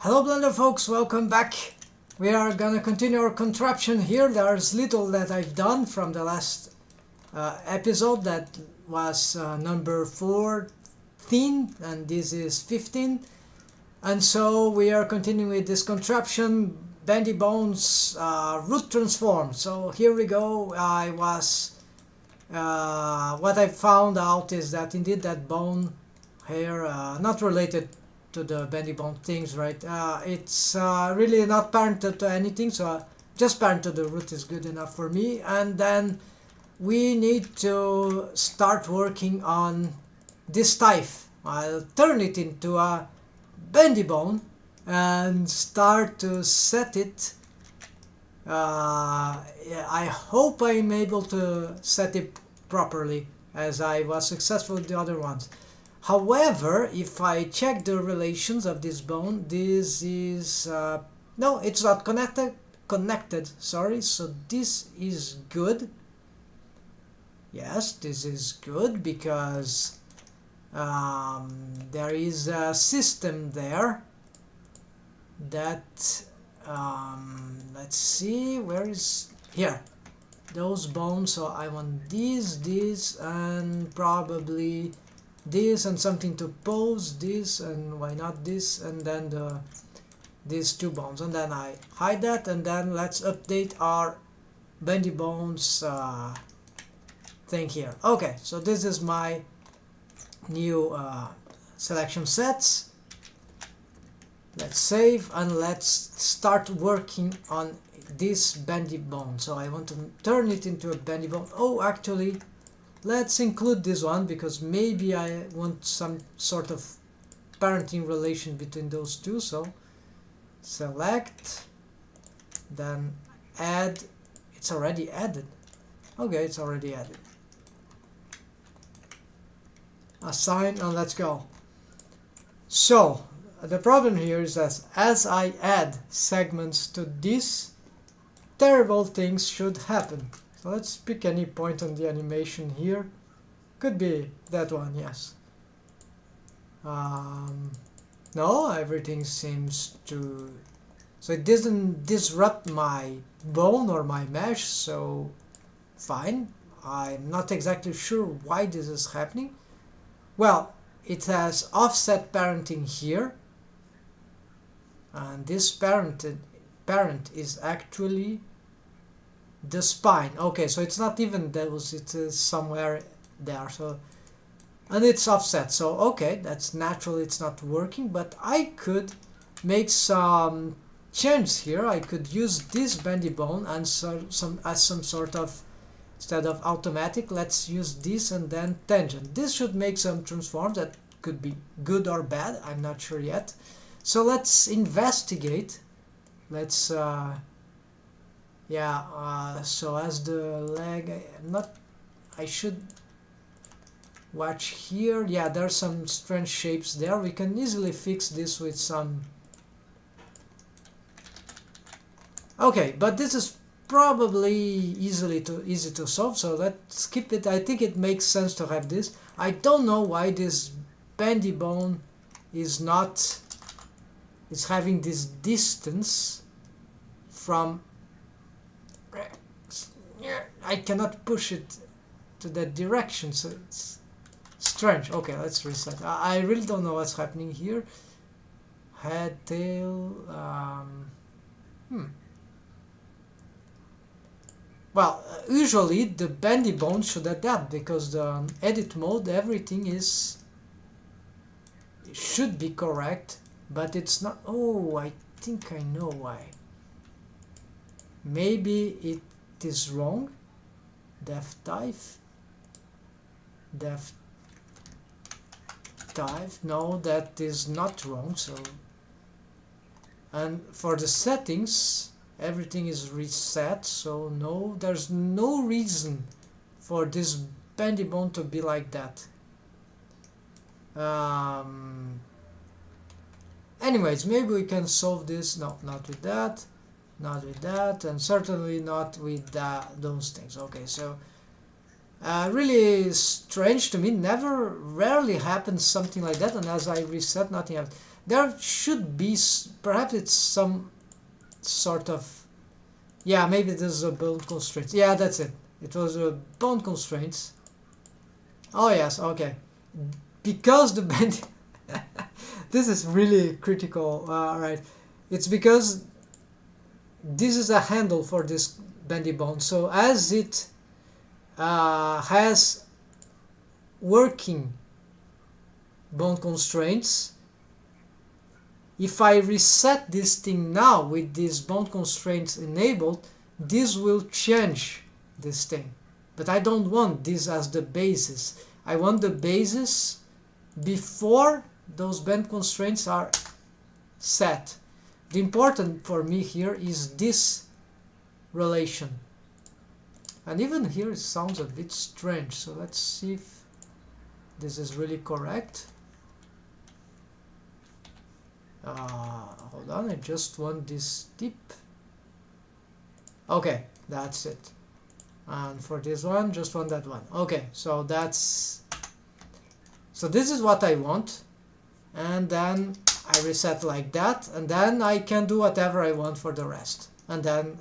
Hello Blender folks, welcome back. We are gonna continue our contraption here. There's little that I've done from the last episode. That was number 14 and this is 15. And so we are continuing with this contraption, Bendy Bones root transform. So here we go. What I found out is that indeed that bone here, not related to the bendy bone things, right? It's really not parented to anything, so just parent to the root is good enough for me. And then we need to start working on this type. I'll turn it into a bendy bone and start to set it. I hope I'm able to set it properly as I was successful with the other ones. However, if I check the relations of this bone, this is no, it's not connected, sorry. So this is good. Yes, this is good because there is a system there that let's see, where is here those bones. So I want this and probably this and something to pose this, and why not this, and then these two bones, and then I hide that, and then let's update our bendy bones thing here. Okay, so this is my new selection sets. Let's save and let's start working on this bendy bone. So I want to turn it into a bendy bone. Oh, actually, let's include this one because maybe I want some sort of parenting relation between those two. So select, then add. It's already added. Okay, it's already added. Assign and let's go. So the problem here is that as I add segments to this, terrible things should happen. So let's pick any point on the animation here. Could be that one, yes. No, everything seems to... So it doesn't disrupt my bone or my mesh, so fine. I'm not exactly sure why this is happening. Well, it has offset parenting here. And this parent is actually the spine. Okay, so it's not even those, it is somewhere there. So, and it's offset, so okay, that's natural, it's not working, but I could make some change here. I could use this bendy bone and as some sort of, instead of automatic, let's use this and then tangent. This should make some transforms that could be good or bad, I'm not sure yet. So let's investigate. Let's so as the leg, I should watch here. Yeah, there's some strange shapes there. We can easily fix this with some. Okay, but this is probably easy to solve, so let's skip it. I think it makes sense to have this. I don't know why this bendy bone is not, it's having this distance from, I cannot push it to that direction, so it's strange. Okay, let's reset. I really don't know what's happening here. Head, tail, Well, usually the bendy bone should adapt because the edit mode, everything should be correct, but it's not. Oh, I think I know why. Maybe it is wrong. Def type. No, that is not wrong. So, and for the settings, everything is reset. So no, there's no reason for this bendy bone to be like that. Anyways, maybe we can solve this. No, not with that. Not with that, and certainly not with those things. Okay, so really strange to me. Rarely happens something like that, and as I reset, nothing happens. there should be, perhaps it's some sort of, yeah, maybe this is a bone constraint. Yeah, that's it. It was a bone constraints. Oh yes, okay. Because the bend, this is really critical, right? It's because this is a handle for this bendy bone. So as it has working bone constraints, if I reset this thing now with these bone constraints enabled, this will change this thing. But I don't want this as the basis. I want the basis before those bend constraints are set. The important for me here is this relation. And even here it sounds a bit strange, so let's see if this is really correct. Hold on, I just want this tip. Okay, that's it. And for this one, just want that one. Okay, so this is what I want. And then I reset like that, and then I can do whatever I want for the rest. And then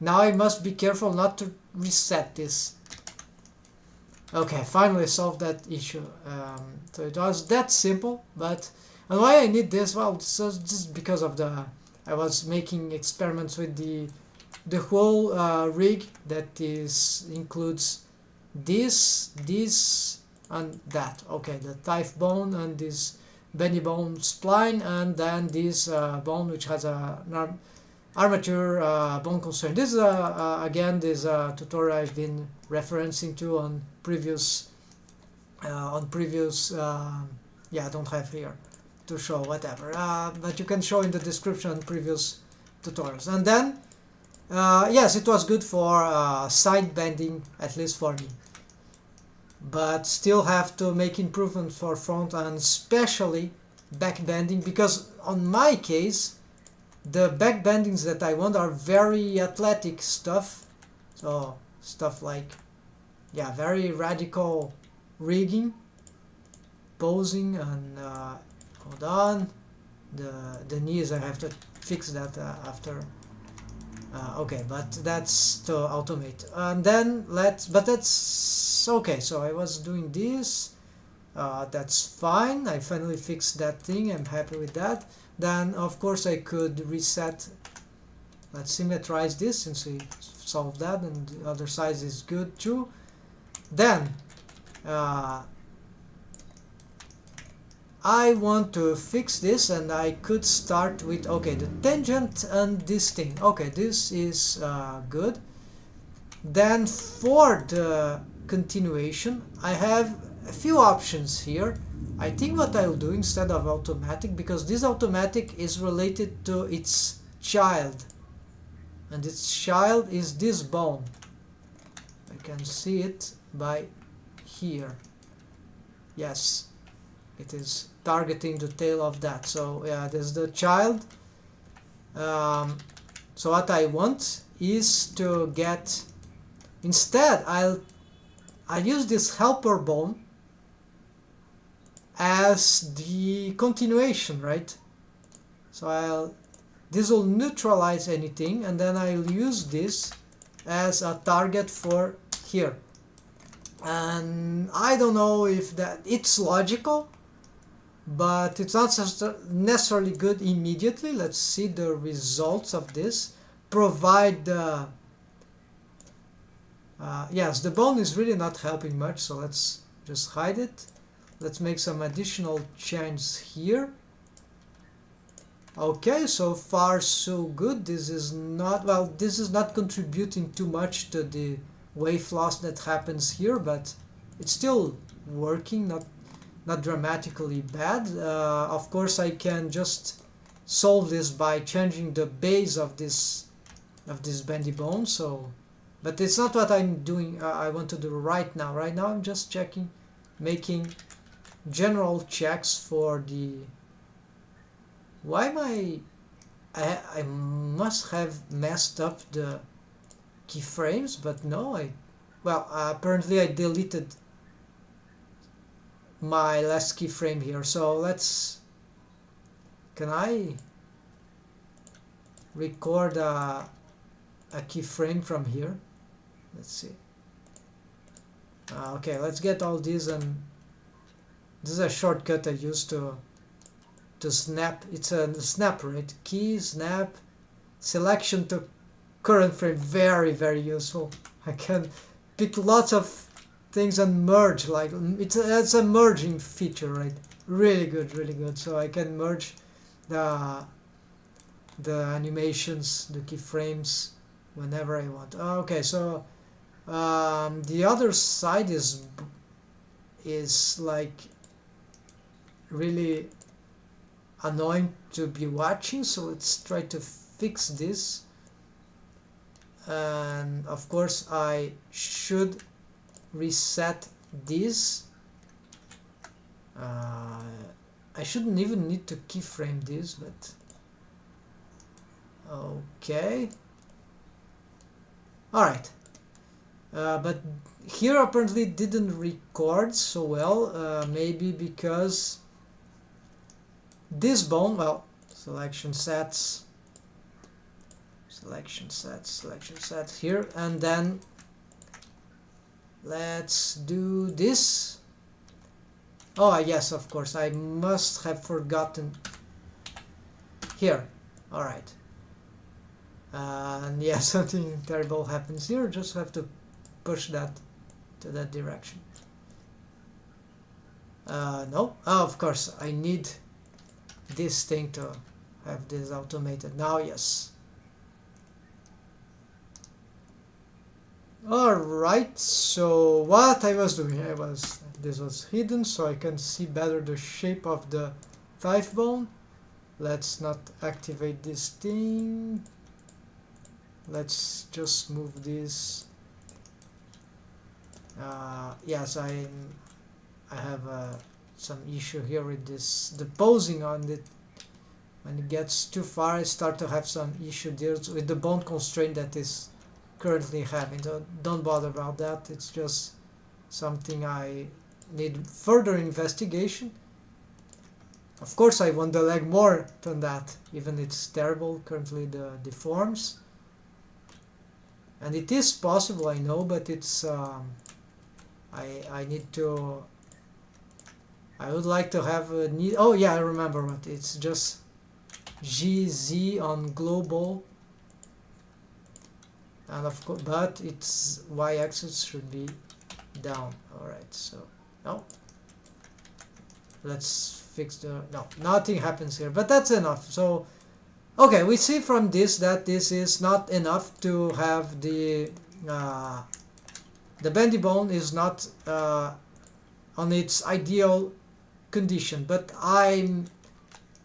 now I must be careful not to reset this. Okay, finally solved that issue. So it was that simple, but and why I need this? Well, so just because of I was making experiments with the whole rig that includes this, and that. Okay, the thigh bone and this bendy bone spline, and then this bone which has an armature bone constraint. This is again this tutorial I've been referencing to on previous yeah, I don't have here to show whatever, but you can show in the description on previous tutorials. And then yes, it was good for side bending, at least for me, but still have to make improvement for front and especially back bending, because on my case the back bendings that I want are very athletic stuff, so stuff like, yeah, very radical rigging, posing, and hold on, the knees I have to fix that after. Okay, but that's to automate. And then but that's okay. So I was doing this, that's fine. I finally fixed that thing. I'm happy with that. Then of course I could reset. Let's symmetrize this since we solved that, and the other side is good too. Then I want to fix this, and I could start with, okay, the tangent and this thing. Okay, this is good. Then for the continuation, I have a few options here. I think what I'll do instead of automatic, because this automatic is related to its child, and its child is this bone. I can see it by here. Yes, it is targeting the tail of that. So yeah, there's the child. So what I want is to get, instead I'll use this helper bone as the continuation, right? So this will neutralize anything, and then I'll use this as a target for here. And I don't know if it's logical, but it's not necessarily good immediately. Let's see the results of this. Provide the yes, the bone is really not helping much, so let's just hide it. Let's make some additional changes here. Okay, so far so good. This is not, well, this is not contributing too much to the wave loss that happens here, but it's still working, not dramatically bad. Of course I can just solve this by changing the base of this bendy bone, so, but it's not what I'm doing. I want to do right now. Right now I'm just checking, making general checks for the, why am I must have messed up the keyframes, but no, well, apparently I deleted my last keyframe here, so let's can I record a keyframe from here? Let's see. Okay, let's get all these, and this is a shortcut I use to snap. It's a snap, right? Key, snap, selection to current frame. Very, very useful. I can pick lots of things and merge, like it's a merging feature, right? Really good, really good. So I can merge the animations, the keyframes, whenever I want. Okay, so the other side is like really annoying to be watching, so let's try to fix this. And of course I should reset this. I shouldn't even need to keyframe this, but okay. Alright. But here apparently didn't record so well, maybe because this bone, well, selection sets here, and then let's do this. Oh yes, of course, I must have forgotten here. Alright. And yeah, something terrible happens here, just have to push that to that direction. No, oh, of course I need this thing to have this automated. Now yes. Alright, so what I was doing, this was hidden so I can see better the shape of the thigh bone. Let's not activate this thing. Let's just move this. Yes, I have some issue here with this, the posing on it. When it gets too far, I start to have some issue there with the bone constraint that is currently having. So don't bother about that. It's just something I need further investigation. Of course, I want the leg more than that. Even it's terrible currently, the deforms. And it is possible, I know, but it's I need to. I would like to have a need. Oh yeah, I remember what it's just GZ on global, and of course, but its y-axis should be down. All right, so no. Let's fix the no. Nothing happens here, but that's enough. So. Okay, we see from this that this is not enough to have the bendy bone is not on its ideal condition, but I'm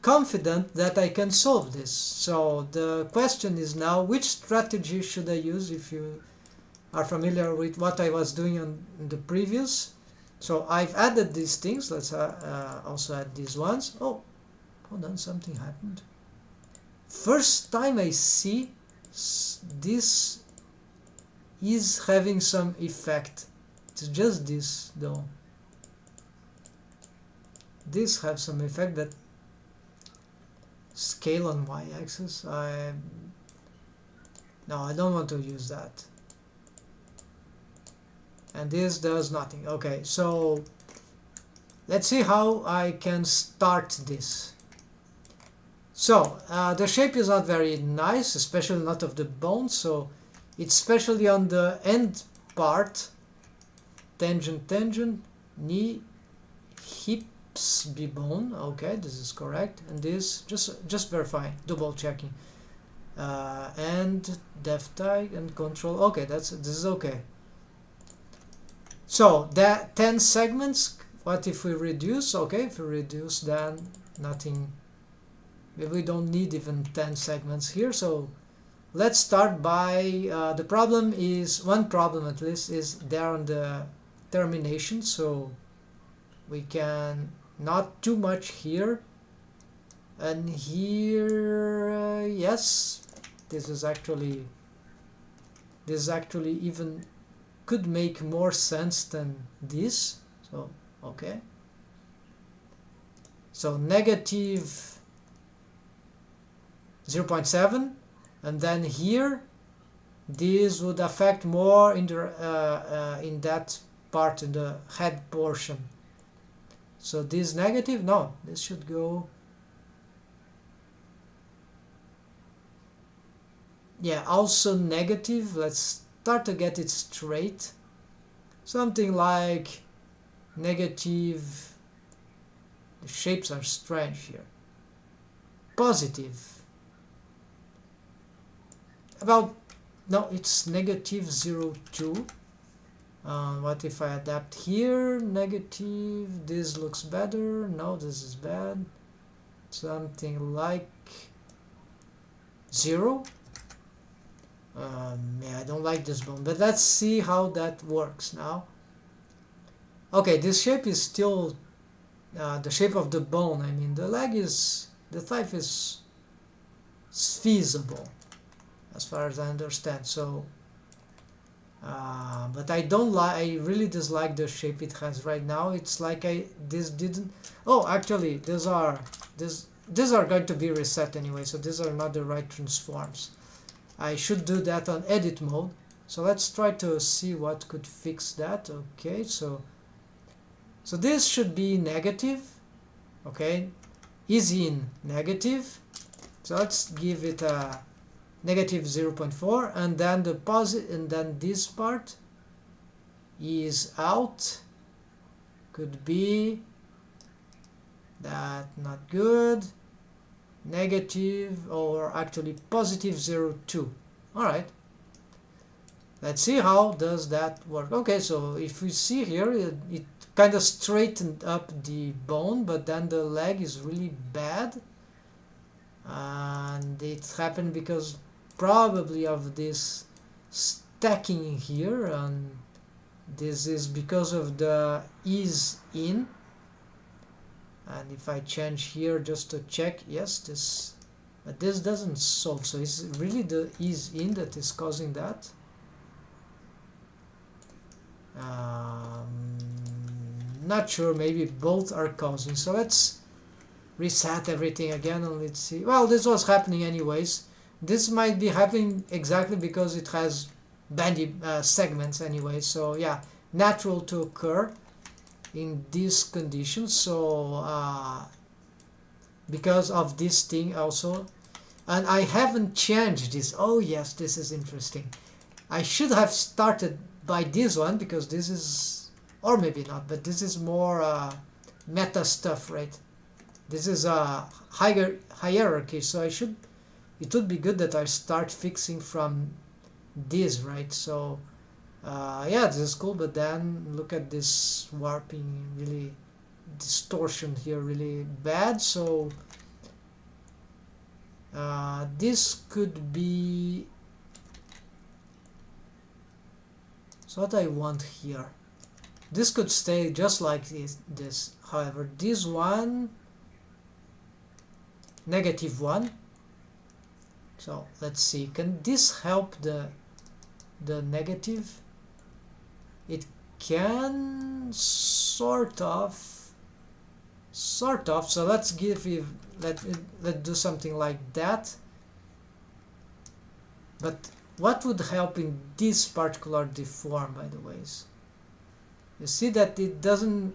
confident that I can solve this. So the question is now, which strategy should I use? If you are familiar with what I was doing on the previous. So I've added these things. Let's also add these ones. Oh, hold on, something happened. First time I see this is having some effect. It's just this though. This has some effect, that scale on y-axis. No, I don't want to use that. And this does nothing. Okay, so let's see how I can start this. So the shape is not very nice, especially not of the bone, so it's especially on the end part, tangent, knee, hips be bone. Okay, this is correct, and this just verify, double checking, and def tag and control. Okay, this is okay. So that 10 segments. What if we reduce? Okay, if we reduce, then nothing. We don't need even 10 segments here, so let's start by the problem is, one problem at least is there on the termination, so we can not too much here, and here yes, this is actually even could make more sense than this. So okay, so negative 0.7, and then here this would affect more in that part, in the head portion. So this negative, no, this should go, yeah, also negative. Let's start to get it straight. Something like negative, the shapes are strange here. Positive. About, no, it's negative 0.2. What if I adapt here? Negative, this looks better. No, this is bad. Something like 0. Yeah, I don't like this bone, but let's see how that works now. Okay, this shape is still the shape of the bone. I mean, the leg is, the thigh is feasible as far as I understand. So, but I don't like, I really dislike the shape it has right now. It's like this didn't, oh, actually, these are going to be reset anyway, so these are not the right transforms. I should do that on edit mode. So let's try to see what could fix that. Okay, so this should be negative. Okay, is in negative. So let's give it a negative 0.4, and then the positive, and then this part is out. Could be that, not good. Negative, or actually positive 0.2. All right, let's see how does that work. Okay, so if we see here, it kind of straightened up the bone, but then the leg is really bad, and it happened because probably of this stacking here, and this is because of the ease in. And if I change here just to check, yes, this, but this doesn't solve. So it's really the ease in that is causing that. Not sure, maybe both are causing. So let's reset everything again, and let's see. Well, this was happening anyways. This might be happening exactly because it has bendy segments anyway. So yeah, natural to occur in these conditions. So because of this thing also, and I haven't changed this. Oh yes, this is interesting. I should have started by this one, because this is, or maybe not, but this is more meta stuff, right? This is a higher hierarchy, so I should, it would be good that I start fixing from this, right? So yeah, this is cool, but then look at this warping, really distortion here, really bad. So this could be, so what I want here, this could stay just like this. However, this one, -1. So let's see, can this help the negative? It can sort of. So let's let's do something like that. But what would help in this particular deform, by the ways? You see that it doesn't,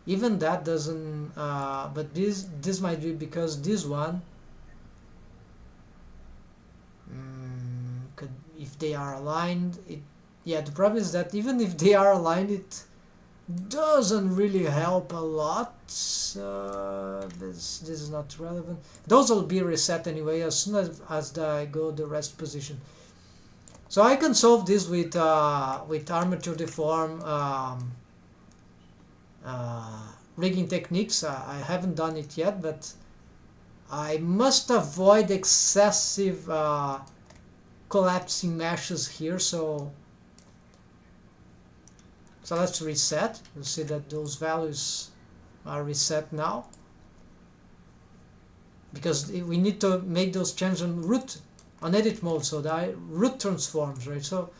even that doesn't, but this might be because this one, could, if they are aligned, it, yeah, the problem is that even if they are aligned, it doesn't really help a lot. This is not relevant. Those will be reset anyway as soon as I go the rest position. So I can solve this with armature deform rigging techniques. I haven't done it yet, but I must avoid excessive collapsing meshes here. So let's reset. You'll see that those values are reset now, because we need to make those changes on root, on edit mode, so the root transforms, right? So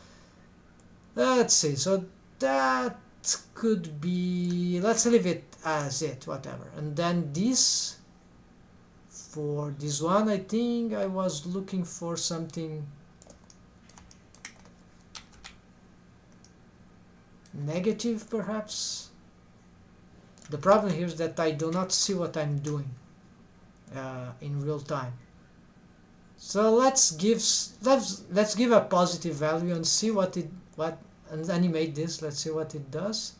let's see. So that could be, let's leave it as it, whatever. And then this, for this one. I think I was looking for something negative, perhaps. The problem here is that I do not see what I'm doing in real time. So let's give a positive value and see and animate this. Let's see what it does.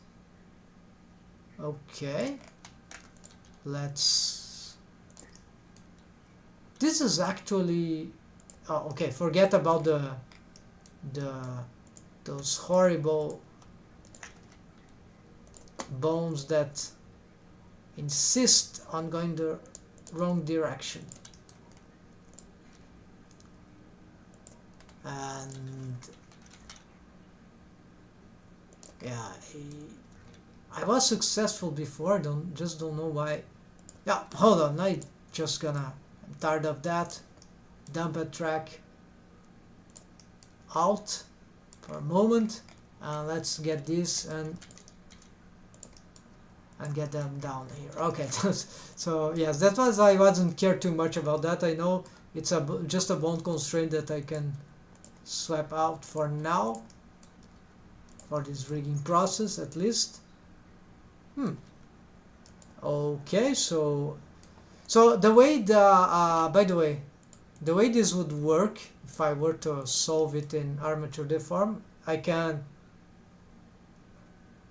Okay, this is actually okay. Forget about those horrible bones that insist on going the wrong direction. And yeah, I was successful before. Don't know why. Yeah, hold on. I'm tired of that. Dump a track out for a moment, and let's get this and get them down here. Okay, so yes, that was, I wasn't care too much about that. I know it's just a bone constraint that I can swap out for now, for this rigging process at least. Okay, so the way by the way, the way this would work, if I were to solve it in armature deform, I can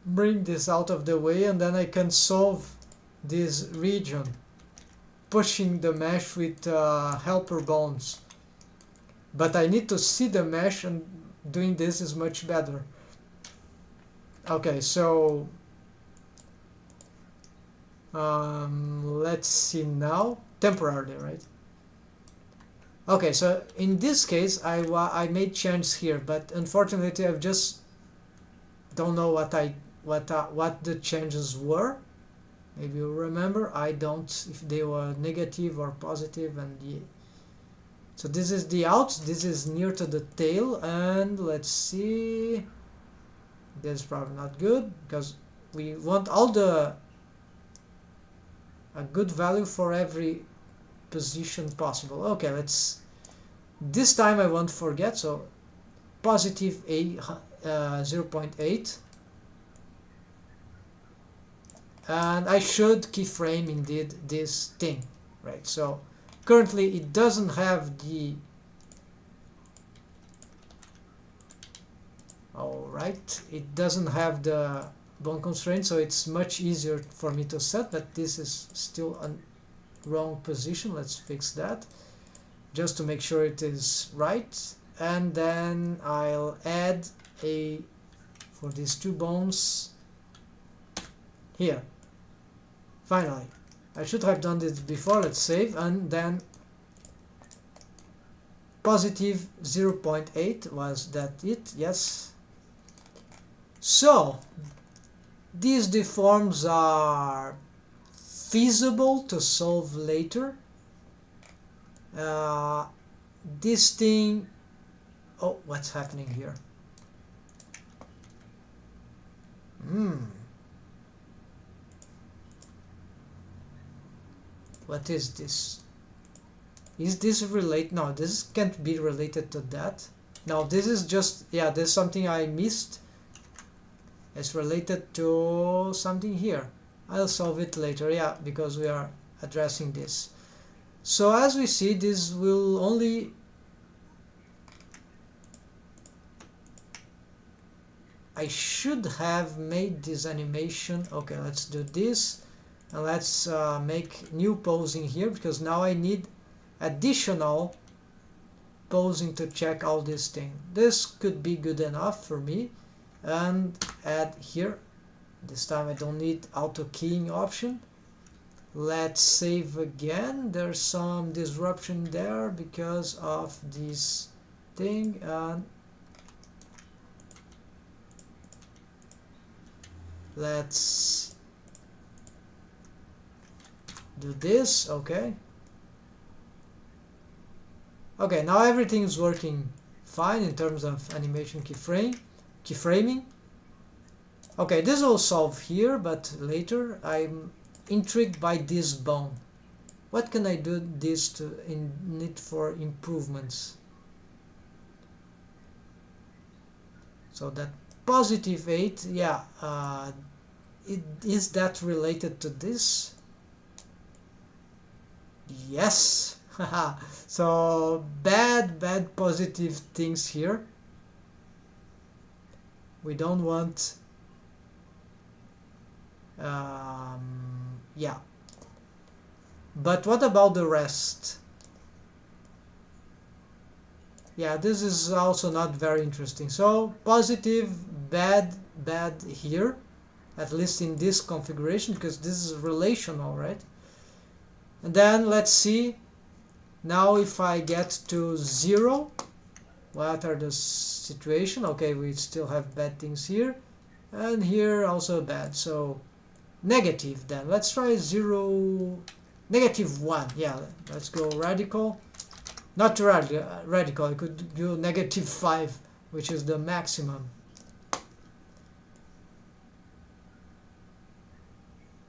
bring this out of the way, and then I can solve this region, pushing the mesh with helper bones. But I need to see the mesh, and doing this is much better. Okay, so let's see now. Temporarily, right? Okay, so in this case I made changes here, but unfortunately I just don't know what the changes were. Maybe you remember. I don't, if they were negative or positive. And so this is the out, this is near to the tail, and let's see, that's probably not good because we want a good value for every position possible. Okay, this time I won't forget, so positive 0.8, and I should keyframe indeed this thing, right? So currently it doesn't have the, alright, it doesn't have the bone constraint, so it's much easier for me to set, but this is still a wrong position. Let's fix that just to make sure it is right, and then I'll add for these two bones here. Finally, I should have done this before. Let's save, and then positive 0.8, was that it? Yes. So these deforms are feasible to solve later. This thing, oh, what's happening here? What is this? Is this related? No, this can't be related to that. No, this is just, yeah, there's something I missed. It's related to something here. I'll solve it later, yeah, because we are addressing this. So as we see, this will only, I should have made this animation. Okay, let's do this, and let's make new posing here, because now I need additional posing to check all this thing. This could be good enough for me, and add here. This time I don't need auto keying option. Let's save again. There's some disruption there because of this thing, and let's do this. Okay, now everything is working fine in terms of animation keyframing. Okay, this will solve here, but later. I'm intrigued by this bone. what can I do this to in need for improvements? So that positive 8, yeah, is that related to this? Yes. So bad positive things here. We don't want yeah, but what about the rest? Yeah, this is also not very interesting. So positive, bad here, at least in this configuration, because this is relational, right? And then let's see now if I get to 0, what are the situation? Okay, we still have bad things here, and here also bad. So negative, then let's try 0, -1. Yeah, let's go radical. Not radical, I could do -5, which is the maximum.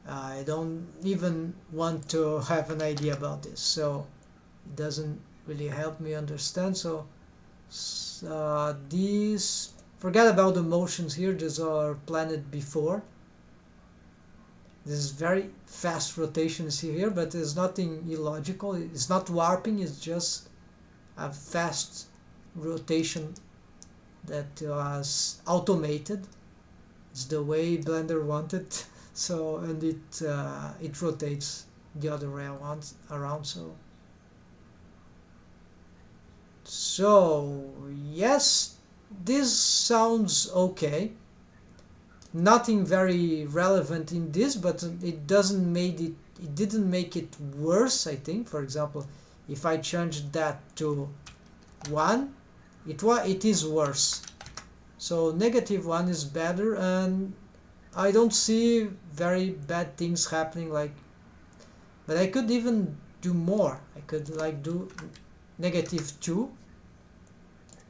I don't even want to have an idea about this, so it doesn't really help me understand. So these, forget about the motions here, these are planned before. This is very fast rotations here, but there's nothing illogical. It's not warping, it's just a fast rotation that was automated. It's the way Blender wanted. So, and it rotates the other way around. So yes, this sounds okay. Nothing very relevant in this, but it didn't make it worse, I think. For example, if I change that to 1, it is worse. So -1 is better, and I don't see very bad things happening, like, but I could even do more. I could like do -2,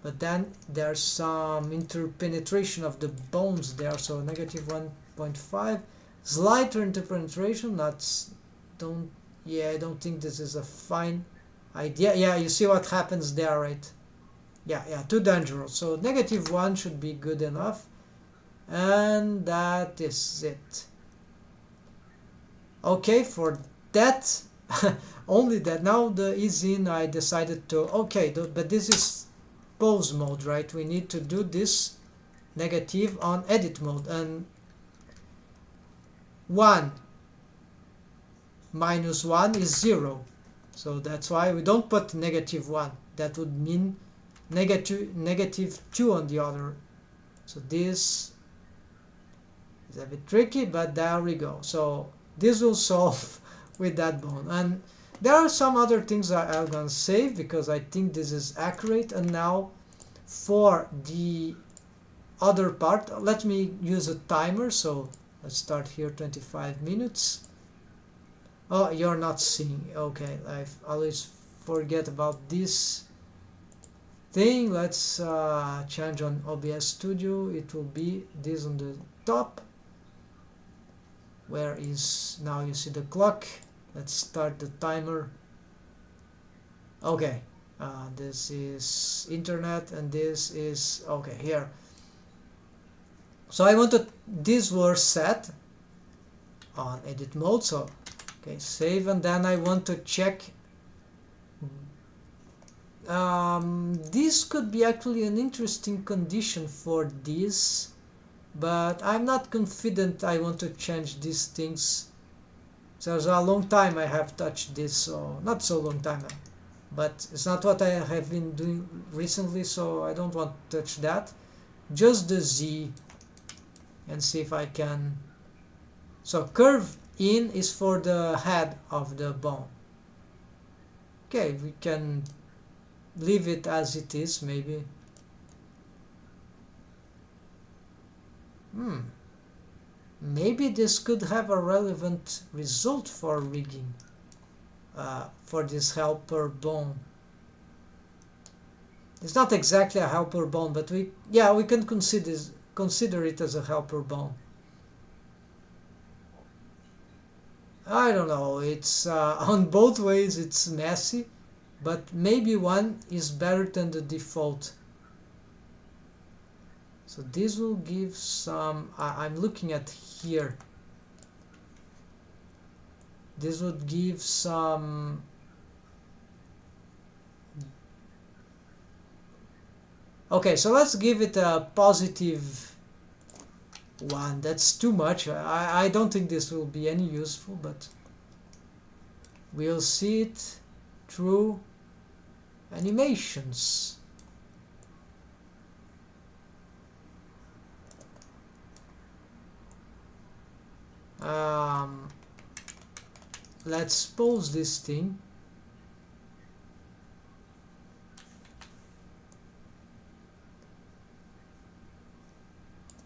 but then there's some interpenetration of the bones there, so -1.5, slighter interpenetration. I don't think this is a fine idea. Yeah, you see what happens there, right? Yeah, too dangerous. So -1 should be good enough, and that is it. Okay, for that, only that. Now the easy in, I decided to, okay, but this is pose mode, right? We need to do this negative on edit mode, and 1 minus 1 is 0. So that's why we don't put -1. That would mean -2 on the other. So this is a bit tricky, but there we go. So this will solve with that bone. And there are some other things I'm gonna save because I think this is accurate. And now for the other part, let me use a timer. So let's start here, 25 minutes. Oh, you're not seeing. Okay, I always forget about this thing. Let's change on OBS Studio. It will be this on the top. Where is, now you see the clock. Let's start the timer. Okay, this is internet, and this is, okay, here. So I wanted, these were set on edit mode. So okay, save, and then I want to check. This could be actually an interesting condition for this, but I'm not confident I want to change these things. So it's a long time I have touched this, so not so long time, but it's not what I have been doing recently, so I don't want to touch that. Just the Z, and see if I can. So curve in is for the head of the bone. Okay, we can leave it as it is, maybe. Maybe this could have a relevant result for rigging, for this helper bone. It's not exactly a helper bone, but we can consider it as a helper bone. I don't know, it's on both ways it's messy, but maybe one is better than the default. So this will give some, I'm looking at here, this would give some, okay, so let's give it a positive one. That's too much. I don't think this will be any useful, but we'll see it through animations. Let's pause this thing.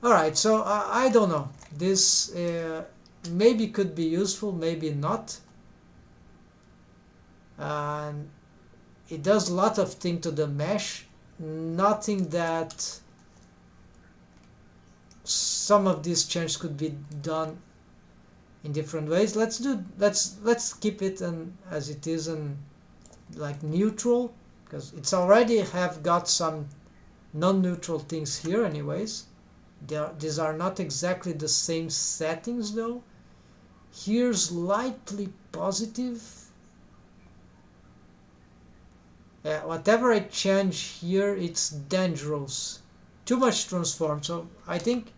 Alright, so I don't know. This maybe could be useful, maybe not. And it does a lot of things to the mesh. Nothing that some of these changes could be done in different ways. Let's keep it as it is and like neutral, because it's already have got some non-neutral things here anyways. These are not exactly the same settings though. Here's slightly positive. Whatever I change here, it's dangerous. Too much transform. So I think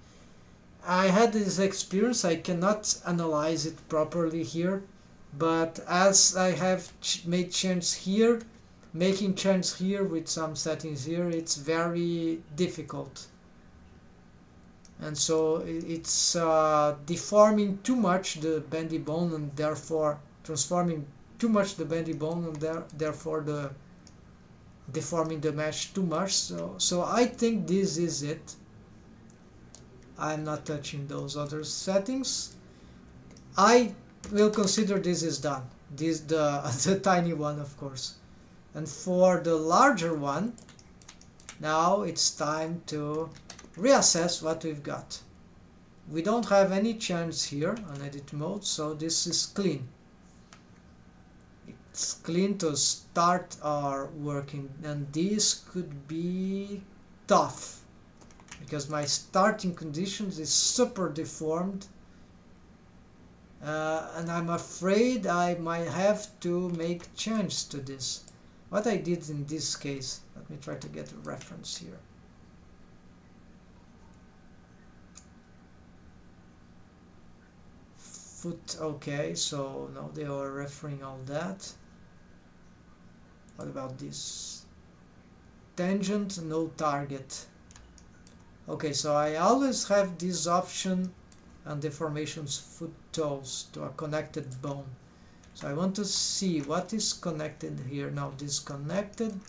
I had this experience. I cannot analyze it properly here, but as I have made changes here, making changes here with some settings here, it's very difficult. And so it's deforming too much the bendy bone, and therefore transforming too much the bendy bone, and therefore the deforming the mesh too much. So I think this is it. I'm not touching those other settings. I will consider this is done. This the tiny one, of course. And for the larger one, now it's time to reassess what we've got. We don't have any change here on edit mode, so this is clean. It's clean to start our working, and this could be tough because my starting conditions is super deformed, and I'm afraid I might have to make changes to this. What I did in this case, let me try to get a reference here. Foot, okay, so now they are referring all that. What about this? Tangent, no target. Okay, so I always have this option on deformations foot toes to a connected bone. So I want to see what is connected here. Now disconnected,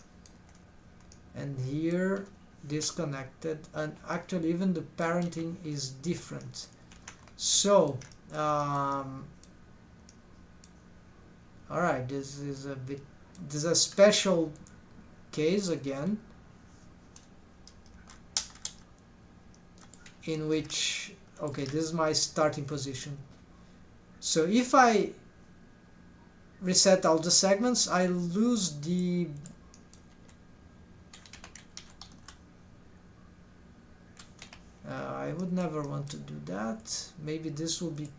and here disconnected, and actually even the parenting is different. So alright, this is a special case again, in which, okay, this is my starting position. So if I reset all the segments, I lose the I would never want to do that. Maybe this will be,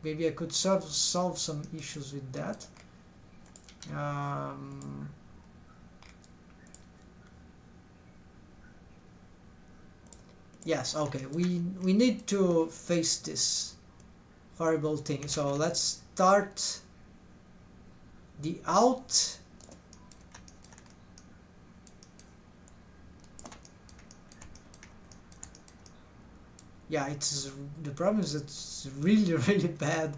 maybe I could solve some issues with that. Yes, okay, we need to face this horrible thing. So let's start the out. Yeah, it's the problem is it's really bad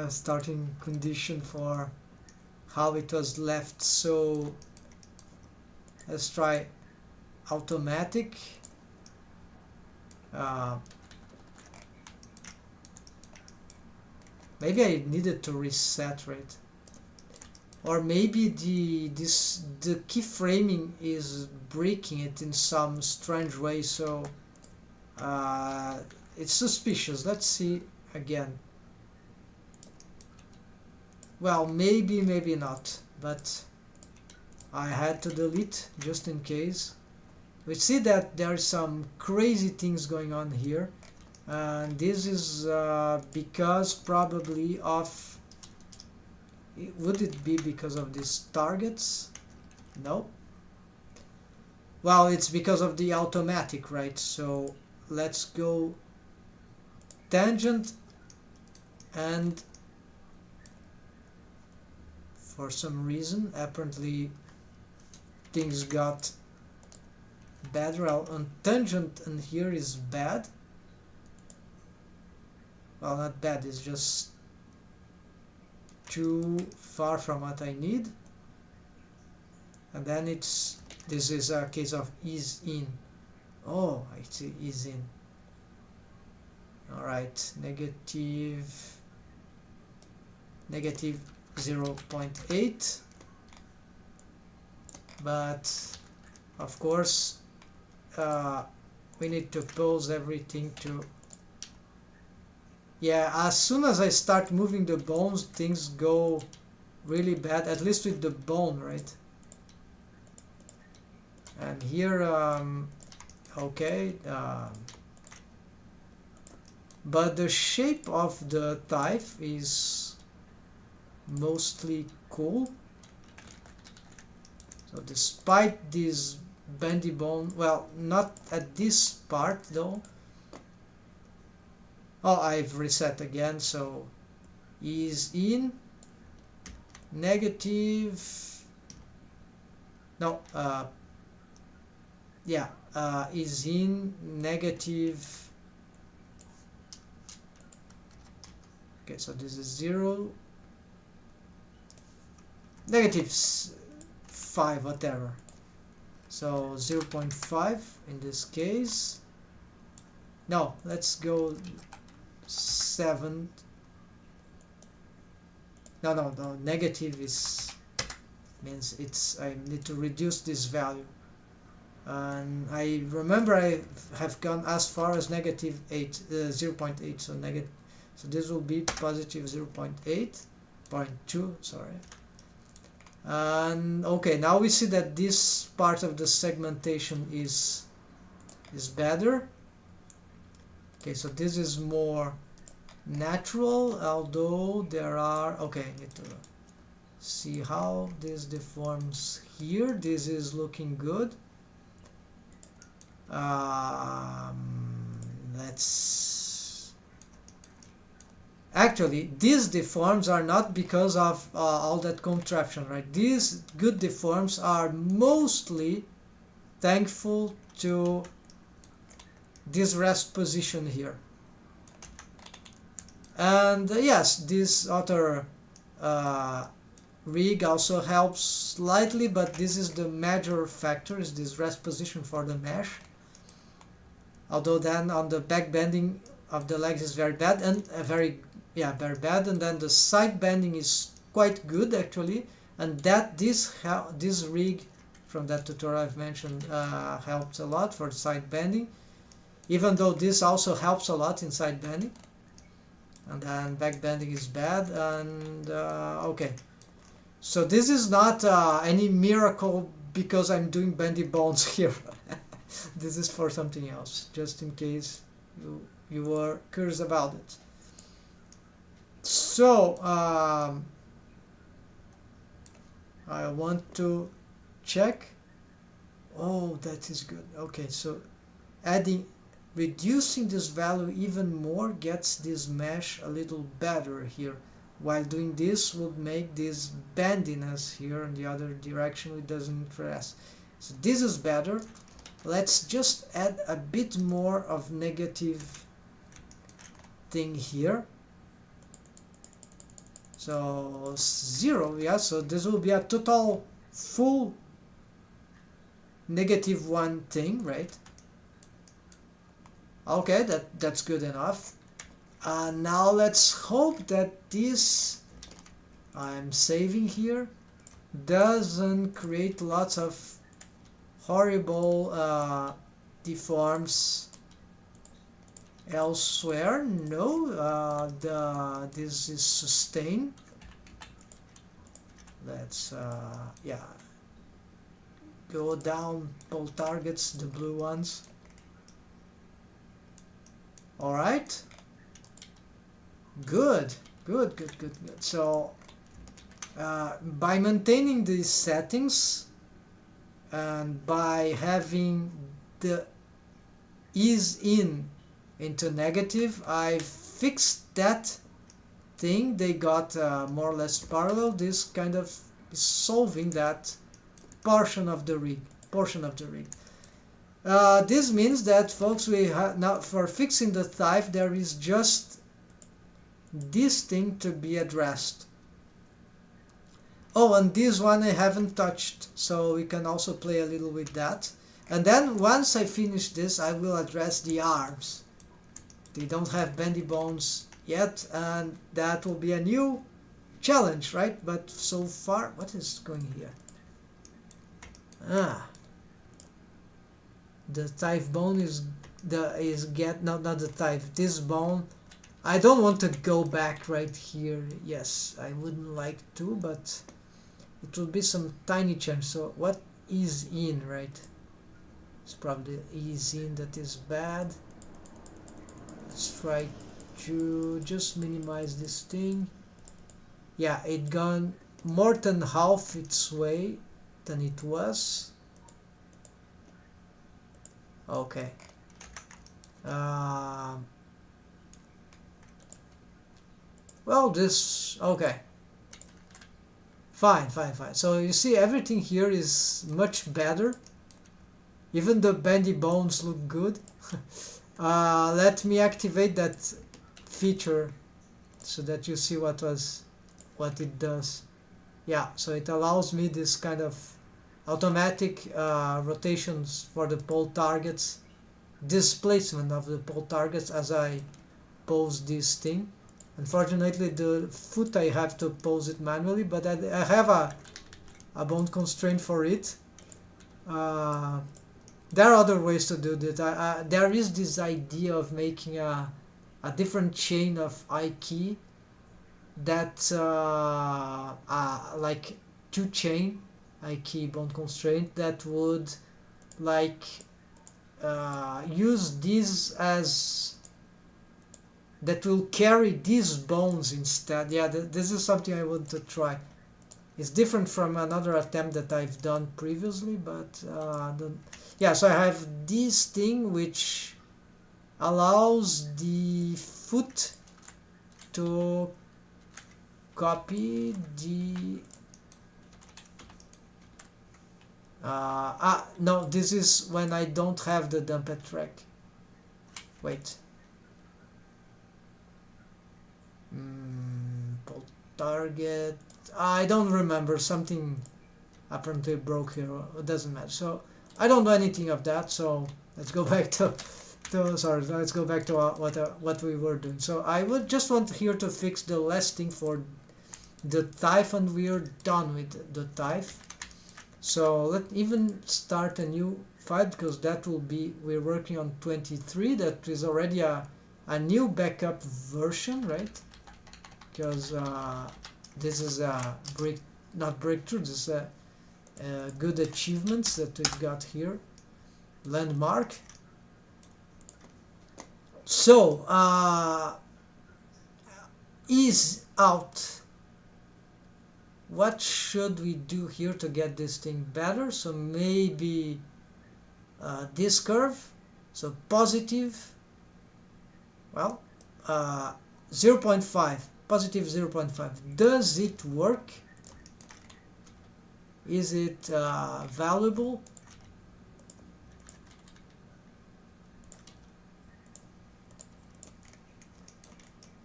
starting condition for how it was left. So let's try automatic. Maybe I needed to reset, right? Or maybe the keyframing is breaking it in some strange way. So it's suspicious. Let's see again. well, maybe not, but I had to delete just in case. We see that there are some crazy things going on here, and this is because probably of, would it be because of these targets? No. Well, it's because of the automatic, right? So let's go tangent, and for some reason apparently things got better. On tangent, and here is bad. Well, not bad, it's just too far from what I need. And then this is a case of ease in. Oh, I see, ease in. Alright, negative 0.8, but of course we need to pose everything to, yeah, as soon as I start moving the bones things go really bad, at least with the bone, right? And here okay, but the shape of the thigh is mostly cool. So despite this bendy bone, well, not at this part though. Oh, I've reset again, so is in negative, no, yeah, is in negative, okay, so this is 0, negative 5, whatever, so 0.5 in this case. No, let's go 7. No, negative is means it's, I need to reduce this value, and I remember I have gone as far as negative 8, 0.8, so negative, so this will be positive 0.8.2, sorry. And okay, now we see that this part of the segmentation is better. Okay, so this is more natural, although there are, okay, I need to see how this deforms here. This is looking good. Let's actually, these deforms are not because of all that contraption, right? These good deforms are mostly thankful to this rest position here. And yes, this other rig also helps slightly, but this is the major factor, is this rest position for the mesh. Although then on the back bending of the legs is very bad, and very bad, and then the side bending is quite good actually, and that this rig from that tutorial I've mentioned helps a lot for side bending, even though this also helps a lot in side bending. And then back bending is bad, and okay, so this is not any miracle because I'm doing bendy bones here. This is for something else, just in case you were curious about it. So I want to check. Oh, that is good. Okay, so reducing this value even more gets this mesh a little better here. While doing this would make this bendiness here in the other direction, it doesn't interest. So this is better. Let's just add a bit more of negative thing here. So 0, yeah, so this will be a total full -1 thing, right? Okay, that's good enough. Now let's hope that this, I'm saving here, doesn't create lots of horrible deforms elsewhere. No, this is sustained. Let's yeah, go down pull targets, the blue ones. All right, good, good, good, good, good. So by maintaining these settings and by having the ease in into negative, I fixed that thing. They got more or less parallel. This kind of is solving that portion of the rig. This means that, folks, we have now for fixing the thief there is just this thing to be addressed. Oh, and this one I haven't touched, so we can also play a little with that. And then once I finish this, I will address the arms. They don't have bendy bones yet, and that will be a new challenge, right? But so far, what is going here? The thief bone is not the thief. This bone, I don't want to go back right here. Yes, I wouldn't like to, but it will be some tiny change. So what is in, right? It's probably is in that is bad. Let's try to just minimize this thing. Yeah, it gone more than half its way than it was. Okay. Well, this okay. Fine. So you see, everything here is much better. Even the bendy bones look good. Let me activate that feature so that you see what it does. Yeah, so it allows me this kind of automatic rotations for the pole targets, displacement of the pole targets as I pose this thing. Unfortunately, the foot I have to pose it manually, but I have a bone constraint for it. There are other ways to do that. There is this idea of making a different chain of I key that like two chain I key bone constraint that would like use these as that will carry these bones instead. Yeah, this is something I want to try. It's different from another attempt that I've done previously, but yeah, so I have this thing which allows the foot to copy the no, this is when I don't have the dumped track. Wait. Pull target. I don't remember. Something apparently broke here. It doesn't matter. So I don't know anything of that. So let's go back to sorry. Let's go back to what we were doing. So I would just want here to fix the last thing for the thief, and we are done with the thief. So let's even start a new fight, because that will be, we're working on 23. That is already a new backup version, right? Because this is a not breakthrough, this is a good achievements that we've got here. Landmark. So ease out. What should we do here to get this thing better? So maybe this curve. So positive, well, 0.5, positive 0.5. Does it work? Is it valuable?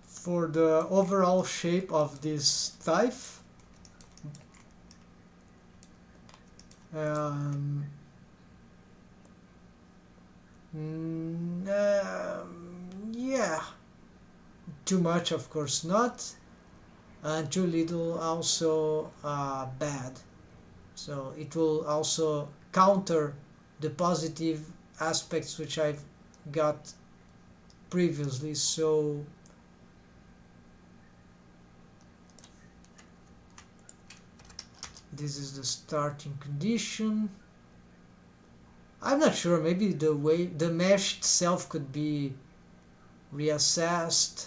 For the overall shape of this thief? Yeah, too much of course not, and too little also bad. So it will also counter the positive aspects which I've got previously. So this is the starting condition. I'm not sure, maybe the way the mesh itself could be reassessed.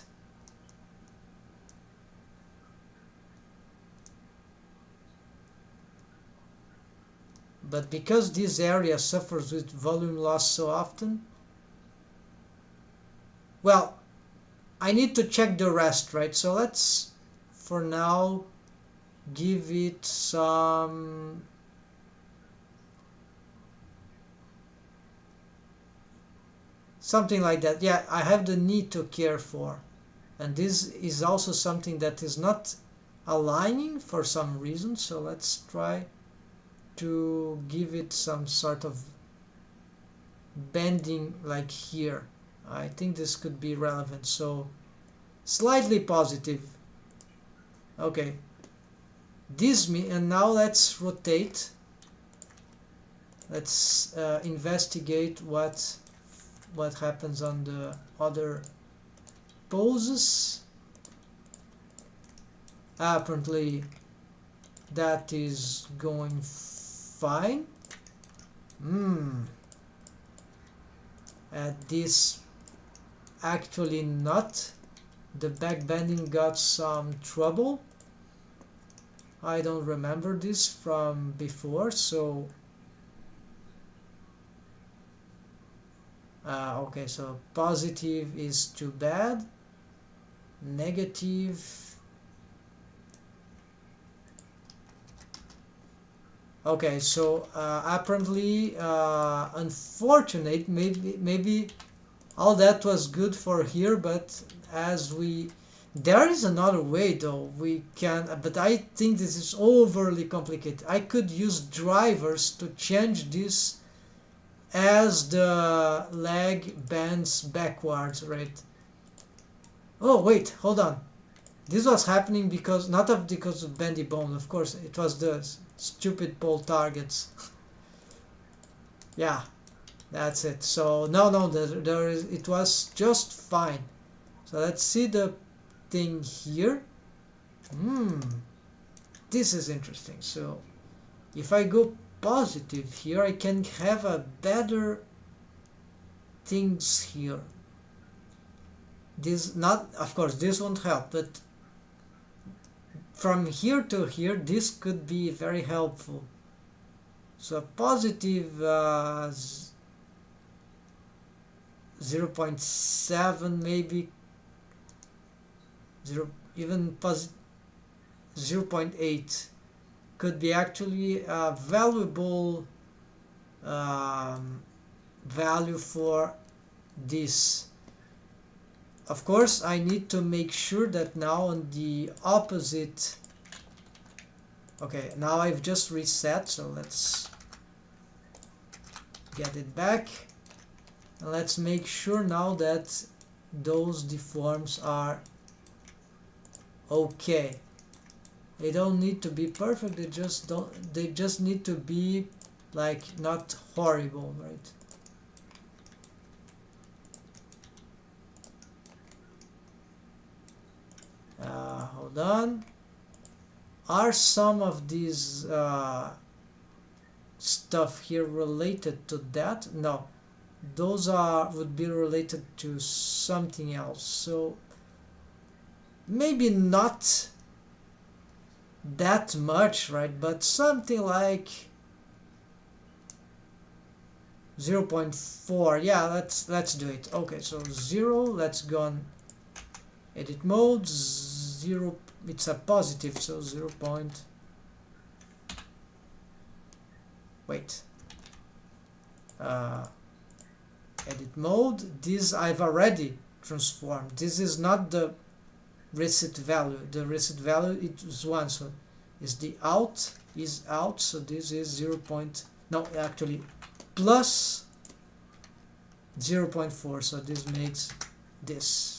But because this area suffers with volume loss so often, well, I need to check the rest, right? So let's, for now, give it some something like that. Yeah, I have the need to care for, and this is also something that is not aligning for some reason. So let's try to give it some sort of bending like here. I think this could be relevant. So slightly positive. Okay, this and now let's rotate. Let's investigate what happens on the other poses. Apparently that is going fine. At this actually not. The back bending got some trouble. I don't remember this from before, so okay, so positive is too bad, negative, okay, so apparently unfortunate, maybe all that was good for here, but as there is another way though we can, but I think this is overly complicated. I could use drivers to change this as the leg bends backwards, right? Oh wait, hold on. This was happening because, not because of bendy bone, of course, it was the stupid pole targets. Yeah, that's it. So no, there is, it was just fine. So let's see the thing here. This is interesting. So if I go positive here, I can have a better things here. This not, of course, this won't help, but from here to here, this could be very helpful. So positive 0.7 maybe, even positive 0.8 could be actually a valuable value for this. Of course, I need to make sure that now on the opposite. Okay, now I've just reset, so let's get it back. And let's make sure now that those deforms are okay. They don't need to be perfect, they just need to be like not horrible, right? Hold on. Are some of these stuff here related to that? No, those would be related to something else. So maybe not that much, right? But something like 0.4. Yeah, let's do it. Okay, so 0. Let's go on edit mode. 0. It's a positive, so 0. Wait. Edit mode. This I've already transformed. This is not the reset value. The reset value is 1, so is the out is out. So this is 0. No, actually plus 0.4. So this makes this.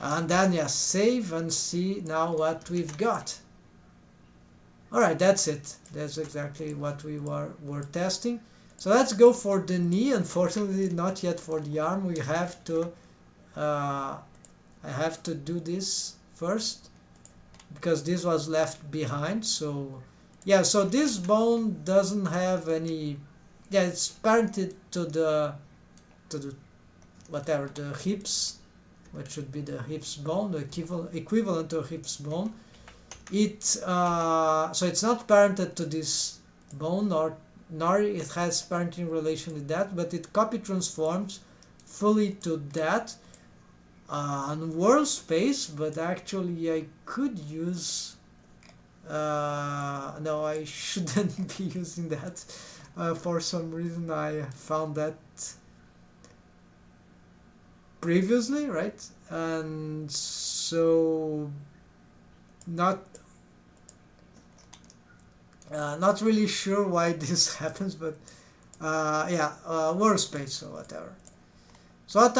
And then yes, save and see now what we've got. Alright, that's it. That's exactly what we were testing. So let's go for the knee. Unfortunately, not yet for the arm. We have to I have to do this first. because this was left behind. So yeah, so this bone doesn't have any, yeah, it's parented to the whatever, the hips, what should be the hips bone, the equivalent to a hips bone. It so it's not parented to this bone, nor it has parenting relation with that, but it copy transforms fully to that on world space. But actually I could use no, I shouldn't be using that. For some reason I found that previously, right? And so not really sure why this happens, but yeah, world space or whatever. So what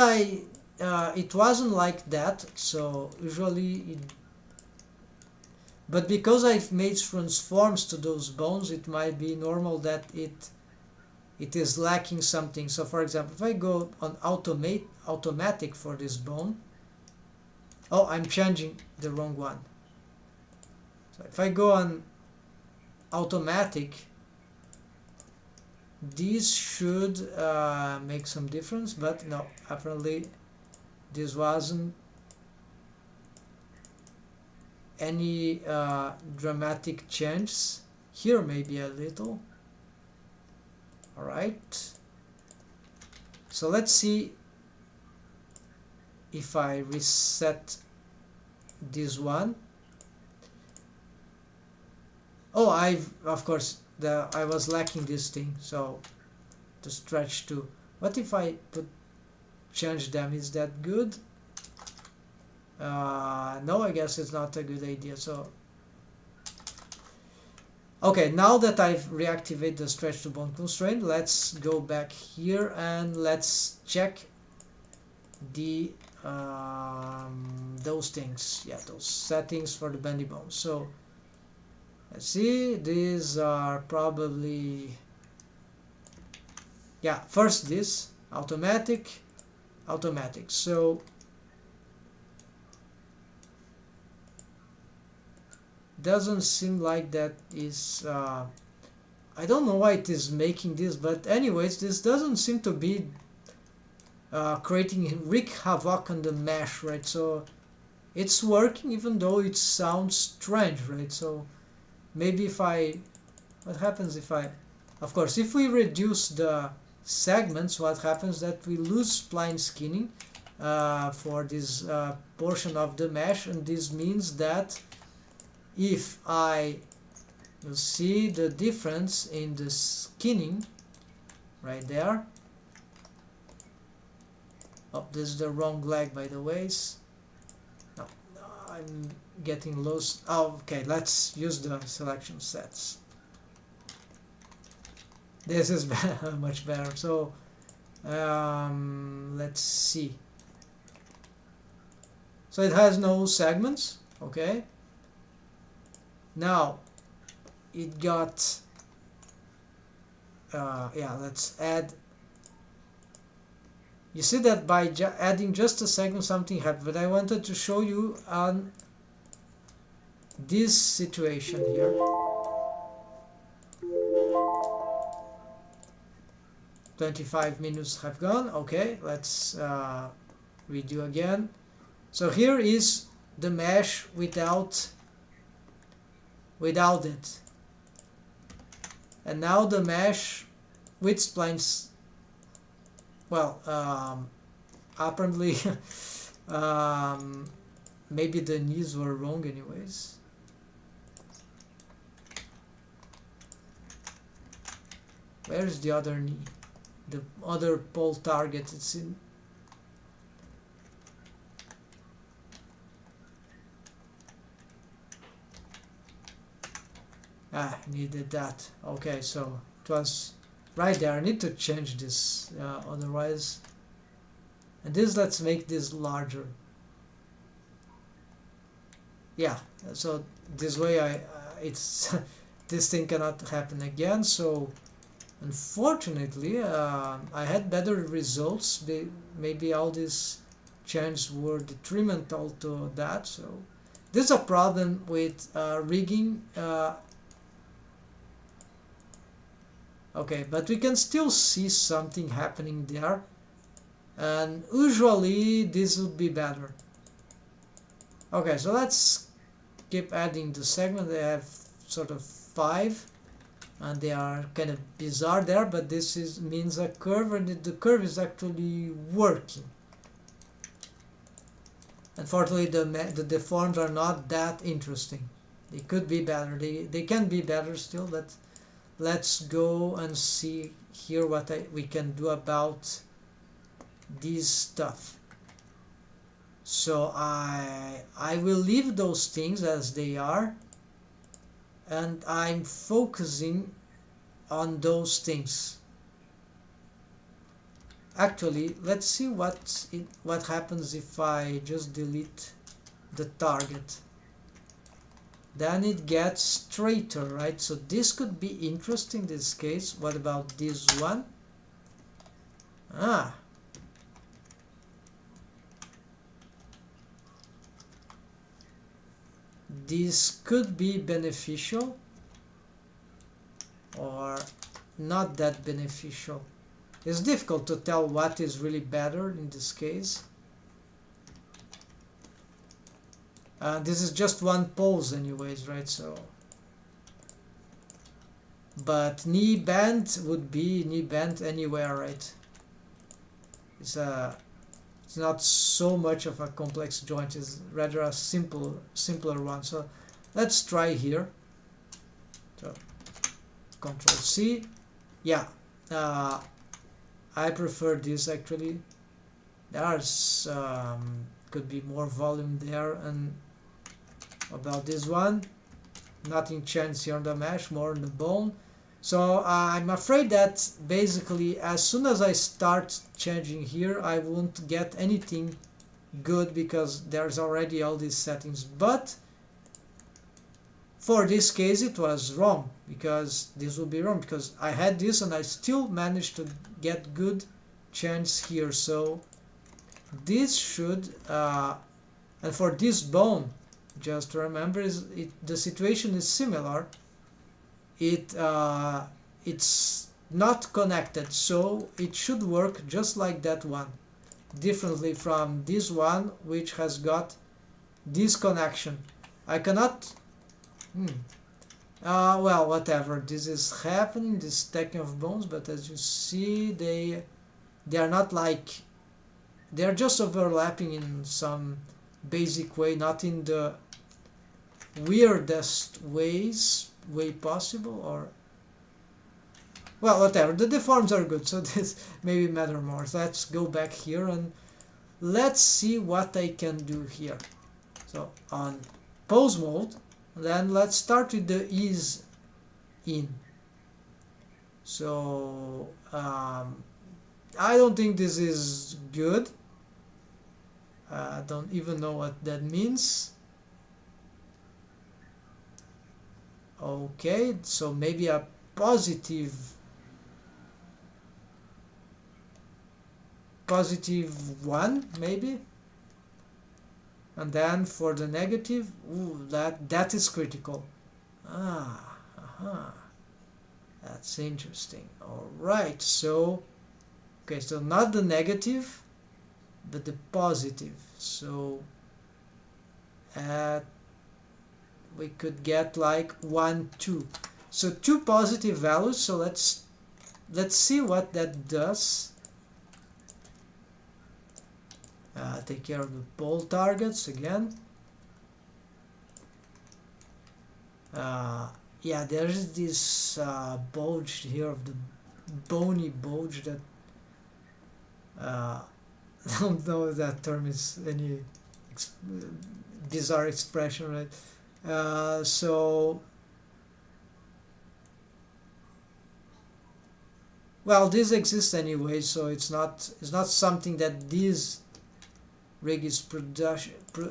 it wasn't like that, so usually but because I've made transforms to those bones, it might be normal that it is lacking something. So for example, if I go on automatic for this bone, oh, I'm changing the wrong one. So if I go on automatic, these should make some difference, but no, apparently this wasn't any dramatic changes. Here maybe a little. Alright, so let's see if I reset this one. Oh, of course I was lacking this thing, so to stretch to. What if I change them? Is that good? No, I guess it's not a good idea. So okay, now that I've reactivated the stretch to bone constraint, let's go back here and let's check the those things. Yeah, those settings for the bendy bones. So let's see, these are probably, yeah, first this automatic. So doesn't seem like that is I don't know why it is making this, but anyways, this doesn't seem to be wreak havoc on the mesh, right? So it's working even though it sounds strange, right? So maybe what happens if of course, if we reduce the segments, what happens that we lose spline skinning for this portion of the mesh, and this means that if you see the difference in the skinning right there. Oh, this is the wrong leg, by the way. No, I'm getting lost. Oh, okay, let's use the selection sets. This is much better. So let's see. So it has no segments, okay. Now it got yeah, let's add. You see that by adding just a segment something happened, but I wanted to show you on this situation here. "25 minutes have gone." Okay, let's redo again. So here is the mesh without it, and now the mesh with splines. Well, apparently maybe the knees were wrong anyways. Where's the other knee? The other pole target, it's in. Needed that. Okay, so it was right there. I need to change this otherwise. And this, let's make this larger. Yeah, so this way it's this thing cannot happen again. So unfortunately I had better results. Maybe all these changes were detrimental to that. So There's a problem with rigging. Okay, but we can still see something happening there, and usually this would be better. Okay, so let's keep adding the segment. They have sort of 5, and they are kind of bizarre there, but this means a curve, and the curve is actually working. Unfortunately, the deforms are not that interesting. They could be better. They can be better still, but let's go and see here what we can do about this stuff. So I will leave those things as they are, and I'm focusing on those things. Actually, let's see what happens if I just delete the target. Then it gets straighter, right? So this could be interesting in this case. What about this one? Ah. This could be beneficial or not that beneficial. It's difficult to tell what is really better in this case. This is just one pose anyways, right? So, but knee bend would be knee bend anywhere, right? It's not so much of a complex joint. It's rather a simpler one. So let's try here. So Control C. Yeah, I prefer this actually. There's could be more volume there. And about this one, nothing changed here on the mesh, more on the bone. So I'm afraid that basically as soon as I start changing here, I won't get anything good because there's already all these settings. But for this case it was wrong, because this would be wrong because I had this and I still managed to get good change here. So this should and for this bone, just remember, the situation is similar. It's not connected, so it should work just like that one, differently from this one which has got this connection. I cannot well, whatever, this is happening, this stacking of bones, but as you see they are not like, they are just overlapping in some basic way, not in the weirdest way possible, or well, whatever, the deforms are good, so this maybe matter more. So let's go back here and let's see what I can do here. So on pose mode, then let's start with the ease in. So I don't think this is good. I don't even know what that means. Okay, so maybe a positive one, maybe. And then for the negative, ooh, that is critical. That's interesting. All right, so okay, so not the negative, but the positive. So we could get like 1, 2. So 2 positive values. So let's see what that does. Take care of the pole targets again. Yeah, there's this bulge here of the bony bulge that I don't know if that term is any bizarre expression, right? So well, this exists anyway, so it's not something that this rig is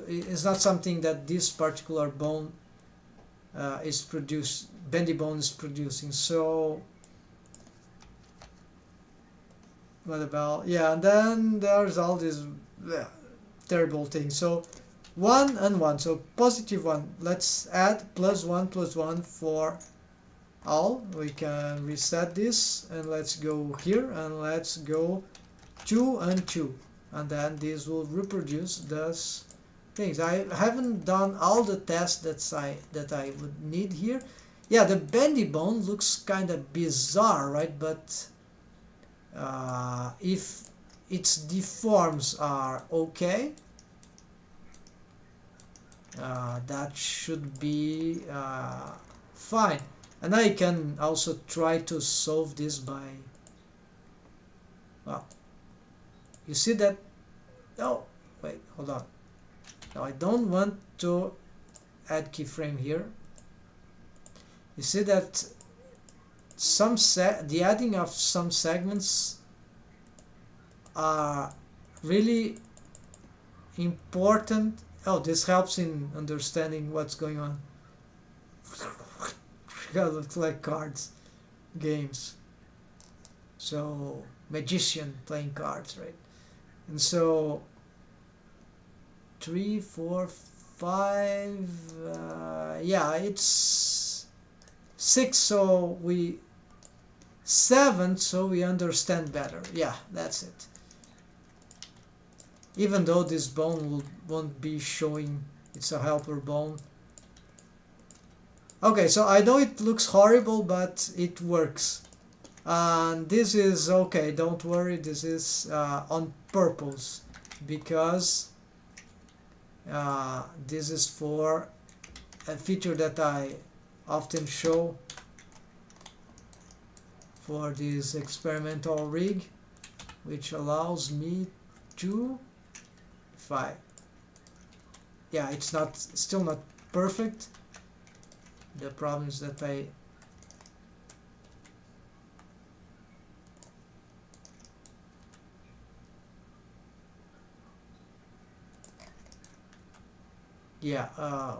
it's not something that this particular bone bendy bone is producing. So what about, yeah, and then there's all these terrible things. So 1 and 1, so positive 1. Let's add +1 for all. We can reset this, and let's go here, and let's go 2 and 2, and then this will reproduce those things. I haven't done all the tests that I would need here. Yeah, the bendy bone looks kind of bizarre, right? But if its deforms are okay, that should be fine. And I can also try to solve this by, well, you see that, oh, wait, hold on. Now I don't want to add keyframe here. You see that the adding of some segments are really important. Oh, this helps in understanding what's going on. Looks like cards games. So magician playing cards, right? And so 3, 4, 5, yeah, it's 6, so 7, so we understand better. Yeah, that's it. Even though this bone won't be showing, it's a helper bone. Okay, so I know it looks horrible, but it works. And this is okay, don't worry, this is on purpose, because this is for a feature that I often show for this experimental rig, which allows me to, yeah, it's still not perfect. The problem is that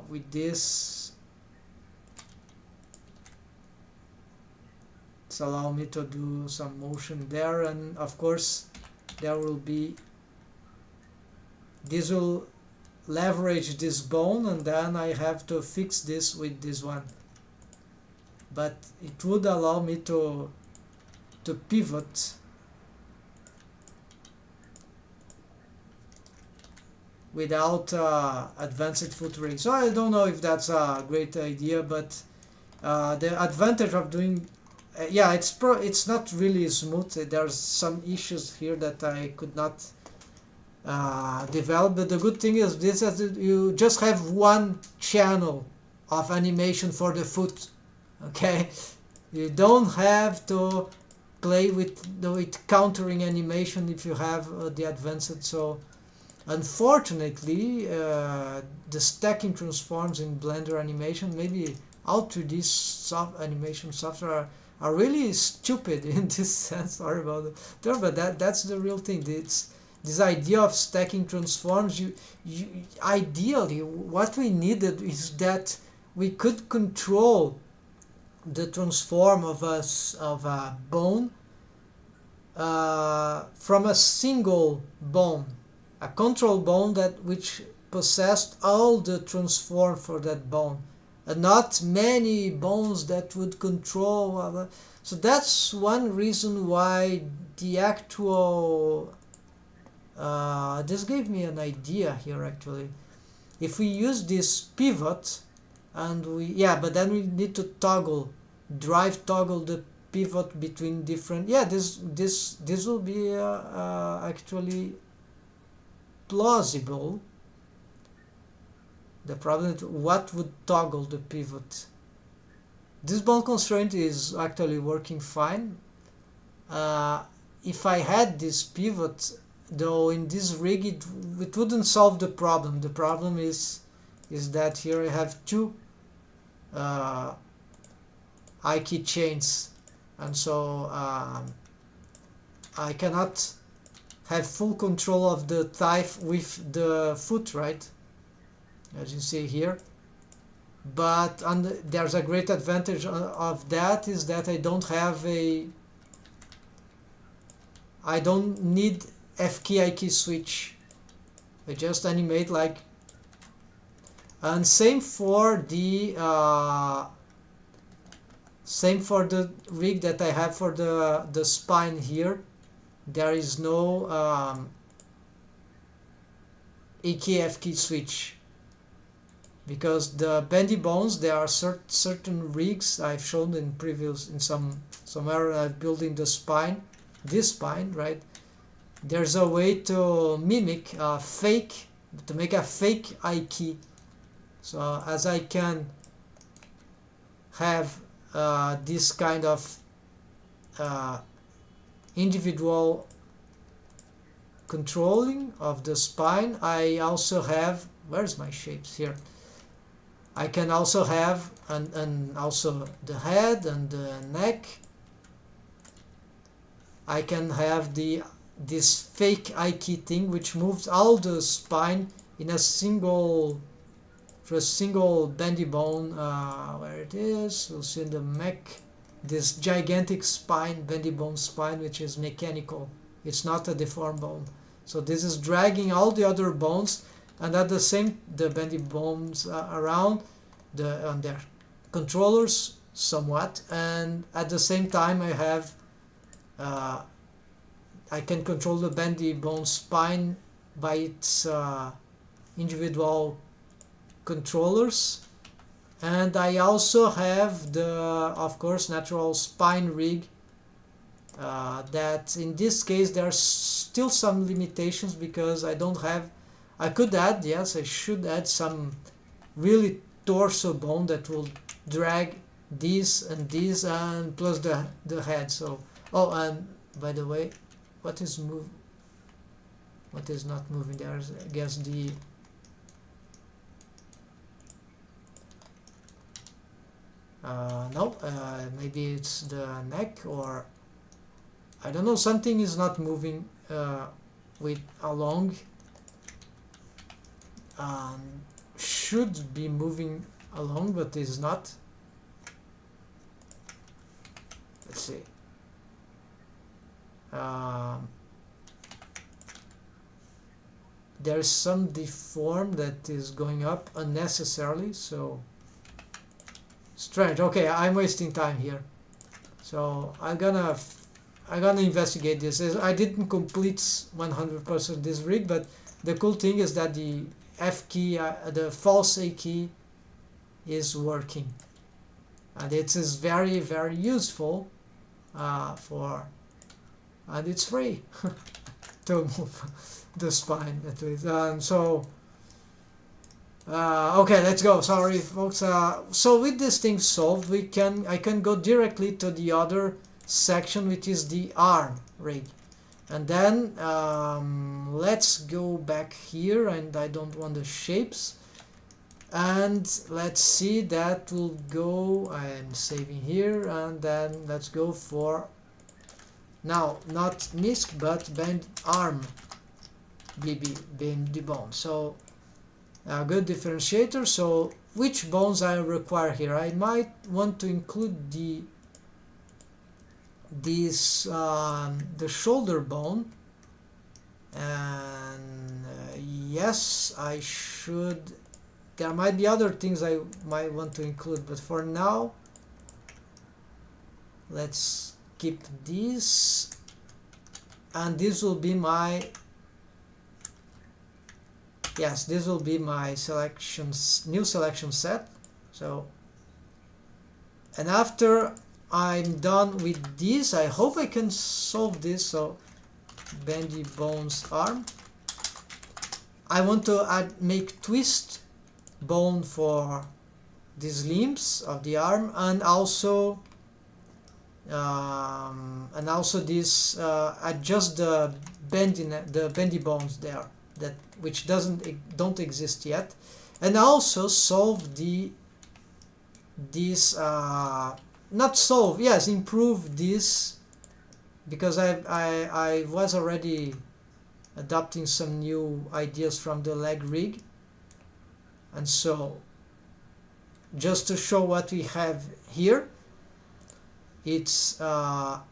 with this, it's allow me to do some motion there, and of course there will be, this will leverage this bone, and then I have to fix this with this one. But it would allow me to pivot without advanced foot rig. So I don't know if that's a great idea, but the advantage of doing, yeah, it's not really smooth. There's some issues here that I could not develop, but the good thing is this, is you just have one channel of animation for the foot. Okay, you don't have to play with countering animation if you have the advanced. So unfortunately, the stacking transforms in Blender animation, maybe all 3D animation software are really stupid in this sense. Sorry about the term, but that's the real thing. It's this idea of stacking transforms. Ideally, what we needed is that we could control the transform of a bone from a single bone, a control bone which possessed all the transform for that bone, and not many bones that would control. So that's one reason why the actual this gave me an idea here actually. If we use this pivot, and but then we need to toggle the pivot between different, this will be actually plausible. The problem is what would toggle the pivot. This bone constraint is actually working fine. If I had this pivot, though, in this rig, it wouldn't solve the problem. The problem is that here I have two I-key chains, and so I cannot have full control of the thigh with the foot, right? As you see here. But there's a great advantage of that, is that I don't need F key I key switch. I just animate like And same for the rig that I have for the spine here. There is no EKF key switch, because the bendy bones, there are certain rigs I've shown in previous, in somewhere I've building the spine, this spine, right? There's a way to mimic a fake, to make a fake I key. So as I can have this kind of individual controlling of the spine, I also have, where's my shapes here? I can also have, and also the head and the neck. I can have this fake I key thing, which moves all the spine in a single, for a single bendy bone. Where it is, you'll see in the mech, this gigantic spine, bendy bone spine, which is mechanical. It's not a deformed bone. So this is dragging all the other bones, and at the same, the bendy bones around on their controllers somewhat, and at the same time I have I can control the bendy bone spine by its individual controllers. And I also have the, of course, natural spine rig, that in this case there are still some limitations, because I don't have, I could add, yes, I should add some really torso bone that will drag this and plus the head. So, oh, and by the way, what is not moving there is, I guess, the no, maybe it's the neck, or I don't know, something is not moving with along, should be moving along, but is not. Let's see. There's some deform that is going up unnecessarily, so strange. Okay, I'm wasting time here, so I'm gonna investigate this. I didn't complete 100% this rig, but the cool thing is that the F key, the false A key, is working, and it is very, very useful for, and it's free to move the spine at least. So okay, let's go. Sorry, folks. So with this thing solved, I can go directly to the other section, which is the arm rig. And then let's go back here, and I don't want the shapes. And let's see, that will go, I'm saving here, and then let's go for, now, not MISC, but bend arm BB bone. So a good differentiator. So which bones I require here? I might want to include the shoulder bone, and yes, I should. There might be other things I might want to include, but for now let's keep this, and this will be my, yes, this will be my new selection set. So, and after I'm done with this, I hope I can solve this. So bendy bones arm, I want to make twist bone for these limbs of the arm, and also this adjust the bendy bones there, that which don't exist yet, and also solve not solve, yes, improve this, because I was already adopting some new ideas from the leg rig. And so, just to show what we have here, it's hold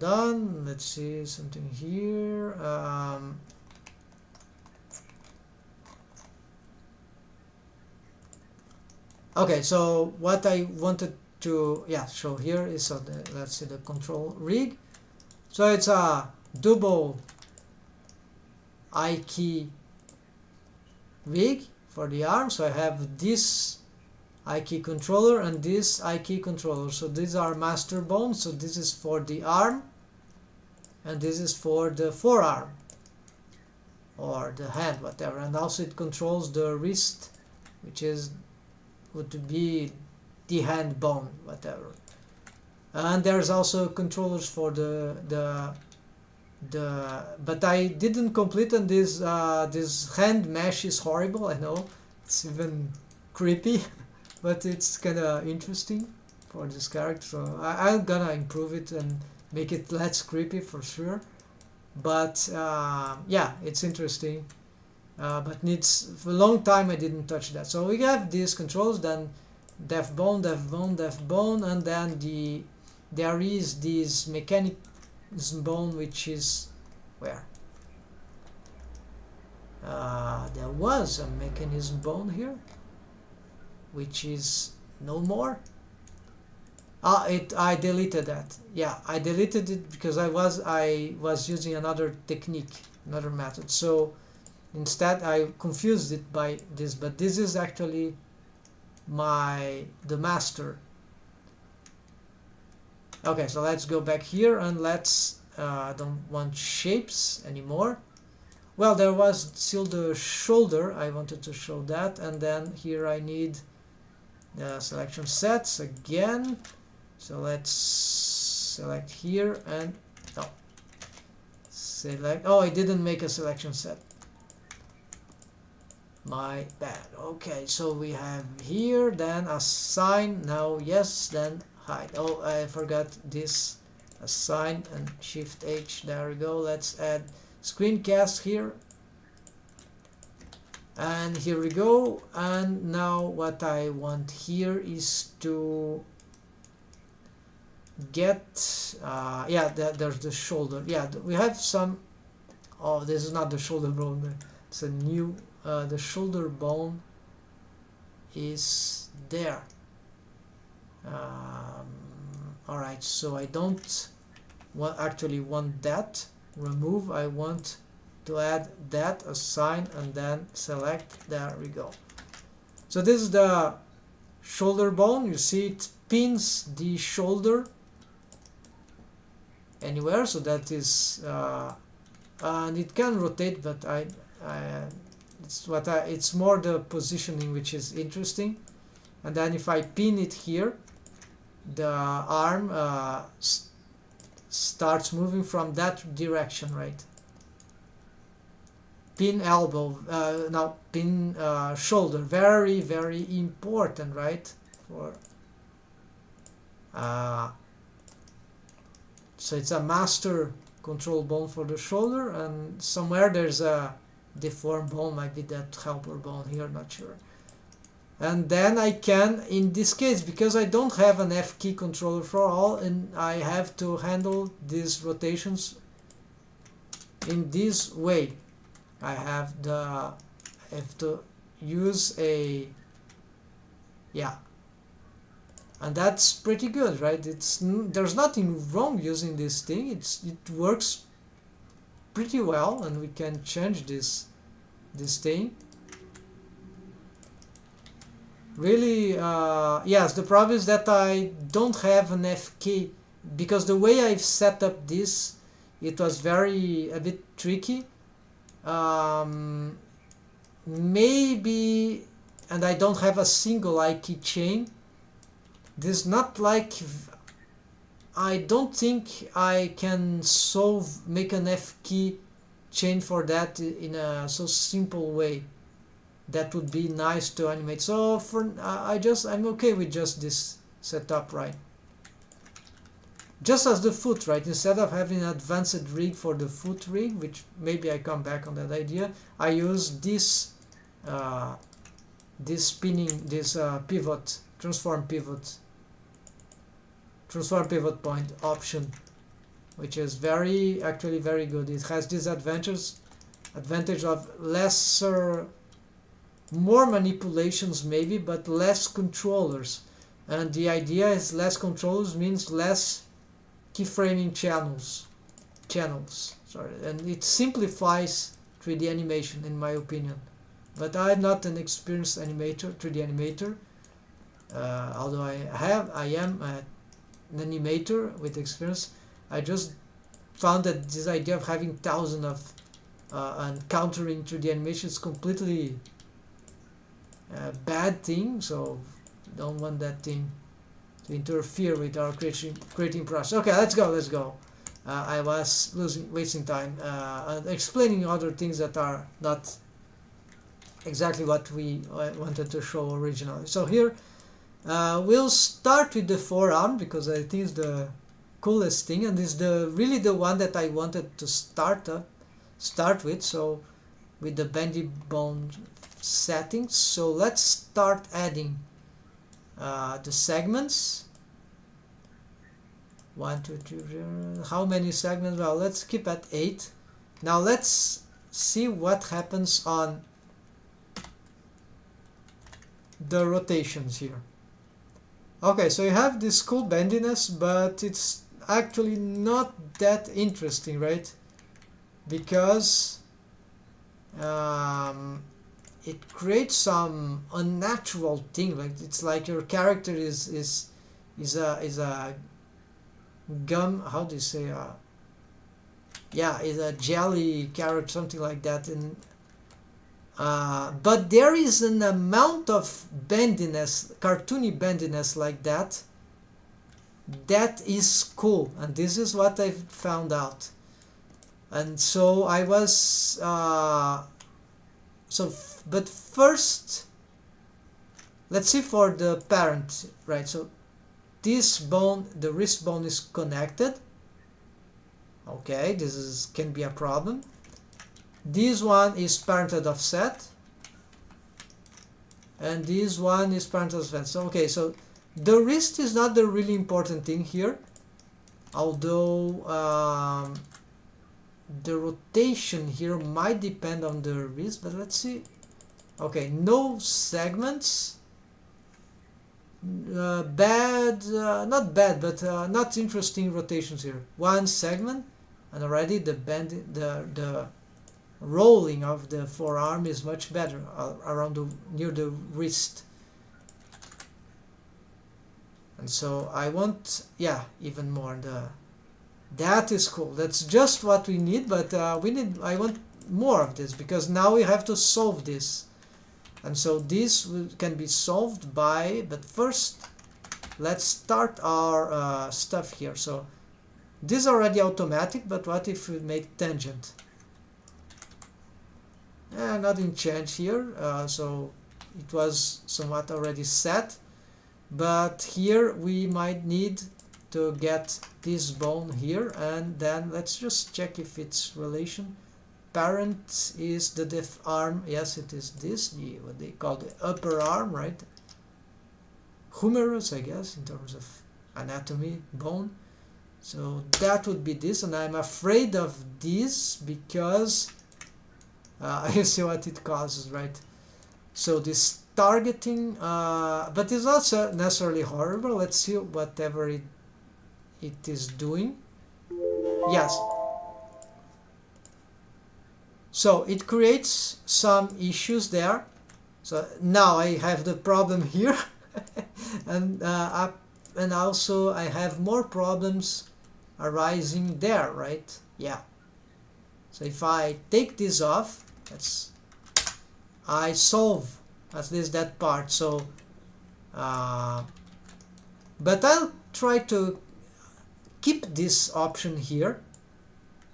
on, let's see something here. Okay, so what I wanted to show here is, so let's see the control rig. So it's a double I key rig for the arm. So I have this I key controller and this I key controller. So these are master bones. So this is for the arm and this is for the forearm or the hand, whatever. And also it controls the wrist, which would be the hand bone, whatever. And there's also controllers for but I didn't complete, and this hand mesh is horrible. I know it's even creepy, but it's kind of interesting for this character. So I'm gonna improve it and make it less creepy for sure. But yeah, it's interesting. But needs for a long time I didn't touch that. So we have these controls, then def bone, def bone, def bone, and then there is this mechanism bone, which is where there was a mechanism bone here, which is no more. I deleted that. Yeah, I deleted it because I was using another technique, another method. So instead I confused it by this, but this is actually the master. Okay, so let's go back here and let's don't want shapes anymore. Well, there was still the shoulder. I wanted to show that, and then here I need the selection sets again. So let's select here and select. Oh, I didn't make a selection set. My bad. Okay, so we have here, then assign. Now yes, then hide. Oh, I forgot this assign and Shift H. There we go. Let's add screencast here. And here we go. And now what I want here is to get there's the shoulder. Yeah, we have some. Oh, this is not the shoulder bone. It's a new the shoulder bone is there. Alright, so I don't actually want that remove. I want to add that, assign, and then select. There we go. So this is the shoulder bone. You see it pins the shoulder anywhere, so that is and it can rotate, but it's more the positioning which is interesting. And then if I pin it here, the arm starts moving from that direction, right? Pin elbow, now pin shoulder, very very important, right? For so it's a master control bone for the shoulder, and somewhere there's a deformed bone, might be that helper bone here, not sure. And then I can, in this case, because I don't have an F key controller for all, and I have to handle these rotations in this way. I have to use a and that's pretty good, right? There's nothing wrong using this thing. It works pretty well, and we can change this thing. Really, yes, the problem is that I don't have an FK, because the way I've set up this, it was a bit tricky. Maybe, and I don't have a single I key chain. This is not like, I don't think I can make an F key chain for that in a so simple way. That would be nice to animate. So I'm okay with just this setup, right? Just as the foot, right? Instead of having an advanced rig for the foot rig, which maybe I come back on that idea, I use this pivot, transform pivot point option, which is actually very good. It has this advantage of lesser more manipulations maybe, but less controllers. And the idea is less controllers means less keyframing channels, sorry, and it simplifies 3D animation in my opinion. But I'm not an experienced 3D animator, although I am an animator with experience. I just found that this idea of having thousands of encountering 3D animation is completely bad thing, so don't want that thing to interfere with our creating process. Okay, let's go. I was wasting time explaining other things that are not exactly what we wanted to show originally. So here we'll start with the forearm because I think it's the coolest thing, and is really the one that I wanted to start with. So with the bendy bone settings, so let's start adding the segments. 1, 2, 3, how many segments? Well, let's keep at 8. Now let's see what happens on the rotations here. Okay, so you have this cool bendiness, but it's actually not that interesting, right? Because it creates some unnatural thing. Like it's like your character is a gum. How do you say? Yeah, is a jelly character, something like that. And but there is an amount of bendiness, cartoony bendiness like that. That is cool, and this is what I found out. And so I was but first let's see for the parent, right? So this bone, the wrist bone, is connected. Okay, this can be a problem. This one is parented offset, and this one is parented offset. So okay, so the wrist is not the really important thing here, although the rotation here might depend on the wrist, but let's see. Okay, no segments. Not bad, but not interesting rotations here. One segment, and already the rolling of the forearm is much better around near the wrist. And so I want, yeah, even more. That is cool. That's just what we need, but I want more of this, because now we have to solve this. And so this can be solved but first let's start our stuff here. So this is already automatic, but what if we make tangent? Nothing changed here, so it was somewhat already set, but here we might need to get this bone here, and then let's just check if it's relation. Parent is the def arm. Yes, it is this, what they call the upper arm, right? Humerus, I guess, in terms of anatomy, bone. So that would be this, and I'm afraid of this because you see what it causes, right? So this targeting, but it's not necessarily horrible. Let's see whatever it is doing. Yes. So it creates some issues there. So now I have the problem here, and also I have more problems arising there, right? Yeah. So if I take this off, I solve at least that part. So, but I'll try to keep this option here.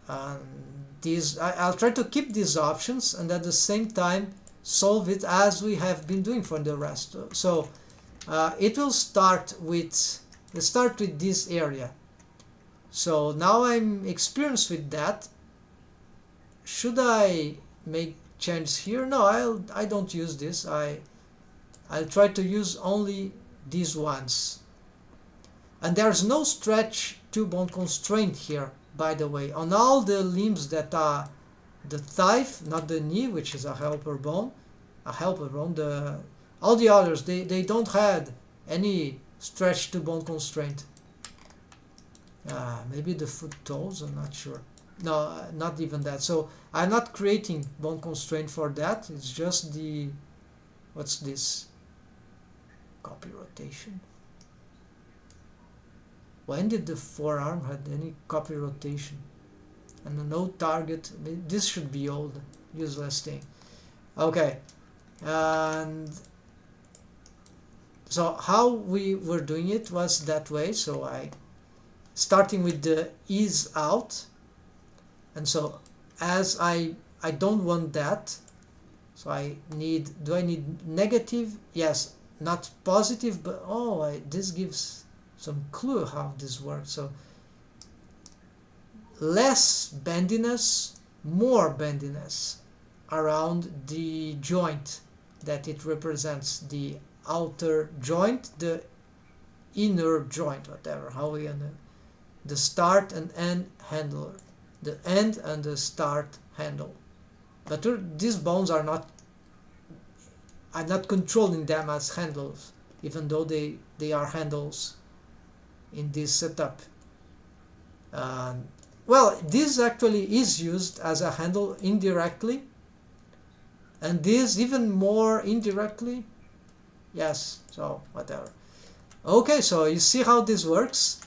I'll try to keep these options and at the same time solve it as we have been doing for the rest. So it will start with this area. So now I'm experienced with that. Should I make changes here? No, I don't use this. I'll try to use only these ones. And there's no stretch to bone constraint here, by the way. On all the limbs that are the thigh, not the knee, which is a helper bone, a helper bone. All the others, they don't had any stretch to bone constraint. Maybe the foot toes, I'm not sure. No, not even that. So I'm not creating bone constraint for that. It's just the, what's this? Copy rotation. When did the forearm had any copy rotation? And no target. This should be old, useless thing. Okay, and so how we were doing it was that way. So starting with the ease out, and so as I don't want that, so do I need negative? Yes, not positive, but this gives some clue how this works. So less bendiness, more bendiness around the joint that it represents, the outer joint, the inner joint, whatever, how we the start and end handler, the end and the start handle. But these bones are not, I'm not controlling them as handles, even though they are handles in this setup. Well, this actually is used as a handle indirectly, and this even more indirectly. Yes, so whatever. Okay, so you see how this works?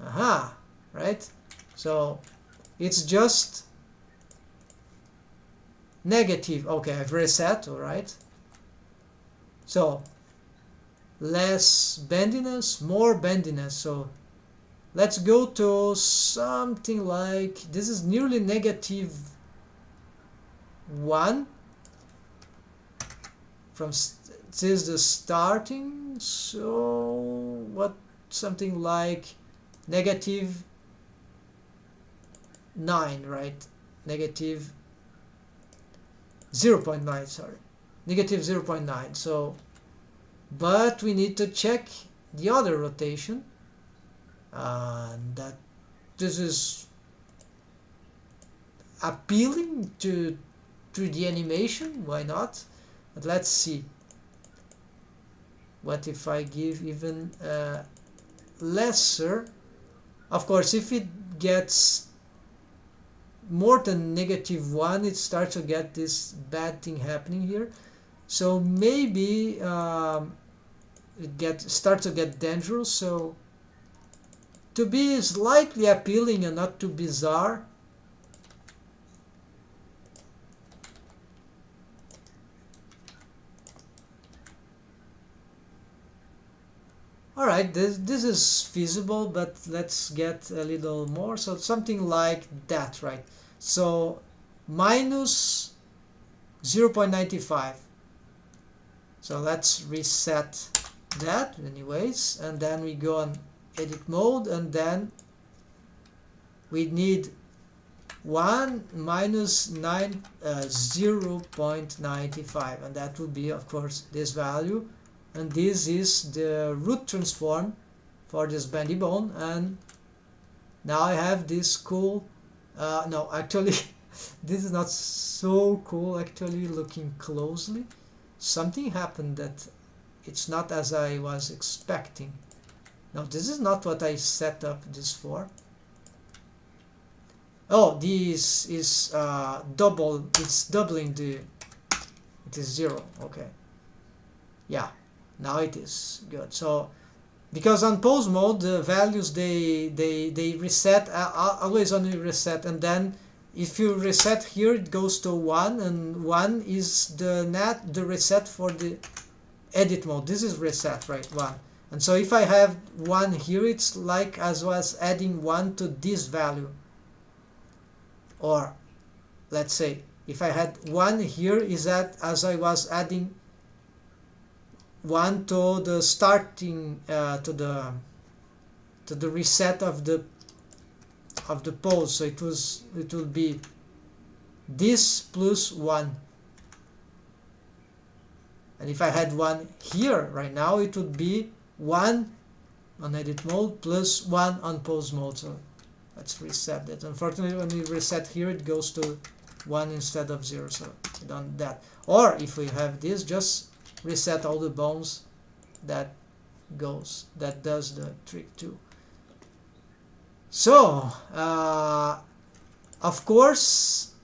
Aha, right? So it's just negative. Okay, I've reset, all right. So less bendiness, more bendiness. So let's go to something like, this is nearly negative 1 from this is the starting, so what, something like negative 9, right? Negative 0.9, sorry, negative 0.9. So but we need to check the other rotation, and that this is appealing to the animation, why not? But let's see, what if I give even lesser? Of course, if it gets more than negative 1, it starts to get this bad thing happening here. So maybe it starts to get dangerous. So to be slightly appealing and not too bizarre, alright, this is feasible, but let's get a little more. So something like that, right? So minus 0.95. So let's reset that anyways, and then we go on edit mode, and then we need 1 minus 0.95, and that will be, of course, this value. And this is the root transform for this bendy bone. And now I have this cool, no, actually this is not so cool. Actually, looking closely, something happened that it's not as I was expecting. No, this is not what I set up this for. Oh, this is double, it's doubling the, it is 0, okay. Yeah, now it is good. So because on pose mode the values they reset, always only reset, and then if you reset here it goes to 1, and 1 is the reset for the edit mode. This is reset, right? 1. And so if I have 1 here, it's like as was adding 1 to this value. Or let's say if I had 1 here, is that as I was adding 1 to the starting to the reset of the pose. So it will be this plus 1. And if I had 1 here right now, it would be 1 on edit mode plus 1 on pose mode. So let's reset that. Unfortunately, when we reset here, it goes to 1 instead of 0, so we don't that. Or if we have this, just reset all the bones, that does the trick too. So of course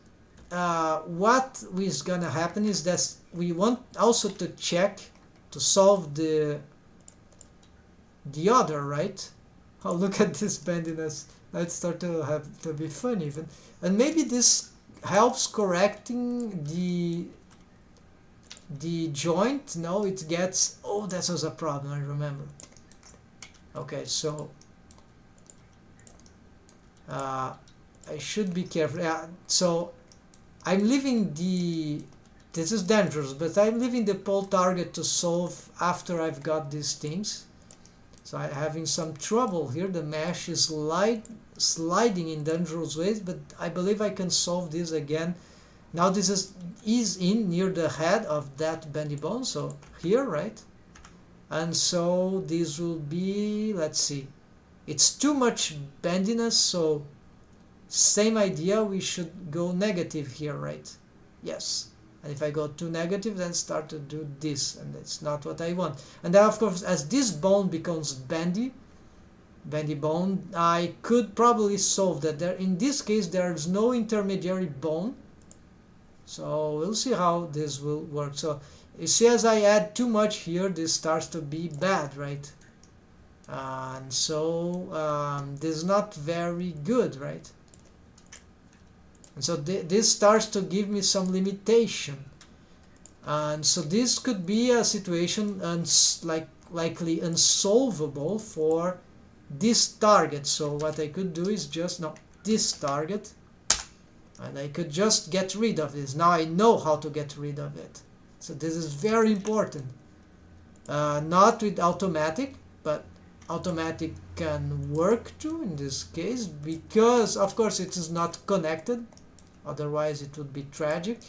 what is gonna happen is that we want also to check to solve the other, right? Oh, look at this bendiness. That start to have to be fun even. And maybe this helps correcting the joint. No, it gets, oh, that was a problem, I remember. Okay, so I should be careful. Yeah, so I'm leaving this is dangerous, but I'm leaving the pole target to solve after I've got these things. So I'm having some trouble here. The mesh is sliding in dangerous ways, but I believe I can solve this again. Now this is in near the head of that bendy bone, so here, right? And so this will be, let's see, it's too much bendiness, so same idea, we should go negative here, right? Yes. And if I go too negative, then start to do this, and that's not what I want. And then of course, as this bone becomes bendy bone, I could probably solve that. There, in this case, there's no intermediary bone, so we'll see how this will work. So you see, as I add too much here, this starts to be bad, right? And so this is not very good, right? And so this starts to give me some limitation, and so this could be a situation likely unsolvable for this target. So what I could do is just this target, and I could just get rid of this. Now I know how to get rid of it. So this is very important. Not with automatic, but automatic can work too in this case, because of course it is not connected. Otherwise it would be tragic,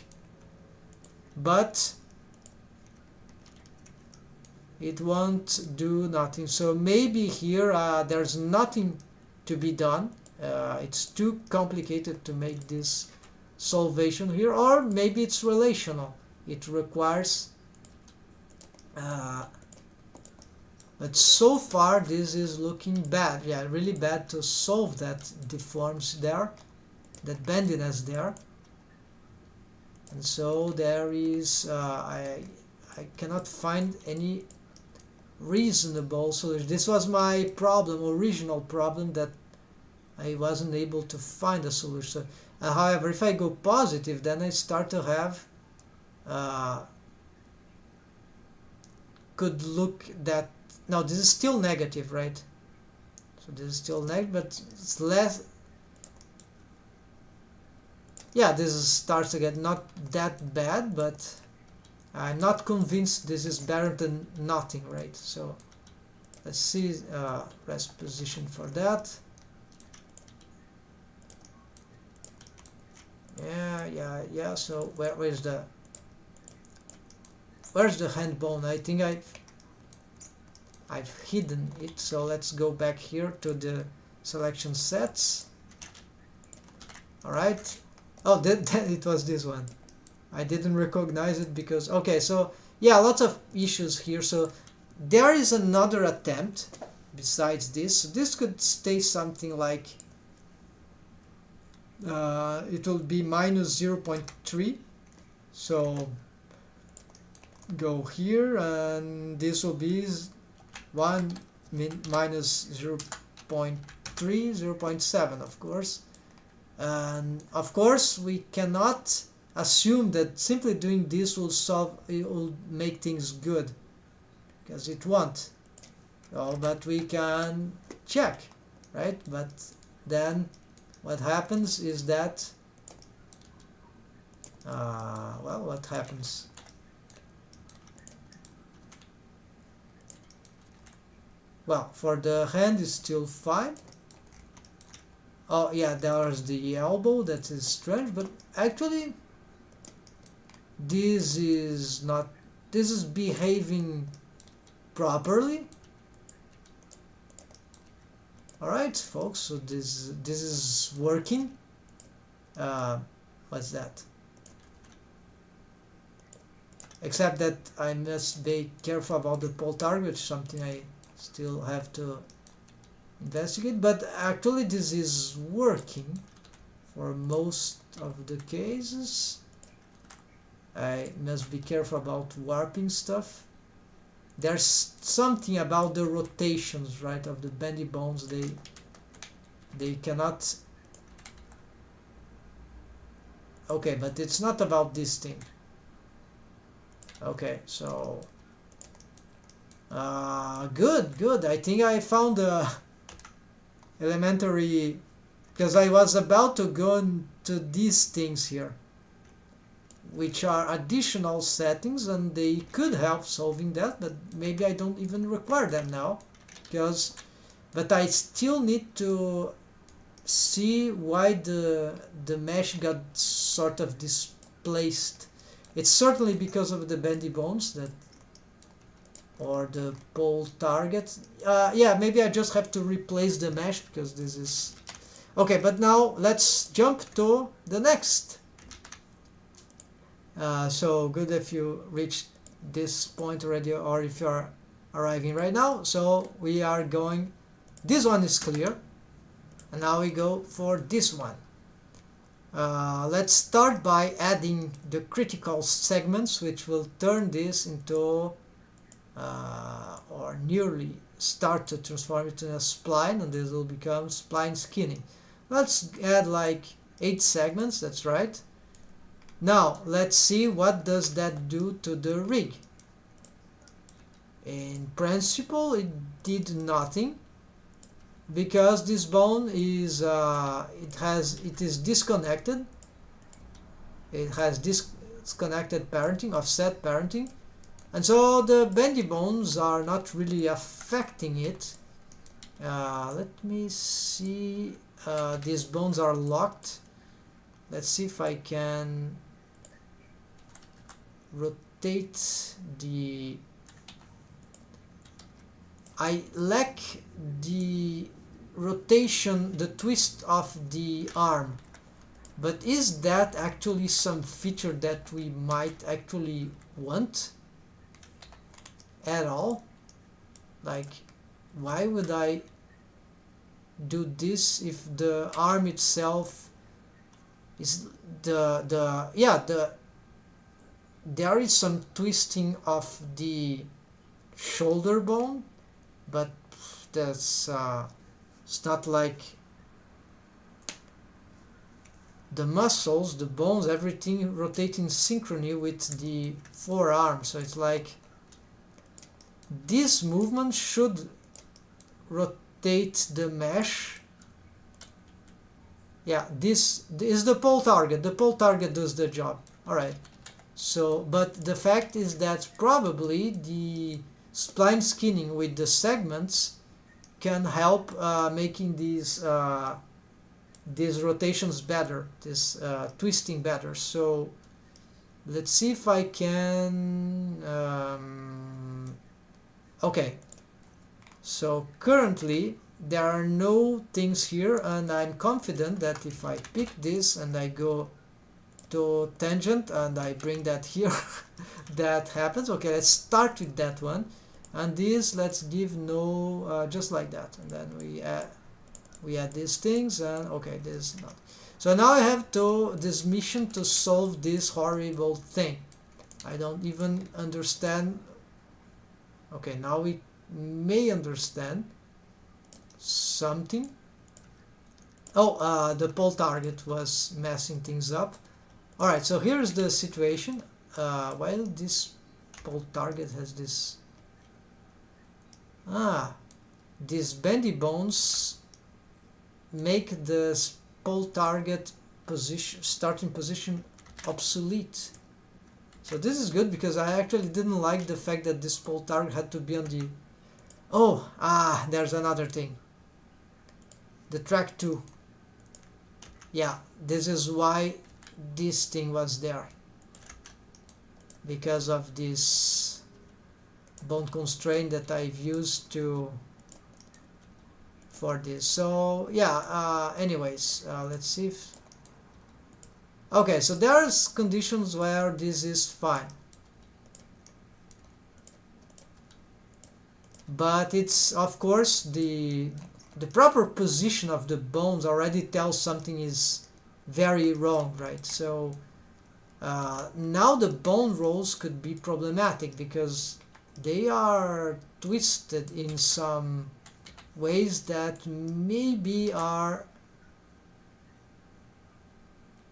but it won't do nothing. So maybe here there's nothing to be done. It's too complicated to make this solvation here, or maybe it's relational. It requires but so far this is looking bad. Yeah, really bad to solve that deforms there, that bendiness there. And so there is I cannot find any reasonable solution. This was my problem, original problem, that I wasn't able to find a solution. However, if I go positive, then I start to have could look that now this is still negative, right? So this is still negative, but it's less. Yeah, this starts to get not that bad, but I'm not convinced this is better than nothing, right? So let's see rest position for that. Yeah. So where's the hand bone? I think I've hidden it. So let's go back here to the selection sets. All right. Oh, that it was this one. I didn't recognize it because, okay, so yeah, lots of issues here. So there is another attempt besides this. So this could stay something like it will be minus 0.3. So go here, and this will be minus 0.3, 0.7, of course. And of course we cannot assume that simply doing this will make things good, because it won't. So, but we can check, right? But then what happens is that well, what happens? Well, for the hand is still fine. Oh yeah, there's the elbow. That is strange, but actually this is not, this is behaving properly. Alright folks, so this is working. Well, What's that? Except that I must be careful about the pole target, which is something I still have to investigate. But actually this is working for most of the cases. I must be careful about warping stuff. There's something about the rotations, right, of the bendy bones. They cannot. Okay, but it's not about this thing. Okay, so good. I think I found the elementary, because I was about to go into these things here, which are additional settings, and they could help solving that, but maybe I don't even require them now, but I still need to see why the mesh got sort of displaced. It's certainly because of the bendy bones that, or the pole target. Yeah, maybe I just have to replace the mesh because this is okay. But now let's jump to the next. So good if you reached this point already, or if you are arriving right now. So we are going, this one is clear, and now we go for this one. Let's start by adding the critical segments, which will turn this into or nearly start to transform it in a spline, and this will become spline skinning. Let's add like 8 segments, that's right. Now let's see what does that do to the rig. In principle it did nothing, because this bone is it is disconnected. It has disconnected parenting, offset parenting, and so the bendy bones are not really affecting it. Let me see. These bones are locked. Let's see if I can rotate the. I lack the rotation, the twist of the arm, but is that actually some feature that we might actually want at all? Like, why would I do this if the arm itself is there is some twisting of the shoulder bone, but that's it's not like the muscles, the bones, everything rotates in synchrony with the forearm. So it's like this movement should rotate the mesh. Yeah, this is the pole target. The pole target does the job. Alright. So, but the fact is that probably the spline skinning with the segments can help making these rotations better, this twisting better. So let's see if I can. Okay, so currently there are no things here, and I'm confident that if I pick this and I go to tangent and I bring that here, that happens. Okay, let's start with that one, and this let's give no, just like that, and then we add these things, and okay, this is not. So now I have this mission to solve this horrible thing. I don't even understand. Okay, now we may understand something. Oh, the pole target was messing things up. Alright, so here's the situation. While this pole target has this these bendy bones make the pole target position, starting position, obsolete. So this is good, because I actually didn't like the fact that this pole target had to be on the... there's another thing. The track 2. Yeah, this is why this thing was there. Because of this bone constraint that I've used for this. So yeah, anyways, let's see if... Okay, so there's conditions where this is fine, but it's of course the proper position of the bones already tells something is very wrong, right? So now the bone rolls could be problematic because they are twisted in some ways that maybe are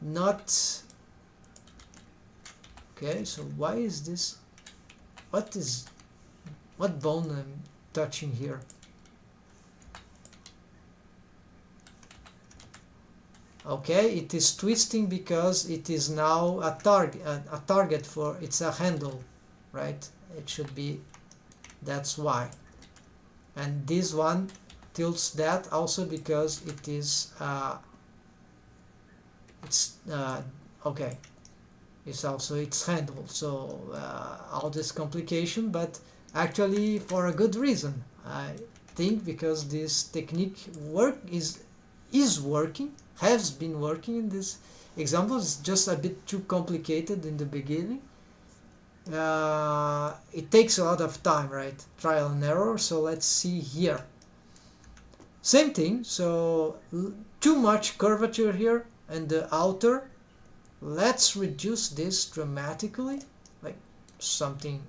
not okay. So why is this, what bone I'm touching here? Okay, it is twisting because it is now a target for, it's a handle, right? It should be, that's why. And this one tilts that also because it is it's okay, it's also its handle. So all this complication, but actually for a good reason, I think, because this technique is working, has been working in this example. It's just a bit too complicated in the beginning. It takes a lot of time, right? Trial and error. So let's see here. Same thing. So too much curvature here, and the outer. Let's reduce this dramatically, like something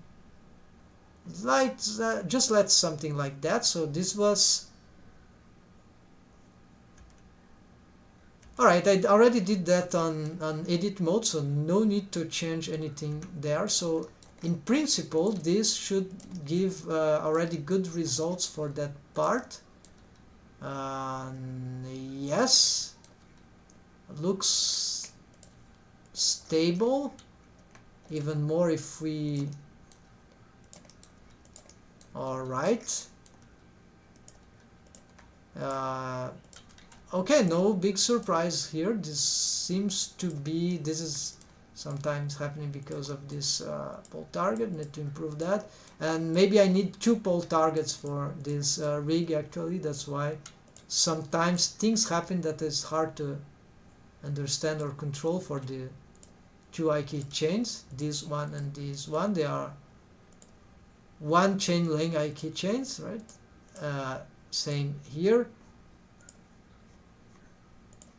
like just let's something like that. So this was alright. I already did that on edit mode, so no need to change anything there. So in principle this should give already good results for that part. Yes, looks stable. Even more if we, alright, okay, no big surprise here. This seems to be, this is sometimes happening because of this pole target. Need to improve that, and maybe I need 2 pole targets for this rig actually. That's why sometimes things happen that is hard to understand or control for the 2 key chains, this one and this one. They are one chain length key chains, right? Same here.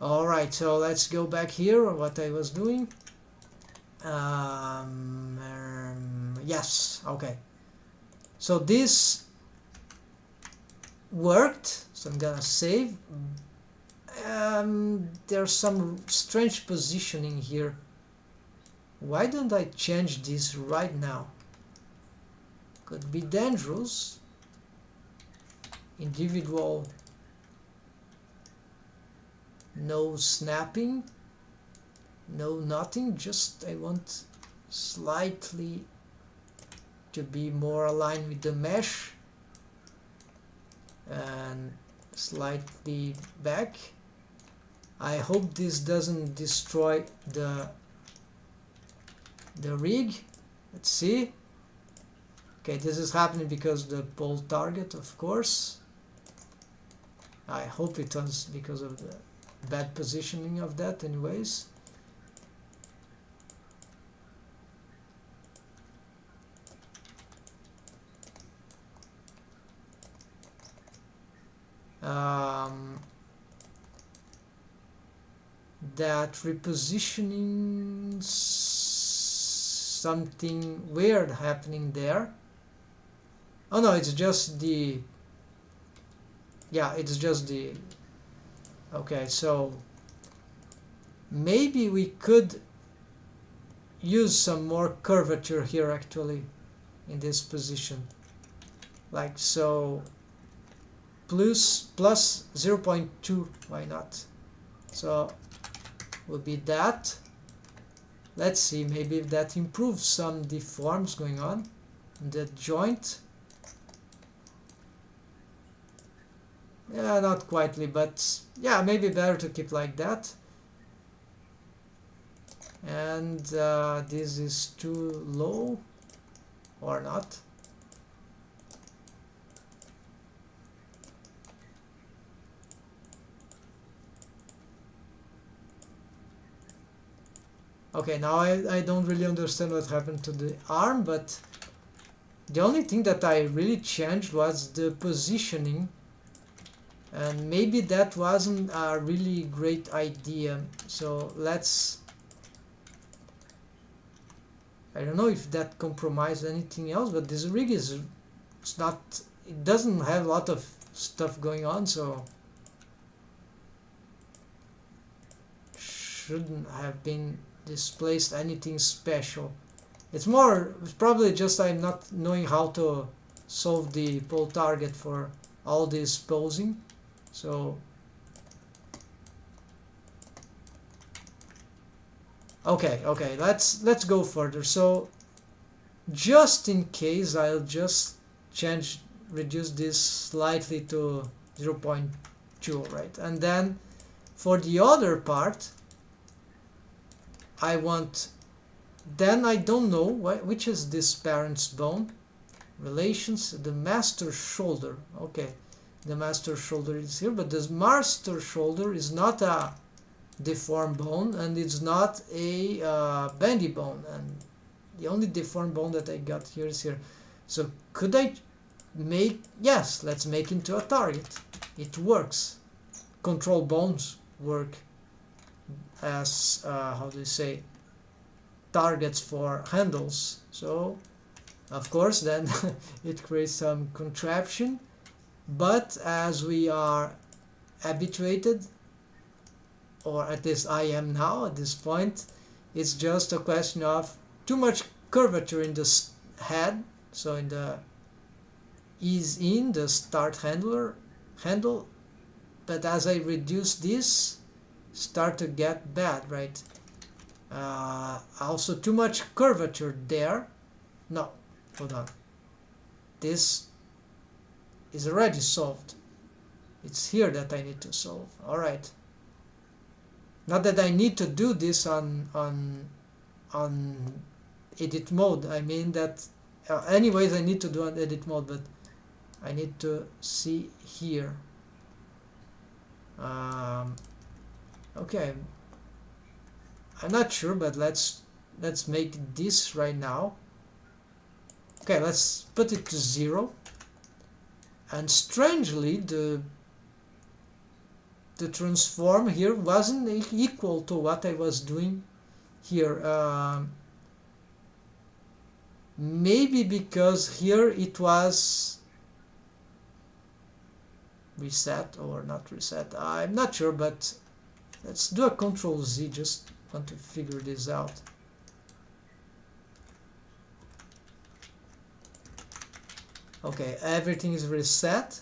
Alright, so let's go back here on what I was doing. Yes, okay. So this worked, so I'm gonna save. There's some strange positioning here. Why don't I change this right now? Could be dangerous. Individual, no snapping, no nothing, just I want slightly to be more aligned with the mesh and slightly back. I hope this doesn't destroy the rig. Let's see. Okay, this is happening because the pole target, of course. I hope it was because of the bad positioning of that anyways. That repositioning, something weird happening there. Oh no, it's just the, yeah, it's just the, okay, so maybe we could use some more curvature here actually in this position, like so, plus 0.2, why not? So will be that. Let's see, maybe if that improves some deforms going on in that joint. Yeah, not quietly, but yeah, maybe better to keep like that. And this is too low or not. Okay, now I don't really understand what happened to the arm, but the only thing that I really changed was the positioning, and maybe that wasn't a really great idea. So let's, I don't know if that compromised anything else, but this rig is, it's not, it doesn't have a lot of stuff going on, so shouldn't have been displaced anything special. It's probably just I'm not knowing how to solve the pole target for all this posing. So okay, let's go further. So just in case, I'll just reduce this slightly to 0.2, right? And then for the other part, I want, then I don't know which is this parent's bone. Relations, the master shoulder. Okay, the master shoulder is here, but the master shoulder is not a deformed bone, and it's not a bendy bone, and the only deformed bone that I got here is here. So could I make, yes, let's make into a target. It works. Control bones work as how do you say, targets for handles. So of course then it creates some contraption, but as we are habituated, or at least I am now at this point, it's just a question of too much curvature in the head. So in the ease in the start handle, but as I reduce this, start to get bad, right? Also too much curvature there. No, hold on, this is already solved. It's here that I need to solve. All right, not that I need to do this on edit mode. I mean that anyways I need to do on edit mode, but I need to see here. Okay, I'm not sure, but let's make this right now. Okay, let's put it to 0. And strangely, the transform here wasn't equal to what I was doing here. Maybe because here it was reset or not reset. I'm not sure, but let's do a Control Z. Just want to figure this out. Okay, everything is reset.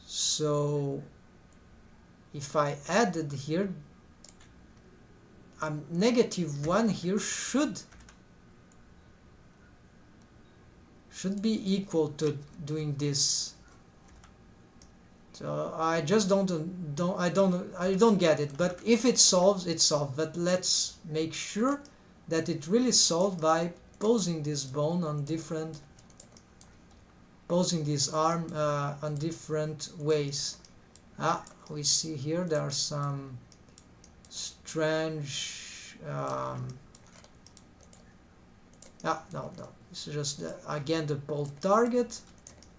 So if I added here, -1 here should be equal to doing this. So I just I don't get it. But if it solves, it solved. But let's make sure that it really solved by posing this bone on different, posing this arm on different ways. We see here there are some strange. No, this is just again the pole target.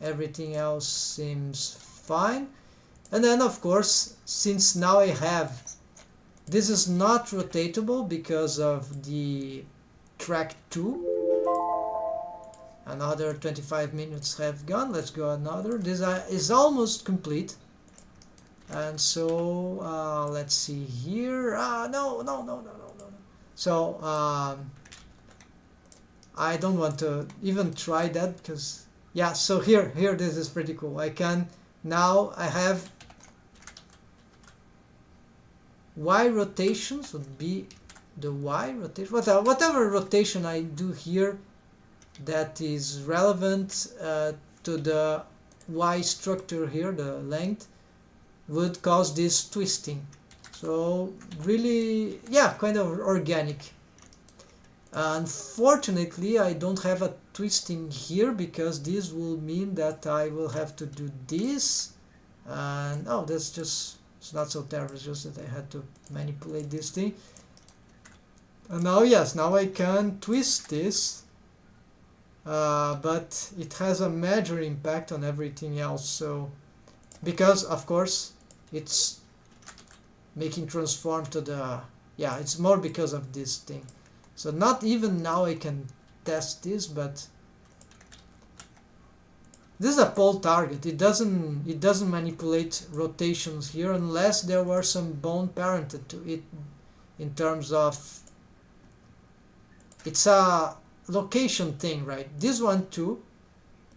Everything else seems fine. And then of course, since now I have, this is not rotatable because of the track 2. Another 25 minutes have gone. Let's go another. This is almost complete. And so let's see here. No. So I don't want to even try that because, yeah, so here this is pretty cool. I can now, I have Y rotations would be the Y rotation, whatever rotation I do here that is relevant to the Y structure here, the length, would cause this twisting. So really, yeah, kind of organic. Unfortunately, I don't have a twisting here because this will mean that I will have to do this. And oh, that's just, it's not so terrible, it's just that I had to manipulate this thing. And now, yes, now I can twist this, but it has a major impact on everything else. So, because of course it's making transform to the, yeah, it's more because of this thing. So not even now I can test this, but this is a pole target. It doesn't manipulate rotations here unless there were some bone parented to it in terms of, it's a location thing, right? This one too,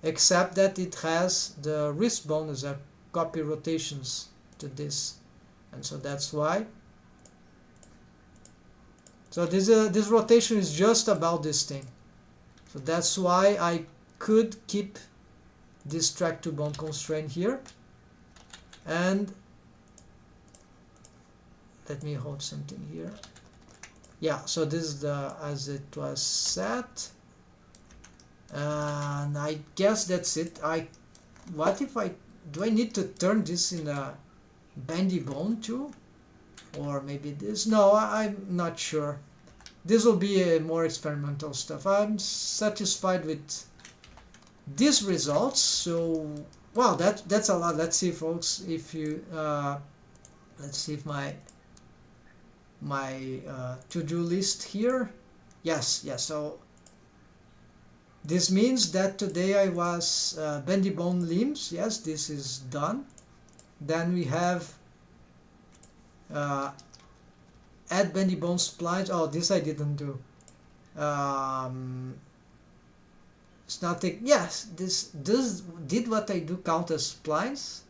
except that it has the wrist bone as a copy rotations to this, and so that's why. So this rotation is just about this thing. So that's why I could keep this track to bone constraint here. And let me hold something here. Yeah, so this is the as it was set. And I guess that's it. What if I do I need to turn this in a bendy bone too? Or maybe this? No, I'm not sure. This will be a more experimental stuff. I'm satisfied with these results. So, well, that's a lot. Let's see, folks. If you let's see if my to-do list here. Yes. So this means that today I was bendy bone limbs. Yes, this is done. Then we have add bendy bone splines. Oh, this I didn't do. It's not take. Yes, this did what I do count as splines.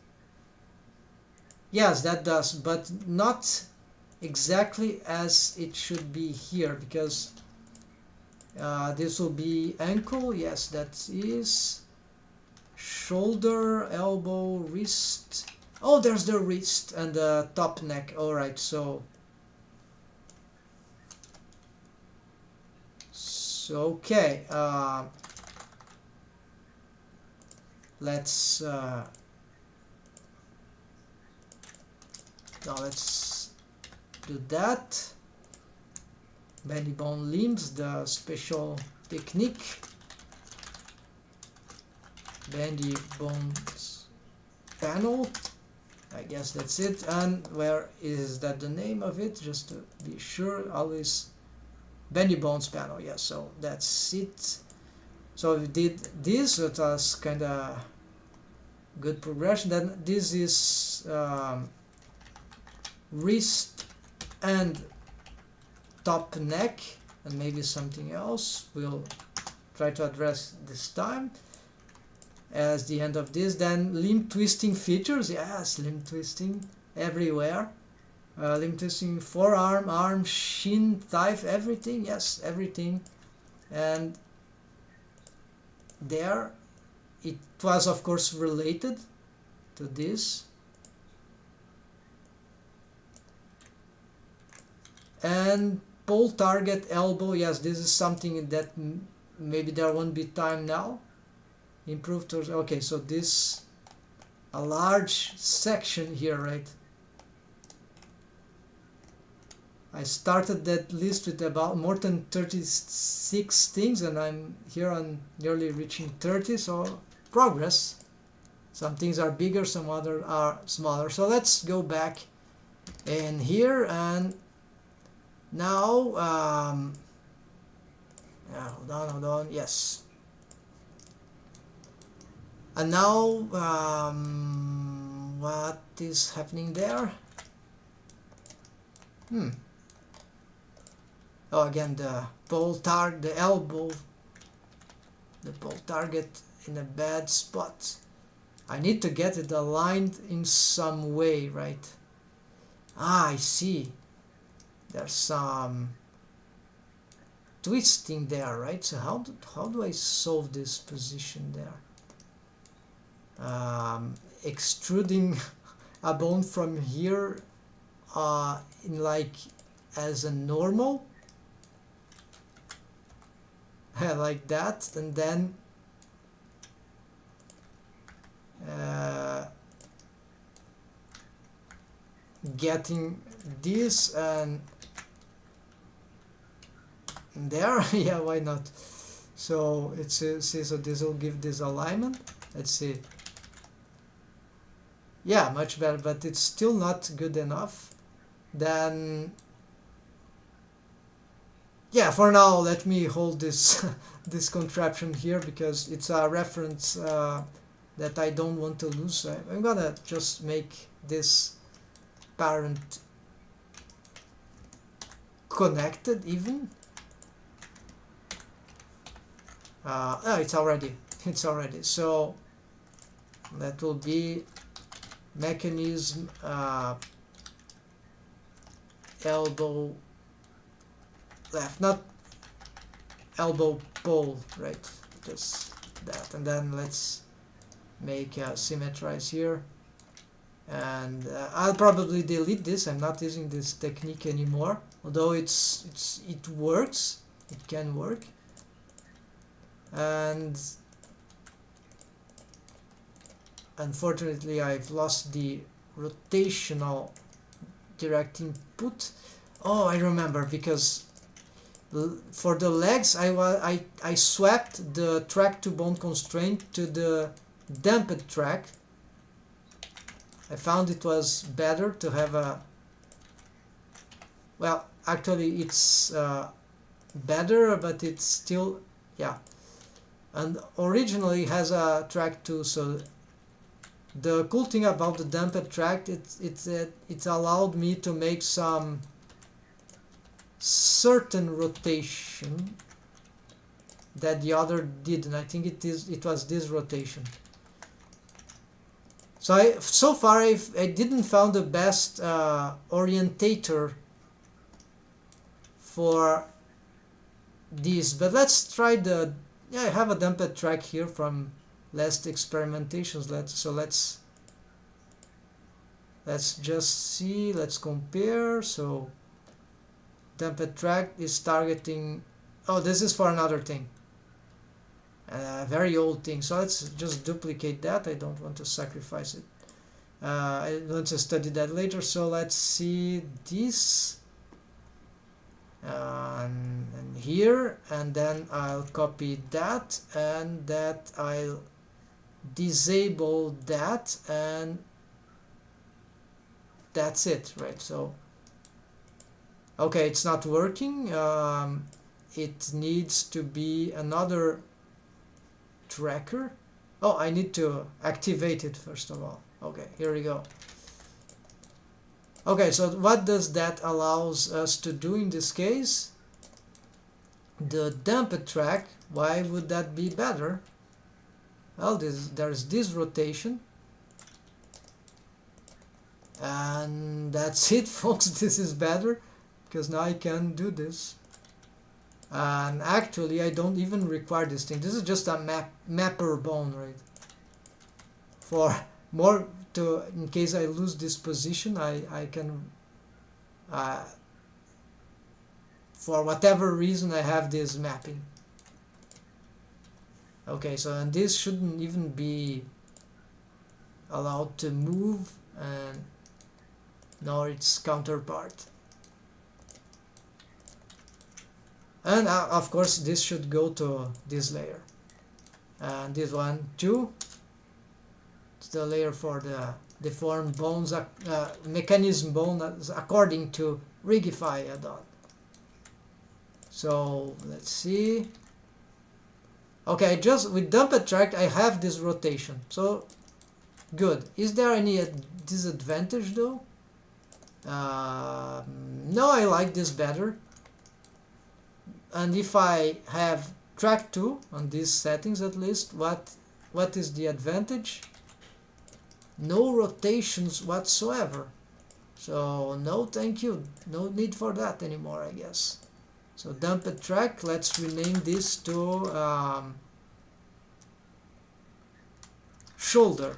Yes, that does, but not exactly as it should be here, because this will be ankle. Yes, that is shoulder, elbow, wrist. Oh, there's the wrist and the top neck. All right, so okay. Let's now let's do that. Bendy bone limbs, the special technique. Bendy bones panel. I guess that's it. And where is that the name of it? Just to be sure, always bendy bones panel. Yeah, so that's it. So we did this. It was kind of good progression. Then this is wrist and top neck, and maybe something else we'll try to address this time as the end of this. Then limb twisting features. Yes, limb twisting everywhere. Limb twisting forearm, arm, shin, thigh, everything. Yes, everything. And there it was of course related to this. And pole target elbow. Yes, this is something that maybe there won't be time now. Improved towards, okay, so this a large section here, right? I started that list with about more than 36 things, and I'm here on nearly reaching 30, so progress. Some things are bigger, some other are smaller. So let's go back in here, and now hold on, yes. And now what is happening there? Oh, again, the pole target, the elbow, the pole target in a bad spot. I need to get it aligned in some way, right? Ah, I see. There's some twisting there, right? So how do I solve this position there? Extruding a bone from here in like as a normal, like that, and then getting this and there. Yeah, why not? So it's see, so this will give this alignment. Let's see. Yeah, much better, but it's still not good enough. Then yeah, for now let me hold this this contraption here because it's a reference that I don't want to lose. I'm gonna just make this parent connected even. Oh, it's already so that will be mechanism elbow left, not elbow pole, right? Just that, and then let's make symmetrize here, and I'll probably delete this. I'm not using this technique anymore, although it works, it can work. And unfortunately I've lost the rotational direct input. Oh, I remember, because for the legs I swapped the track to bone constraint to the damped track. I found it was better to have a, well, actually it's better, but it's still, yeah, and originally has a track too. So the cool thing about the damped track, it allowed me to make some certain rotation that the other didn't. I think it was this rotation. So so far I didn't found the best orientator for this, but let's try the, yeah, I have a damped track here from last experimentations. Let's just see, let's compare. So damped track is targeting, oh, this is for another thing, a very old thing, so let's just duplicate that. I don't want to sacrifice it. I want to study that later. So let's see this and here, and then I'll copy that, and that I'll disable that, and that's it, right? So okay, it's not working. It needs to be another tracker. Oh, I need to activate it first of all. Okay, here we go. Okay, so what does that allows us to do in this case? The damped track, why would that be better? Well, there's this rotation, and that's it, folks. This is better because now I can do this, and actually I don't even require this thing. This is just a mapper bone, right? For more to, in case I lose this position, I can for whatever reason I have this mapping. Okay, so and this shouldn't even be allowed to move, and nor its counterpart. And of course this should go to this layer, and this one too. It's the layer for the deformed bones, mechanism bone, according to Rigify add-on. So let's see. Okay, just with damped track I have this rotation, so good. Is there any disadvantage though? No, I like this better. And if I have track 2 on these settings, at least, what is the advantage? No rotations whatsoever. So no, thank you, no need for that anymore, I guess. So damped track, let's rename this to shoulder.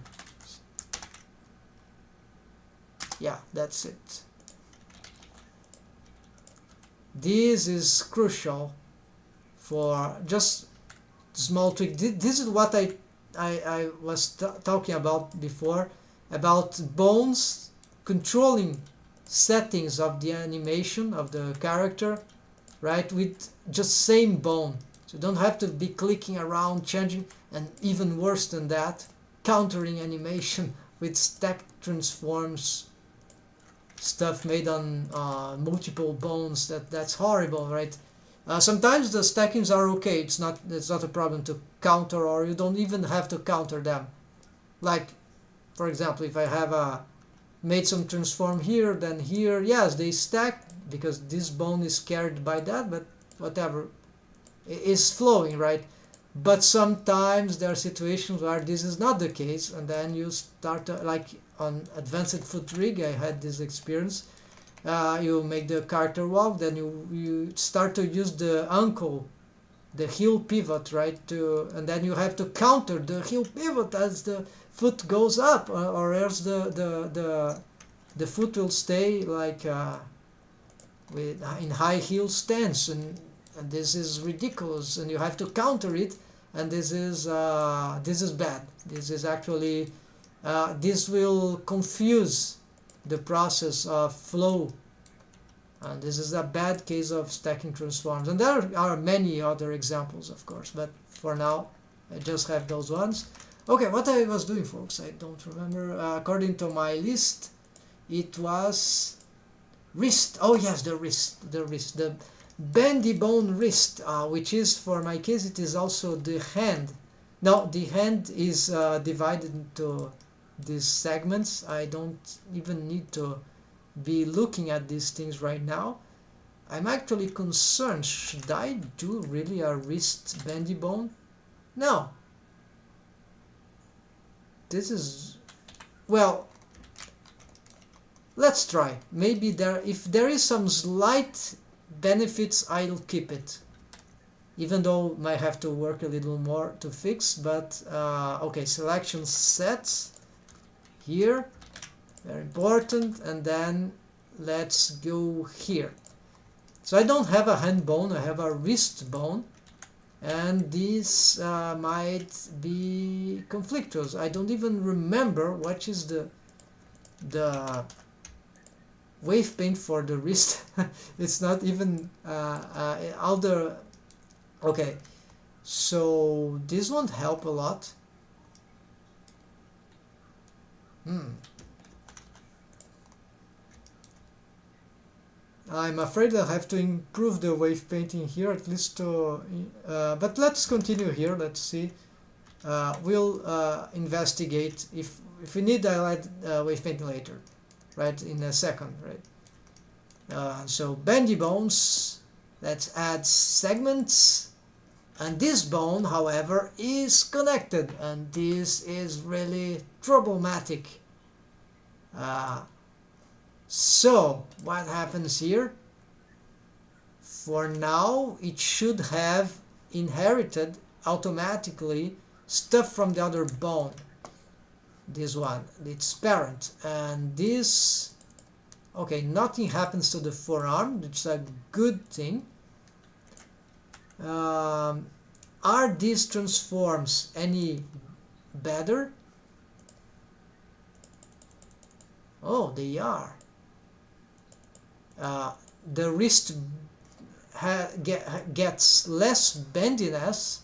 Yeah, that's it. This is crucial for just small tweak. This is what I was talking about before, about bones controlling settings of the animation of the character right, with just same bone. So you don't have to be clicking around, changing, and even worse than that, countering animation with stack transforms stuff made on multiple bones. That's horrible, right? Sometimes the stackings are okay. It's not a problem to counter, or you don't even have to counter them. Like, for example, if I have made some transform here, then here, yes, they stack because this bone is carried by that, but whatever, is flowing, right? But sometimes there are situations where this is not the case, and then you start to, like on advanced foot rig, I had this experience. You make the carter walk, then you start to use the ankle, the heel pivot, right? And then you have to counter the heel pivot as the foot goes up, or else the foot will stay like in high heel stance, and this is ridiculous, and you have to counter it, and this is bad. This is actually this will confuse the process of flow, and this is a bad case of stacking transforms. And there are many other examples, of course, but for now I just have those ones. Okay, what I was doing, folks, I don't remember. According to my list, it was wrist. Oh yes, the wrist, the bendy bone wrist, which is, for my case, it is also the hand. No, the hand is divided into these segments. I don't even need to be looking at these things right now. I'm actually concerned, should I do really a wrist bendy bone? No. This is, well, let's try. Maybe if there is some slight benefits, I'll keep it, even though I might have to work a little more to fix. But okay, selection sets here, very important, and then let's go here. So I don't have a hand bone, I have a wrist bone, and these might be conflictuous. I don't even remember what is the wave paint for the wrist. It's not even other. Okay, so this won't help a lot. I'm afraid I'll have to improve the wave painting here, at least to, but let's continue here. Let's see. We'll investigate. If we need, I'll add wave painting later, right, in a second, right? So bendy bones, let's add segments. And this bone, however, is connected, and this is really problematic. So what happens here? For now, it should have inherited automatically stuff from the other bone. This one, its parent, and this, okay, nothing happens to the forearm, which is a good thing. Are these transforms any better? Oh, they are. The wrist gets less bendiness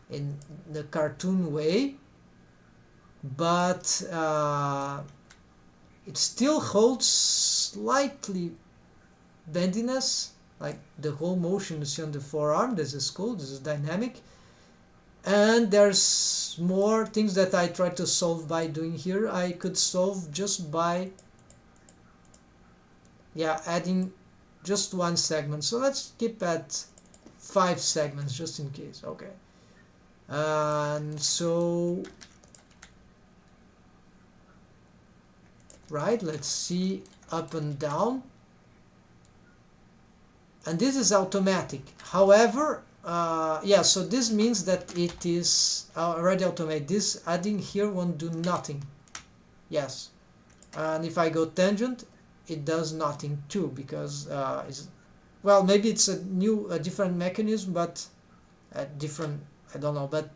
in the cartoon way, but it still holds slightly bendiness, like the whole motion you see on the forearm. This is cool, this is dynamic. And there's more things that I try to solve by doing here. I could solve just by adding just one segment. So let's keep at 5 segments just in case. Okay, and so right, let's see, up and down, and this is automatic. However, so this means that it is already automated. This adding here won't do nothing. Yes, and if I go tangent, it does nothing too, because well, maybe it's a different mechanism, but different, I don't know, but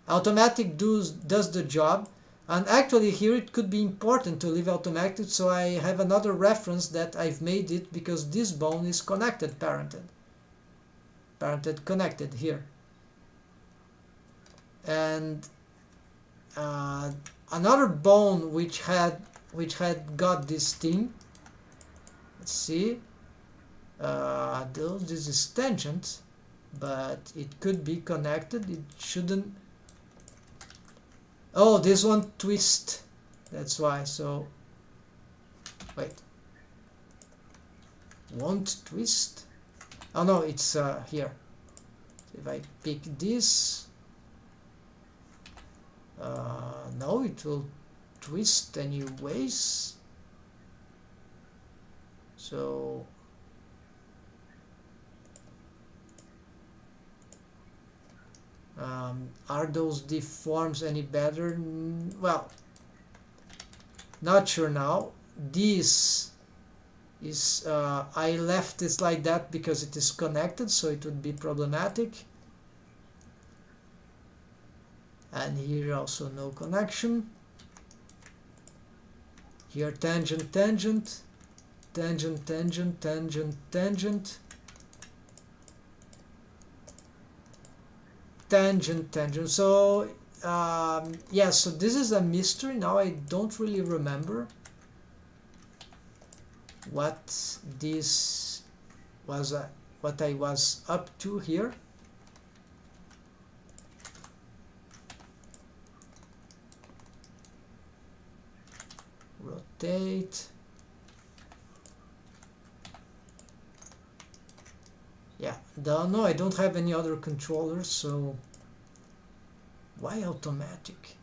automatic does the job. And actually here it could be important to leave automatic, so I have another reference that I've made it because this bone is connected, parented. parented connected here. And another bone which had got this thing, let's see, this is tangent, but it could be connected. It shouldn't. Oh, this one twist, that's why. So wait, won't twist. Oh no, it's here. If I pick this, no, it will twist anyways. So are those deforms any better? Well, not sure now. This is I left it like that because it is connected, so it would be problematic. And here also no connection. Here tangent, tangent, tangent, tangent, tangent, tangent, tangent, tangent. So yeah, so this is a mystery. Now I don't really remember what this was, what I was up to here. Rotate. Yeah, no, I don't have any other controllers, so why automatic?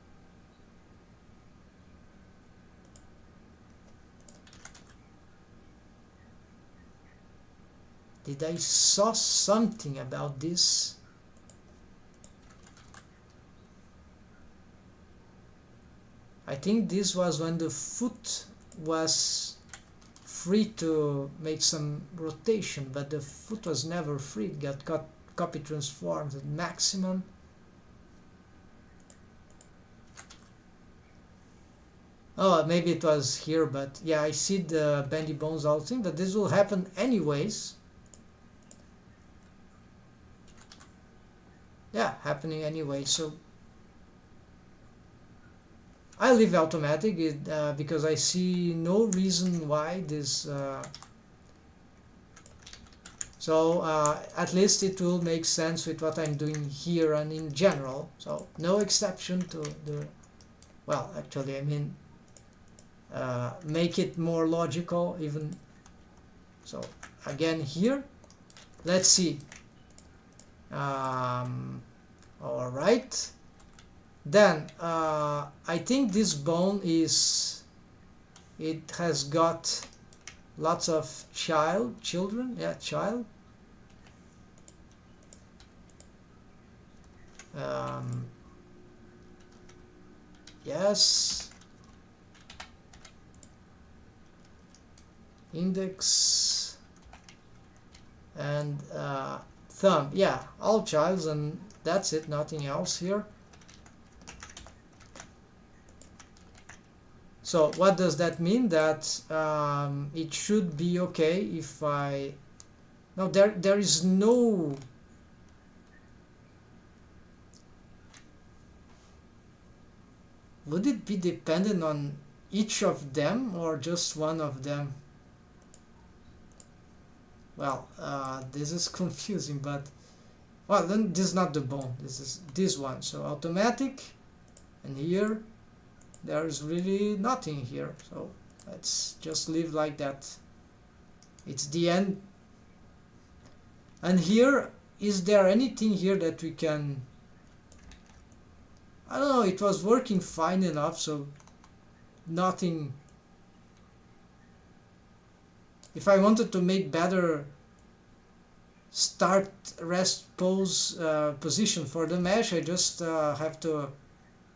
Did I saw something about this? I think this was when the foot was free to make some rotation, but the foot was never free. It got copy transformed at maximum. Oh, maybe it was here, but yeah, I see the bendy bones all thing, but this will happen anyways. Yeah, happening anyway, so I leave automatic because I see no reason why this so at least it will make sense with what I'm doing here and in general, so no exception to the, well, actually I mean make it more logical even. So again here, let's see. All right, then I think this bone is, it has got lots of children, yeah, child. Yes, index and thumb, yeah, all childs, and that's it, nothing else here. So what does that mean? That it should be okay if I, no, there is no, would it be dependent on each of them or just one of them? Well, this is confusing, but well, then this is not the bone, this is this one. So automatic, and here there's really nothing here, so let's just leave like that. It's the end. And here, is there anything here that we can, I don't know, it was working fine enough, so nothing. If I wanted to make better start rest pose position for the mesh, I just have to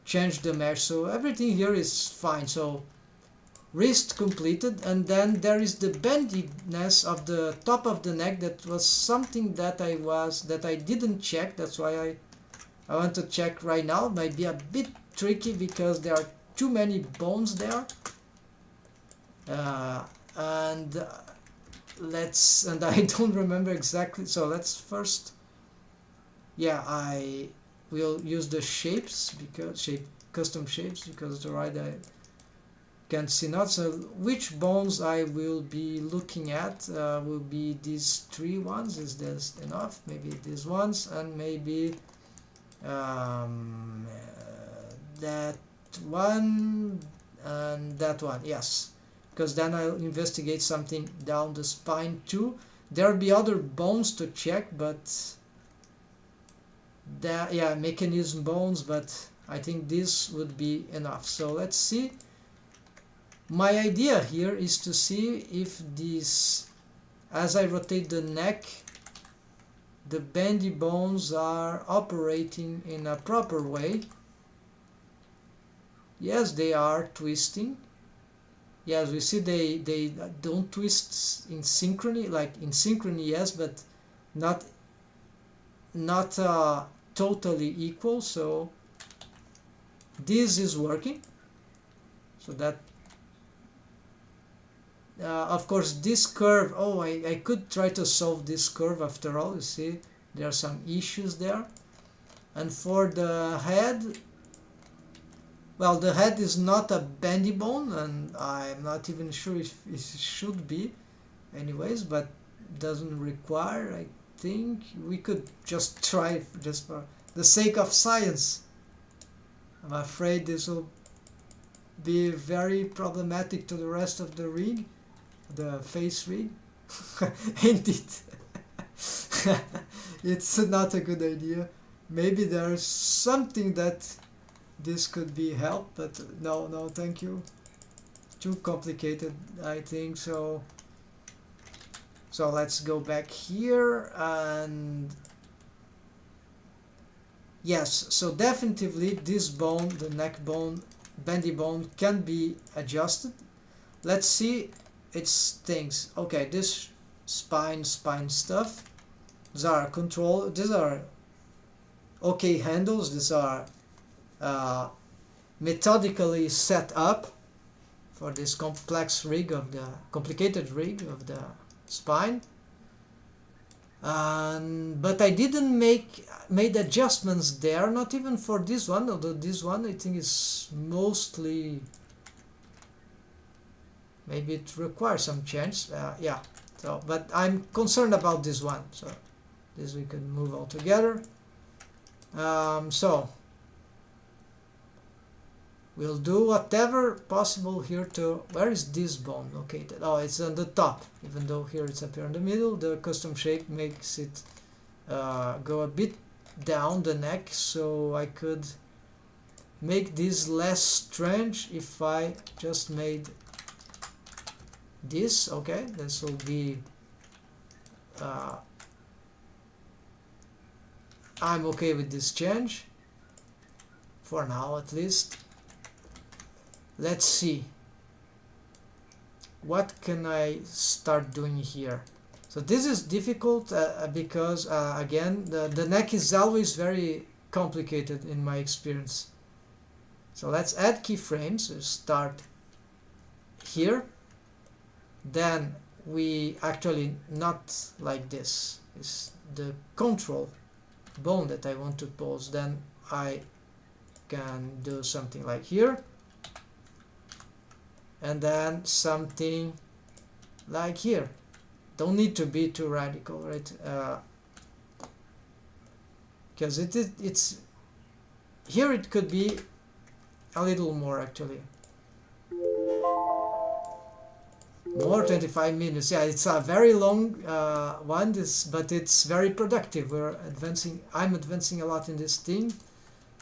change the mesh. So everything here is fine. So wrist completed, and then there is the bendiness of the top of the neck. That was something that I didn't check. That's why I want to check right now. It might be a bit tricky because there are too many bones there. And I don't remember exactly, so let's first yeah, I will use the shapes because custom shapes because the right I can't see not. So which bones I will be looking at will be these three ones. Is this enough? Maybe these ones, and maybe that one and that one. Yes, because then I'll investigate something down the spine too. There'll be other bones to check, but that, yeah, mechanism bones, but I think this would be enough. So let's see. My idea here is to see if this, as I rotate the neck, the bendy bones are operating in a proper way. Yes, they are twisting. Yes, we see they don't twist in synchrony, like in synchrony, yes, but not totally equal. So this is working. So that of course this curve, oh, I could try to solve this curve after all. You see there are some issues there. And for the head, well, the head is not a bendy bone, and I'm not even sure if it should be anyways, but doesn't require. I think we could just try just for the sake of science. I'm afraid this will be very problematic to the rest of the rig, the face rig. Indeed. It's not a good idea. Maybe there's something that this could be helped, but no, thank you. Too complicated, I think. So let's go back here, and yes, so definitively this bone, the neck bone, bendy bone, can be adjusted. Let's see its things. Okay, this spine stuff, these are control, these are okay handles, these are methodically set up for this complex rig of the complicated rig of the spine. But I didn't made adjustments there, not even for this one, although this one I think is mostly, maybe it requires some change. Yeah, so but I'm concerned about this one, so this we can move all together. So we'll do whatever possible here to, where is this bone located? Oh, it's on the top, even though here it's up here in the middle. The custom shape makes it go a bit down the neck, so I could make this less strange if I just made this. Okay, this will be I'm okay with this change for now, at least. Let's see, what can I start doing here? So this is difficult because again the neck is always very complicated in my experience. So let's add keyframes. So start here, then we actually not like this is the control bone that I want to pose. Then I can do something like here, and then something like here. Don't need to be too radical, right? Because it's here it could be a little more actually. More 25 minutes. Yeah, it's a very long one, but it's very productive. I'm advancing a lot in this thing.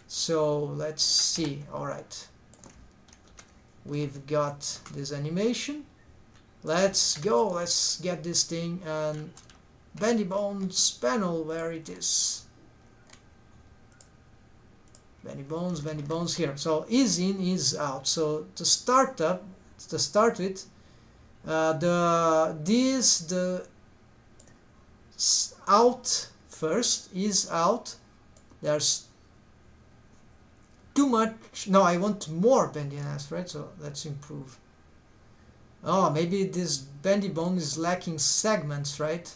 So let's see. All right. We've got this animation. Let's go. Let's get this thing and bendy bones panel, where it is. Bendy bones here. So is in, is out. So to start with, the out first, is out. There's too much. No, I want more bendiness, right? So let's improve. Oh, maybe this bendy bone is lacking segments, right?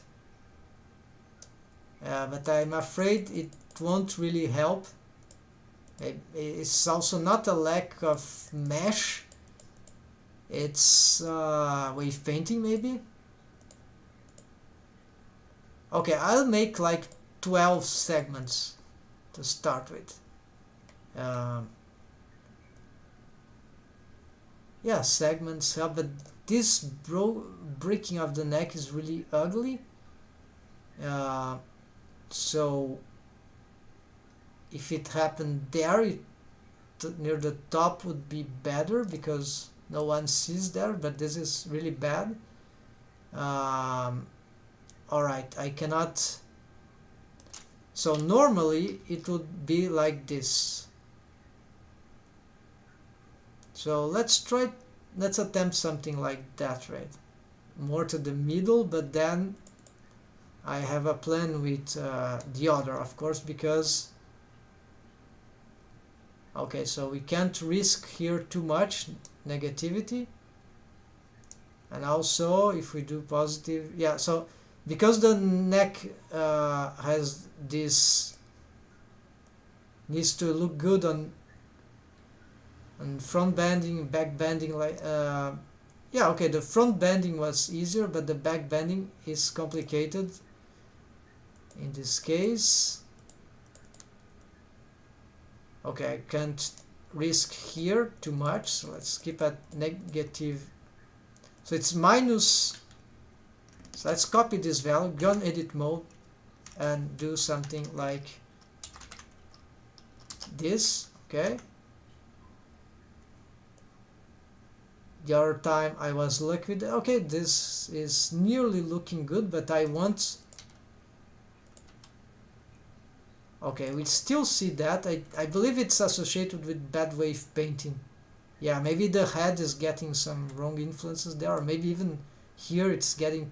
But I'm afraid it won't really help. It's also not a lack of mesh, it's wave painting maybe. Okay, I'll make like 12 segments to start with. Yeah, segments help, but this breaking of the neck is really ugly. So if it happened there, near the top would be better because no one sees there, but this is really bad. Alright, I cannot. So normally it would be like this. So let's attempt something like that, right? More to the middle, but then I have a plan with the other, of course, because okay, so we can't risk here too much negativity. And also if we do positive, yeah, so because the neck has this, needs to look good on front bending, back bending, like yeah, okay, the front bending was easier, but the back bending is complicated in this case. Okay, I can't risk here too much, so let's keep at negative. So it's minus. So let's copy this value, go on edit mode, and do something like this. Okay. The other time I was lucky with, okay, this is nearly looking good, but I want. Okay, we still see that. I believe it's associated with bad wave painting. Yeah, maybe the head is getting some wrong influences there, or maybe even here it's getting,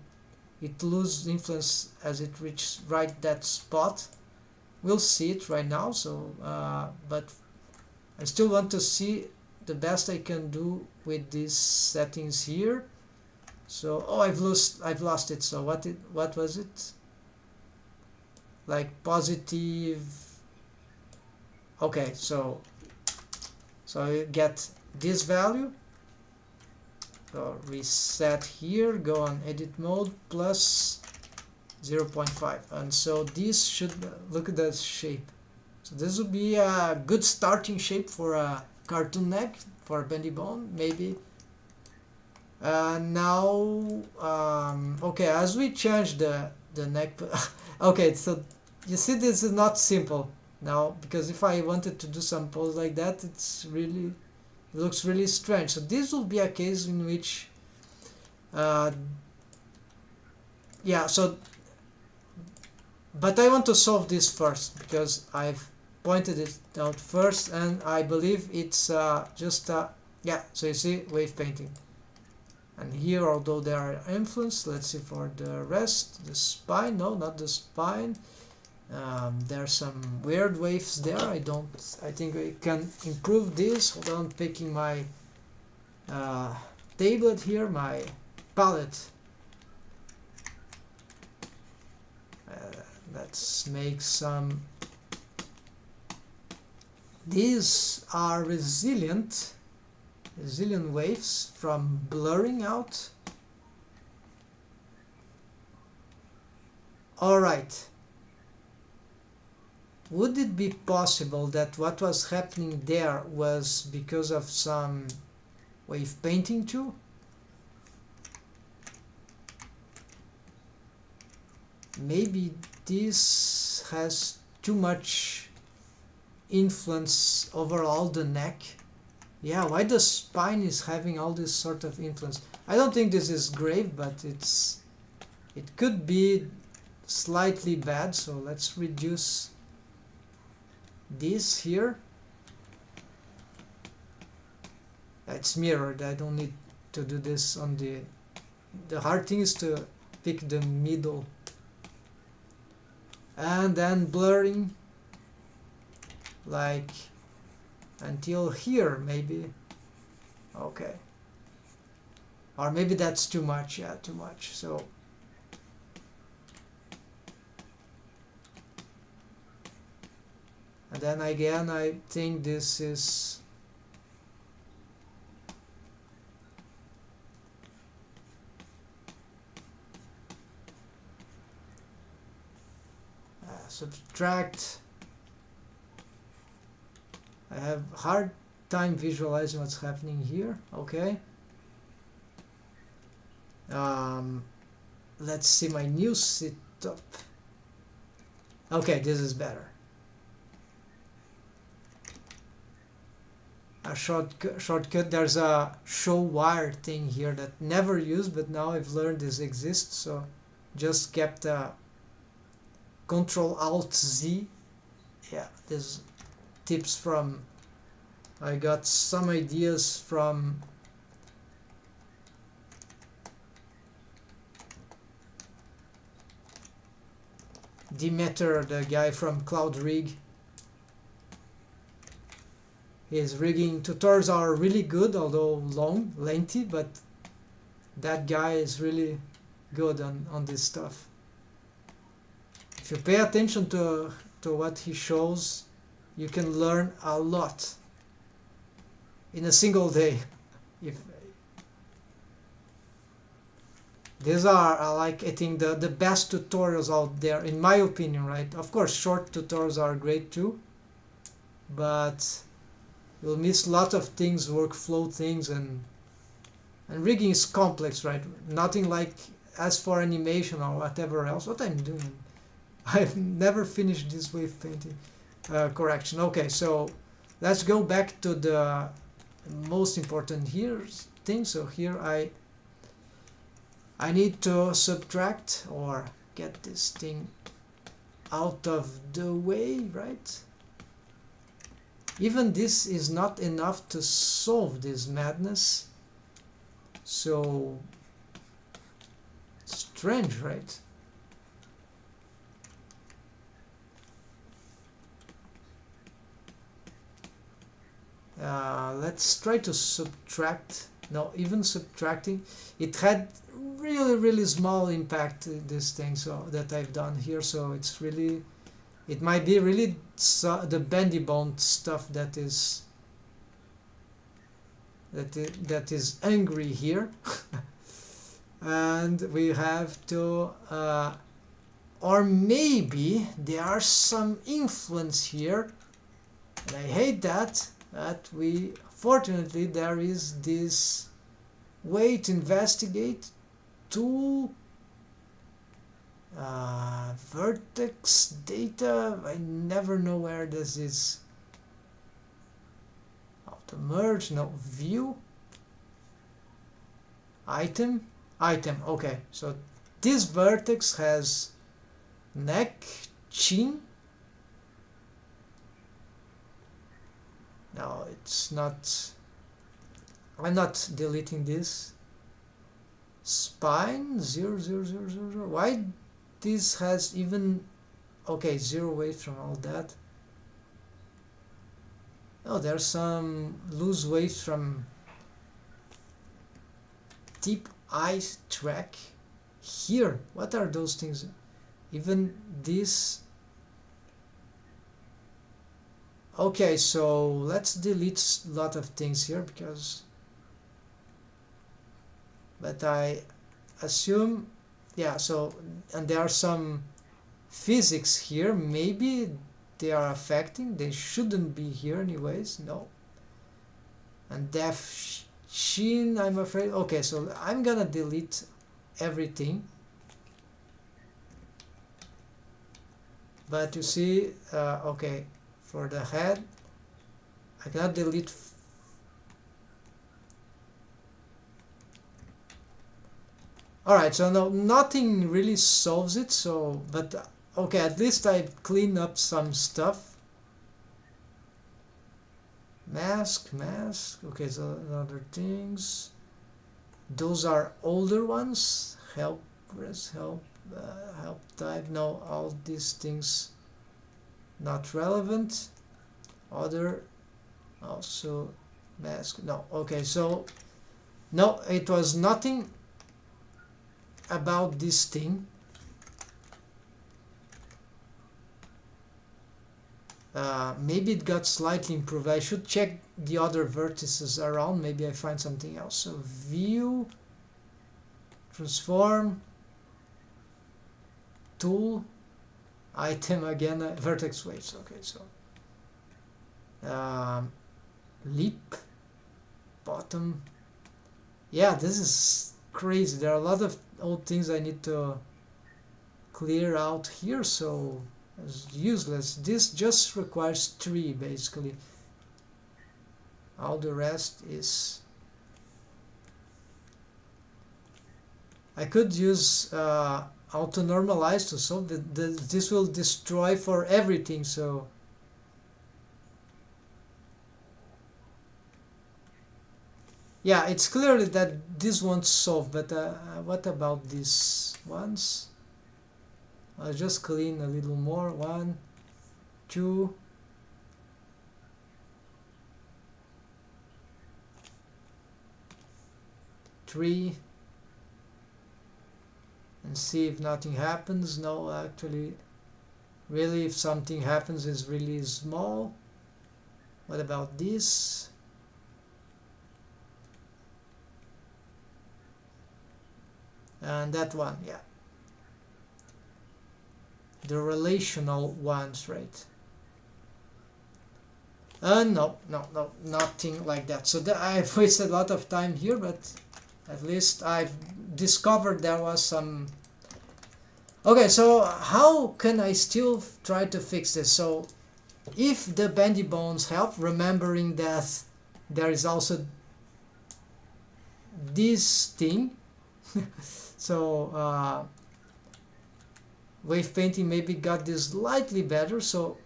it loses influence as it reaches right that spot. We'll see it right now. So, but I still want to see the best I can do with these settings here. So, oh, I've lost it. So what was it? Like positive. Okay, so you get this value. So reset here, go on edit mode, plus 0.5, and so this should look at the shape. So this would be a good starting shape for a cartoon neck, for a bendy bone, maybe. Now, okay, as we change the neck, okay, so you see this is not simple now, because if I wanted to do some pose like that, it looks really strange. So this will be a case in which, yeah, so, but I want to solve this first, because I've pointed it out first, and I believe it's just, yeah, so you see, wave painting. And here, although there are influence, let's see for the rest, the spine, no, not the spine. There are some weird waves there. I think we can improve this. Hold on, picking my tablet here, my palette. Let's make some. These are resilient waves from blurring out. Alright. Would it be possible that what was happening there was because of some wave painting too? Maybe this has too much influence over all the neck. Yeah, why the spine is having all this sort of influence? I don't think this is grave, but it could be slightly bad. So let's reduce this here. It's mirrored. I don't need to do this on the hard thing is to pick the middle. And then blurring like until here maybe. Okay, or maybe that's too much. Yeah, too much. So then again I think this is subtract. I have hard time visualizing what's happening here. Okay. Let's see my new setup. Okay, this is better. A shortcut. There's a show wire thing here that never used, but now I've learned this exists. So just kept Control Alt Z. Yeah, this tips from. I got some ideas from Demeter, the guy from WikiRigs. His rigging tutorials are really good, although long, lengthy, but that guy is really good on this stuff. If you pay attention to what he shows, you can learn a lot in a single day. These are like, I think, the best tutorials out there, in my opinion, right? Of course, short tutorials are great too, but you'll miss a lot of things, workflow things, and rigging is complex, right? Nothing like as for animation or whatever else. What I'm doing, I've never finished this wave painting correction. Okay, so let's go back to the most important thing. So here I need to subtract or get this thing out of the way, right? Even this is not enough to solve this madness. So strange, right? Let's try to subtract. No, even subtracting, it had really small impact, this thing, so that I've done here. So it's really, it might be really the bendy bone stuff that is angry here. And we have to or maybe there are some influence here, and I hate that we, fortunately, there is this way to investigate tool, vertex data. I never know where this is. How to merge? No, view, item. Okay, so this vertex has neck, chin. No, it's not. I'm not deleting this. Spine 0, 0, 0, 0, 0. Why this has even, okay, 0 weight from all that. Oh, there's some loose weight from tip eye track here. What are those things? Even this. Okay, so let's delete a lot of things here, because, but I assume, yeah, so, and there are some physics here, maybe they are affecting, they shouldn't be here anyways, no. And def sheen, I'm afraid, okay, so I'm gonna delete everything. But you see, okay, for the head, I cannot delete. Alright, so no, nothing really solves it, so, but okay, at least I cleaned up some stuff. Mask, okay, so other things. Those are older ones. Help type, no, all these things not relevant. Other, also mask, no, okay, so no, it was nothing about this thing. maybe it got slightly improved. I should check the other vertices around. Maybe I find something else. So view, transform, tool, item again, vertex waves. Okay, so leap, bottom. Yeah, this is crazy. There are a lot of old things I need to clear out here, so it's useless. This just requires 3 basically. All the rest is... I could use auto normalize to solve this will destroy for everything, so yeah, it's clearly that this won't solve, but what about these ones? I'll just clean a little more. 1, 2, 3, and see if nothing happens. No, actually, really, if something happens, is really small. What about this? And that one, yeah. The relational ones, right? No, nothing like that. So I've wasted a lot of time here, but at least I've discovered there was some... Okay, so how can I still try to fix this? So if the bendy bones help, remembering that there is also this thing. So wave painting maybe got this slightly better. So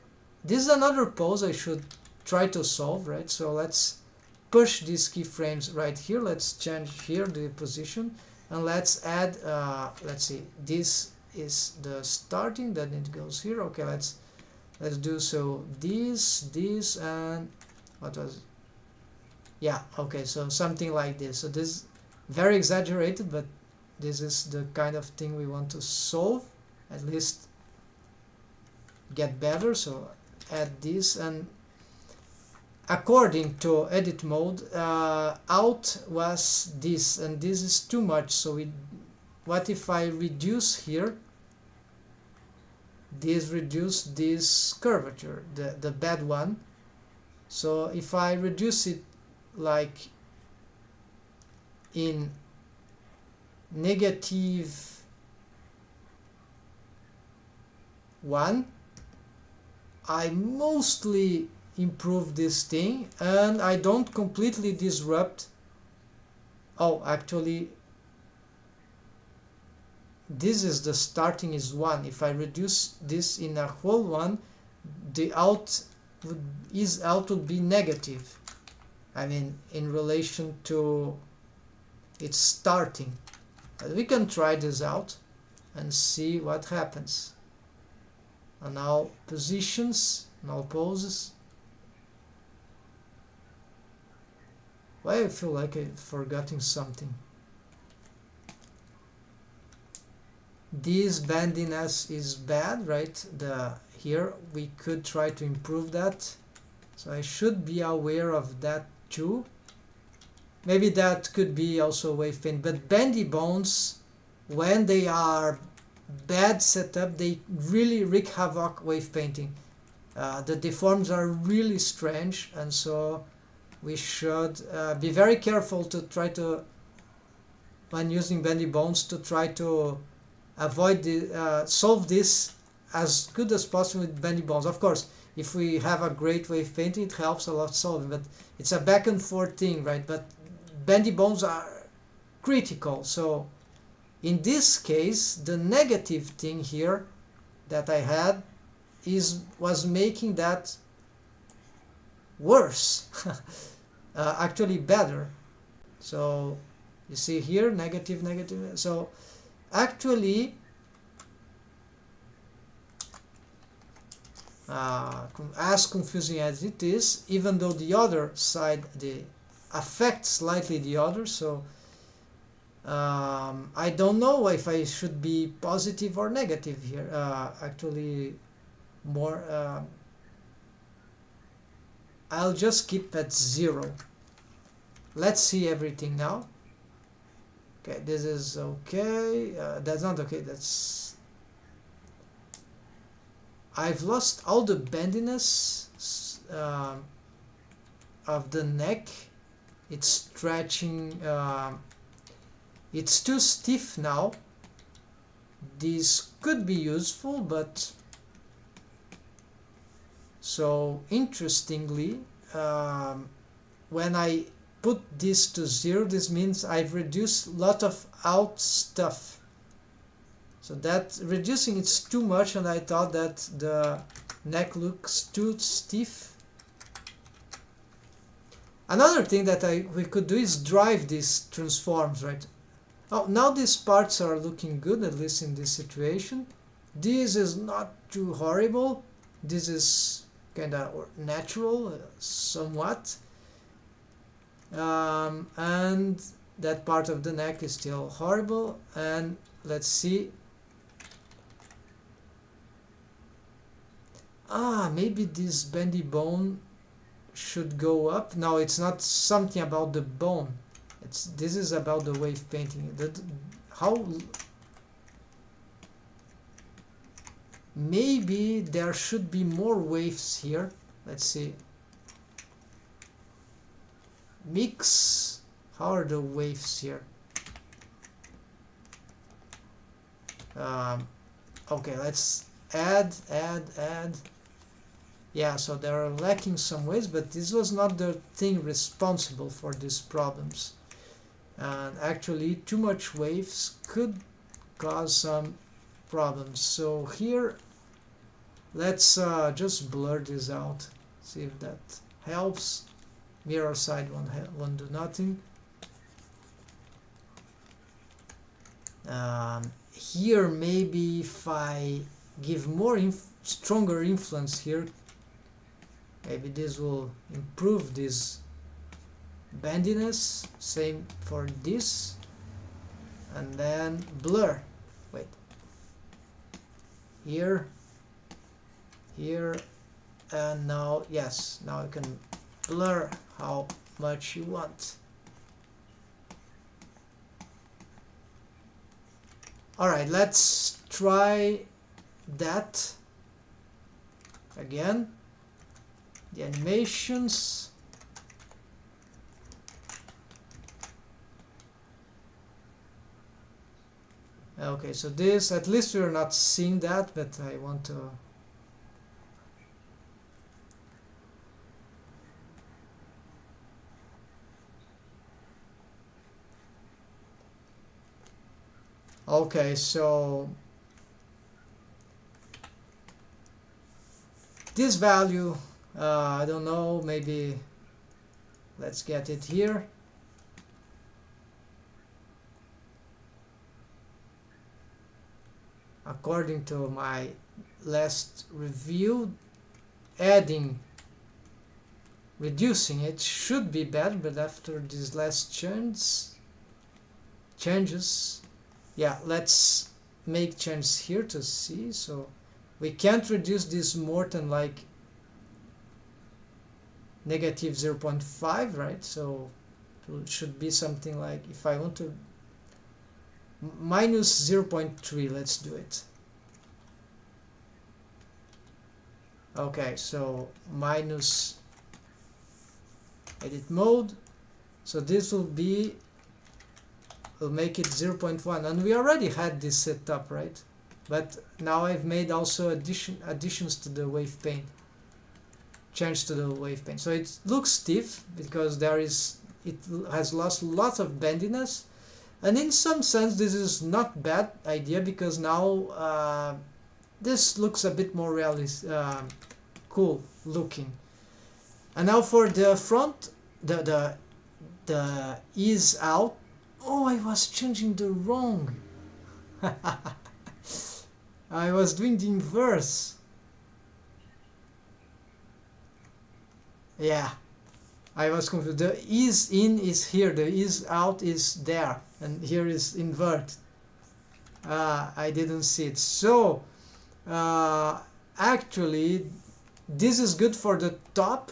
this is another pose I should try to solve, right? So let's push these keyframes right here. Let's change here the position, and let's add let's see, this is the starting, then it goes here. Okay, let's do so this and what was it? Yeah, okay, so something like this. So this very exaggerated, but this is the kind of thing we want to solve, at least get better. So add this, and according to edit mode, out was this, and this is too much. So what if I reduce here, this reduce this curvature, the bad one. So if I reduce it like in -1, I mostly improve this thing, and I don't completely disrupt. Oh, actually, this is the starting is 1. If I reduce this in a whole one, the out would be negative. I mean, in relation to its starting. But we can try this out and see what happens. And now positions, now poses. Why I feel like I've forgotten something. This bendiness is bad, right? Here we could try to improve that. So I should be aware of that too. Maybe that could be also wave paint, but bendy bones, when they are bad setup, they really wreak havoc wave painting. The deforms are really strange, and so we should be very careful to try to, when using bendy bones, to try to avoid solve this as good as possible with bendy bones. Of course, if we have a great wave painting, it helps a lot solving, but it's a back and forth thing, right? But bendy bones are critical. So in this case, the negative thing here that I had was making that worse. Actually better. So you see here, negative. So actually as confusing as it is, even though the other side affects slightly the other. So I don't know if I should be positive or negative here. Actually more I'll just keep at 0. Let's see everything now. Okay, this is okay. That's not okay. That's... I've lost all the bendiness of the neck. It's stretching. It's too stiff now. This could be useful, but... So interestingly, when I put this to 0, this means I've reduced a lot of out stuff. So that reducing it's too much, and I thought that the neck looks too stiff. Another thing that we could do is drive these transforms, right? Oh, now these parts are looking good, at least in this situation. This is not too horrible. This is kind of natural, somewhat. And that part of the neck is still horrible. And let's see. Maybe this bendy bone should go up. No, it's not something about the bone. This is about the wave painting. Maybe there should be more waves here. Let's see. Mix. How are the waves here? Okay, let's add. Yeah, so they are lacking some waves, but this was not the thing responsible for these problems. And actually, too much waves could cause some problems. So here, let's just blur this out. See if that helps. Mirror side won't do nothing. Here, maybe if I give more stronger influence here, maybe this will improve this bendiness. Same for this. And then blur. Wait. Here. And now, yes, now you can blur how much you want. Alright, let's try that again. The animations. Okay, so this, at least we're not seeing that, but I want to... Okay, so this value, I don't know, maybe let's get it here. According to my last review, reducing it should be bad, but after these last changes, yeah, let's make changes here to see. So we can't reduce this more than like negative 0.5, right? So it should be something like, if I want to, minus 0.3, let's do it. Okay, so minus edit mode. So this will be, we'll make it 0.1, and we already had this set up, right? But now I've made also additions to the wave paint, change to the wave paint. So it looks stiff because it has lost lots of bendiness, and in some sense this is not bad idea, because now this looks a bit more realistic, cool looking. And now for the front, the ease out. Oh, I was changing the wrong. I was doing the inverse. Yeah, I was confused. The ease in is here, the ease out is there, and here is invert. I didn't see it. So actually this is good for the top,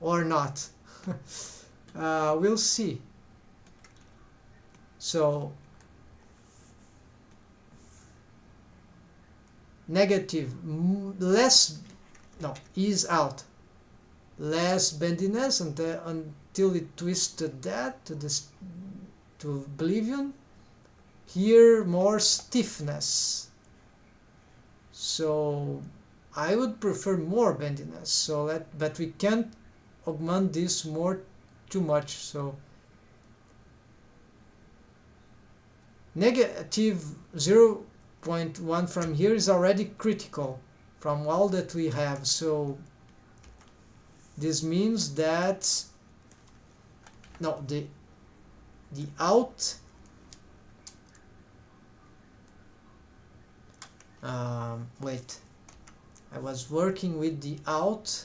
or not. We'll see. So negative, less, no, ease out, less bendiness until it twisted that to this, to oblivion. Here more stiffness, so I would prefer more bendiness, so that, but we can't augment this more too much. So negative 0.1 from here is already critical from all that we have, so this means that no, the out wait, I was working with the out,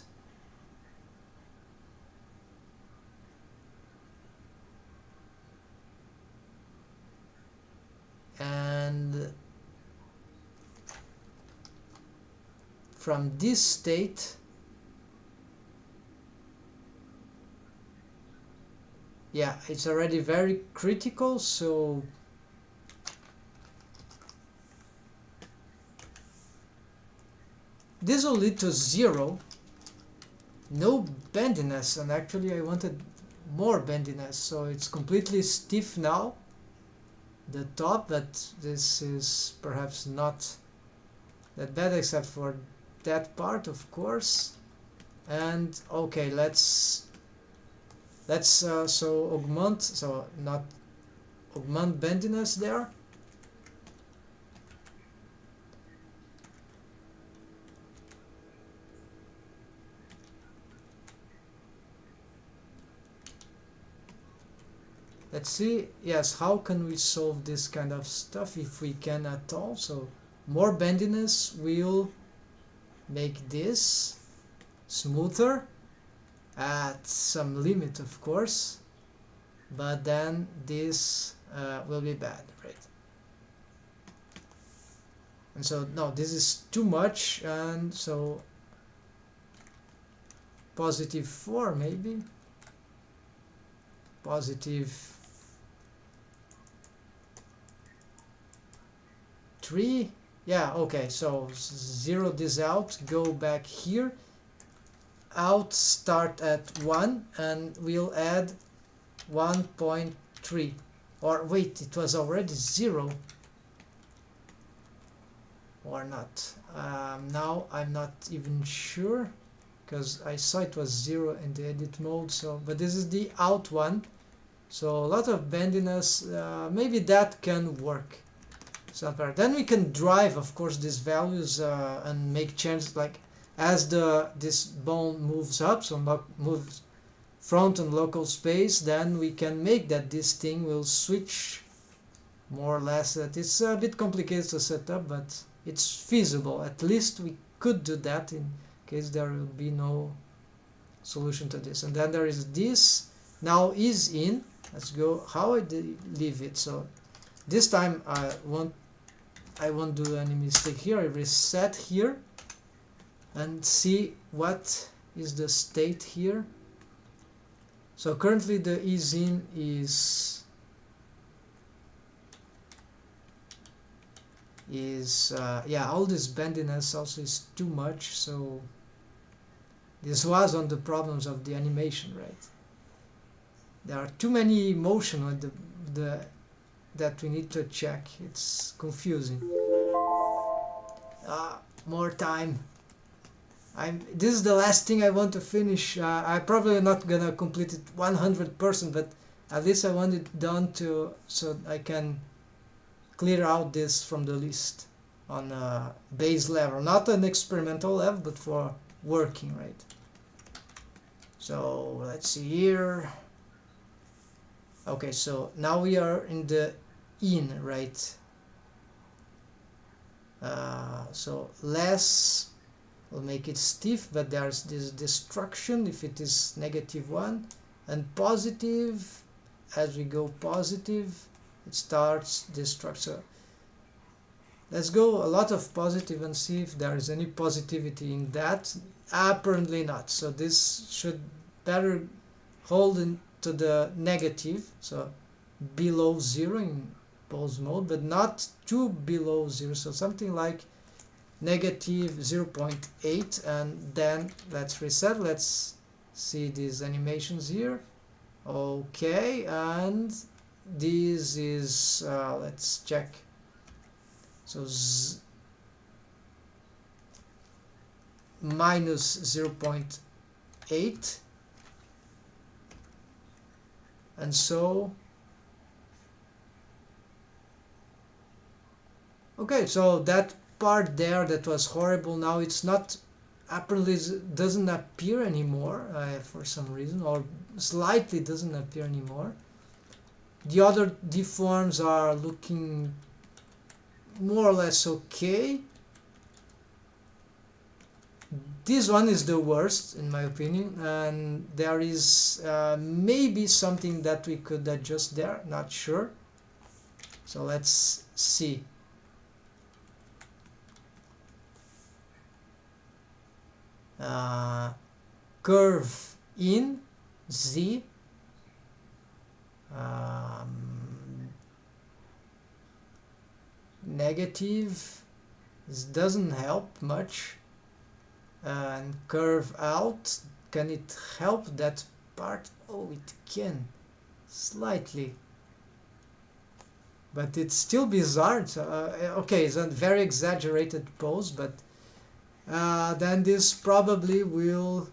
and from this state, yeah, it's already very critical, so this will lead to 0, no bendiness, and actually I wanted more bendiness, so it's completely stiff now, the top, but this is perhaps not that bad except for that part, of course. And okay, let's so augment, so not augment bendiness there. Let's see, yes, how can we solve this kind of stuff if we can at all. So more bendiness will make this smoother at some limit, of course, but then this will be bad, right? And so no, this is too much, and so positive 4 maybe, positive 3, yeah, okay, so 0 this out, go back here, out, start at 1, and we'll add 1.3, or wait, it was already 0 or not. Now I'm not even sure, because I saw it was 0 in the edit mode, so, but this is the out one, so a lot of bendiness, maybe that can work. So then we can drive, of course, these values and make changes, like as this bone moves up, so moves front and local space, then we can make that this thing will switch more or less. That it's a bit complicated to set up, but it's feasible. At least we could do that in case there will be no solution to this. And then there is this, now is in. Let's go how I leave it. So this time I won't do any mistake here. I reset here and see what is the state here. So currently the is in is yeah, all this bendiness also is too much, so this was on the problems of the animation, right? There are too many motion with that we need to check. It's confusing. More time. This is the last thing I want to finish. I probably not gonna complete it 100%, but at least I want it done so I can clear out this from the list on a base level, not an experimental level, but for working, right? So let's see here. Okay, so now we are in the in, right? So less will make it stiff, but there's this destruction if it is -1, and positive, as we go positive, it starts destruction. Let's go a lot of positive and see if there is any positivity in that. Apparently not. So this should better hold into the negative, so below 0 in pose mode, but not too below 0, so something like negative 0.8, and then let's reset. Let's see these animations here. Okay, and this is let's check. So minus 0.8, and so okay, so that part there that was horrible, now it's not, apparently doesn't appear anymore for some reason, or slightly doesn't appear anymore. The other deforms are looking more or less okay. This one is the worst in my opinion, and there is maybe something that we could adjust there, not sure. So let's see. Curve in Z, negative, this doesn't help much, and curve out, can it help that part? Oh, it can, slightly, but it's still bizarre. So, okay, it's a very exaggerated pose, but then this probably will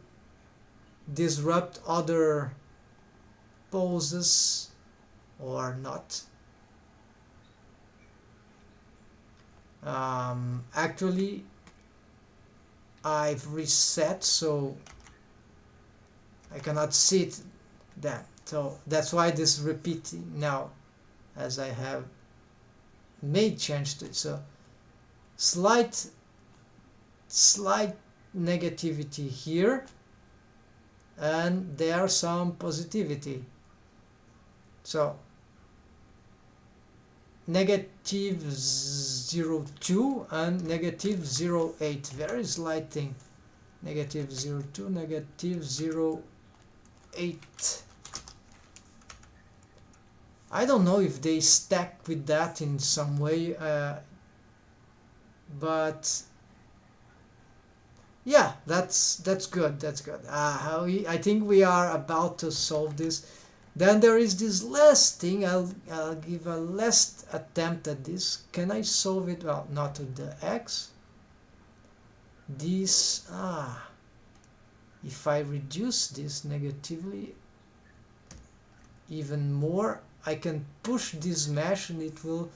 disrupt other poses or not. Actually, I've reset, so I cannot see it then. So that's why this repeating now, as I have made change to it. So slight negativity here, and there's some positivity. So negative 0.2 and negative 0.8, very slight thing. Negative 0.2, negative 0.8. I don't know if they stack with that in some way, but yeah, that's good. That's good. I think we are about to solve this. Then there is this last thing. I'll give a last attempt at this. Can I solve it? Well, not with the X. This if I reduce this negatively even more, I can push this mesh and it will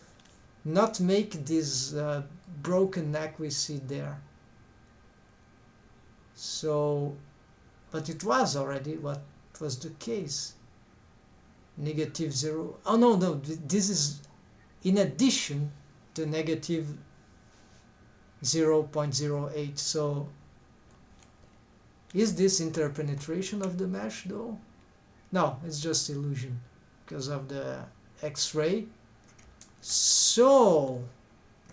not make this broken neck we see there. So, but it was already what was the case. Negative 0. Oh no, this is in addition to negative 0.08. So is this interpenetration of the mesh though? No, it's just illusion because of the X-ray. So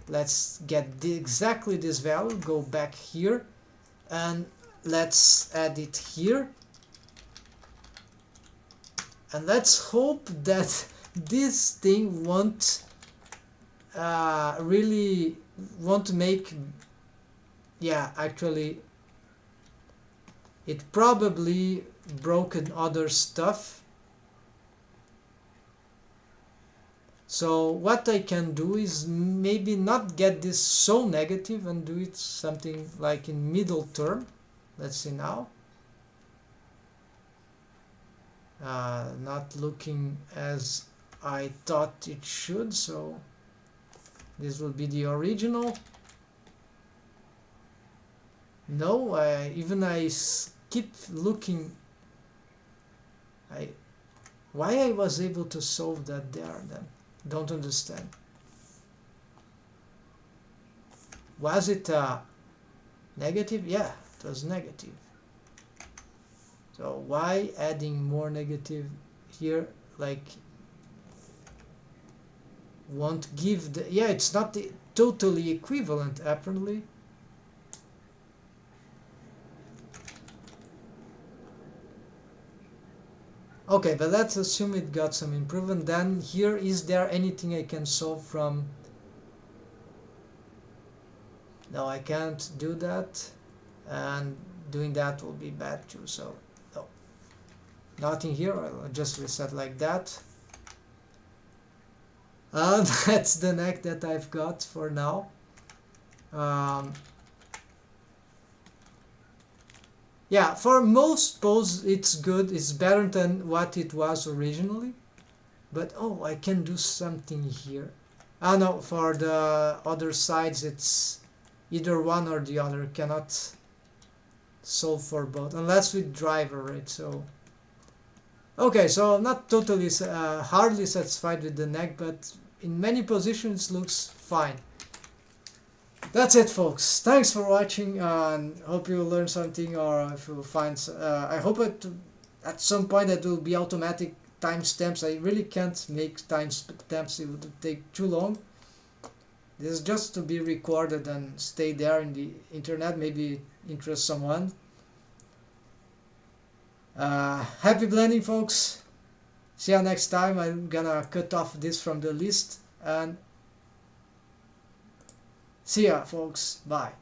let's get exactly this value, go back here, and let's add it here. And let's hope that this thing won't really make, yeah, actually it probably broken other stuff. So what I can do is maybe not get this so negative and do it something like in middle term. Let's see now. Not looking as I thought it should, so this will be the original. No, I keep looking. Why I was able to solve that there then? Don't understand. Was it negative? Yeah, it was negative. So why adding more negative here, like, won't give the, yeah, it's not totally equivalent apparently. Okay, but let's assume it got some improvement. Then here, is there anything I can solve from? No, I can't do that, and doing that will be bad too, so no, nothing here. I'll just reset like that. That's the neck that I've got for now. Yeah, for most pose it's good, it's better than what it was originally. But oh, I can do something here. Ah no, for the other sides it's either one or the other, cannot solve for both, unless with driver, right? So okay, so I'm not totally hardly satisfied with the neck, but in many positions looks fine. That's it, folks. Thanks for watching, and hope you learned something, or if you find I hope at some point that will be automatic timestamps. I really can't make timestamps, it would take too long. This is just to be recorded and stay there in the internet, maybe interest someone. Happy blending, folks. See you next time. I'm gonna cut off this from the list, and see ya, folks. Bye.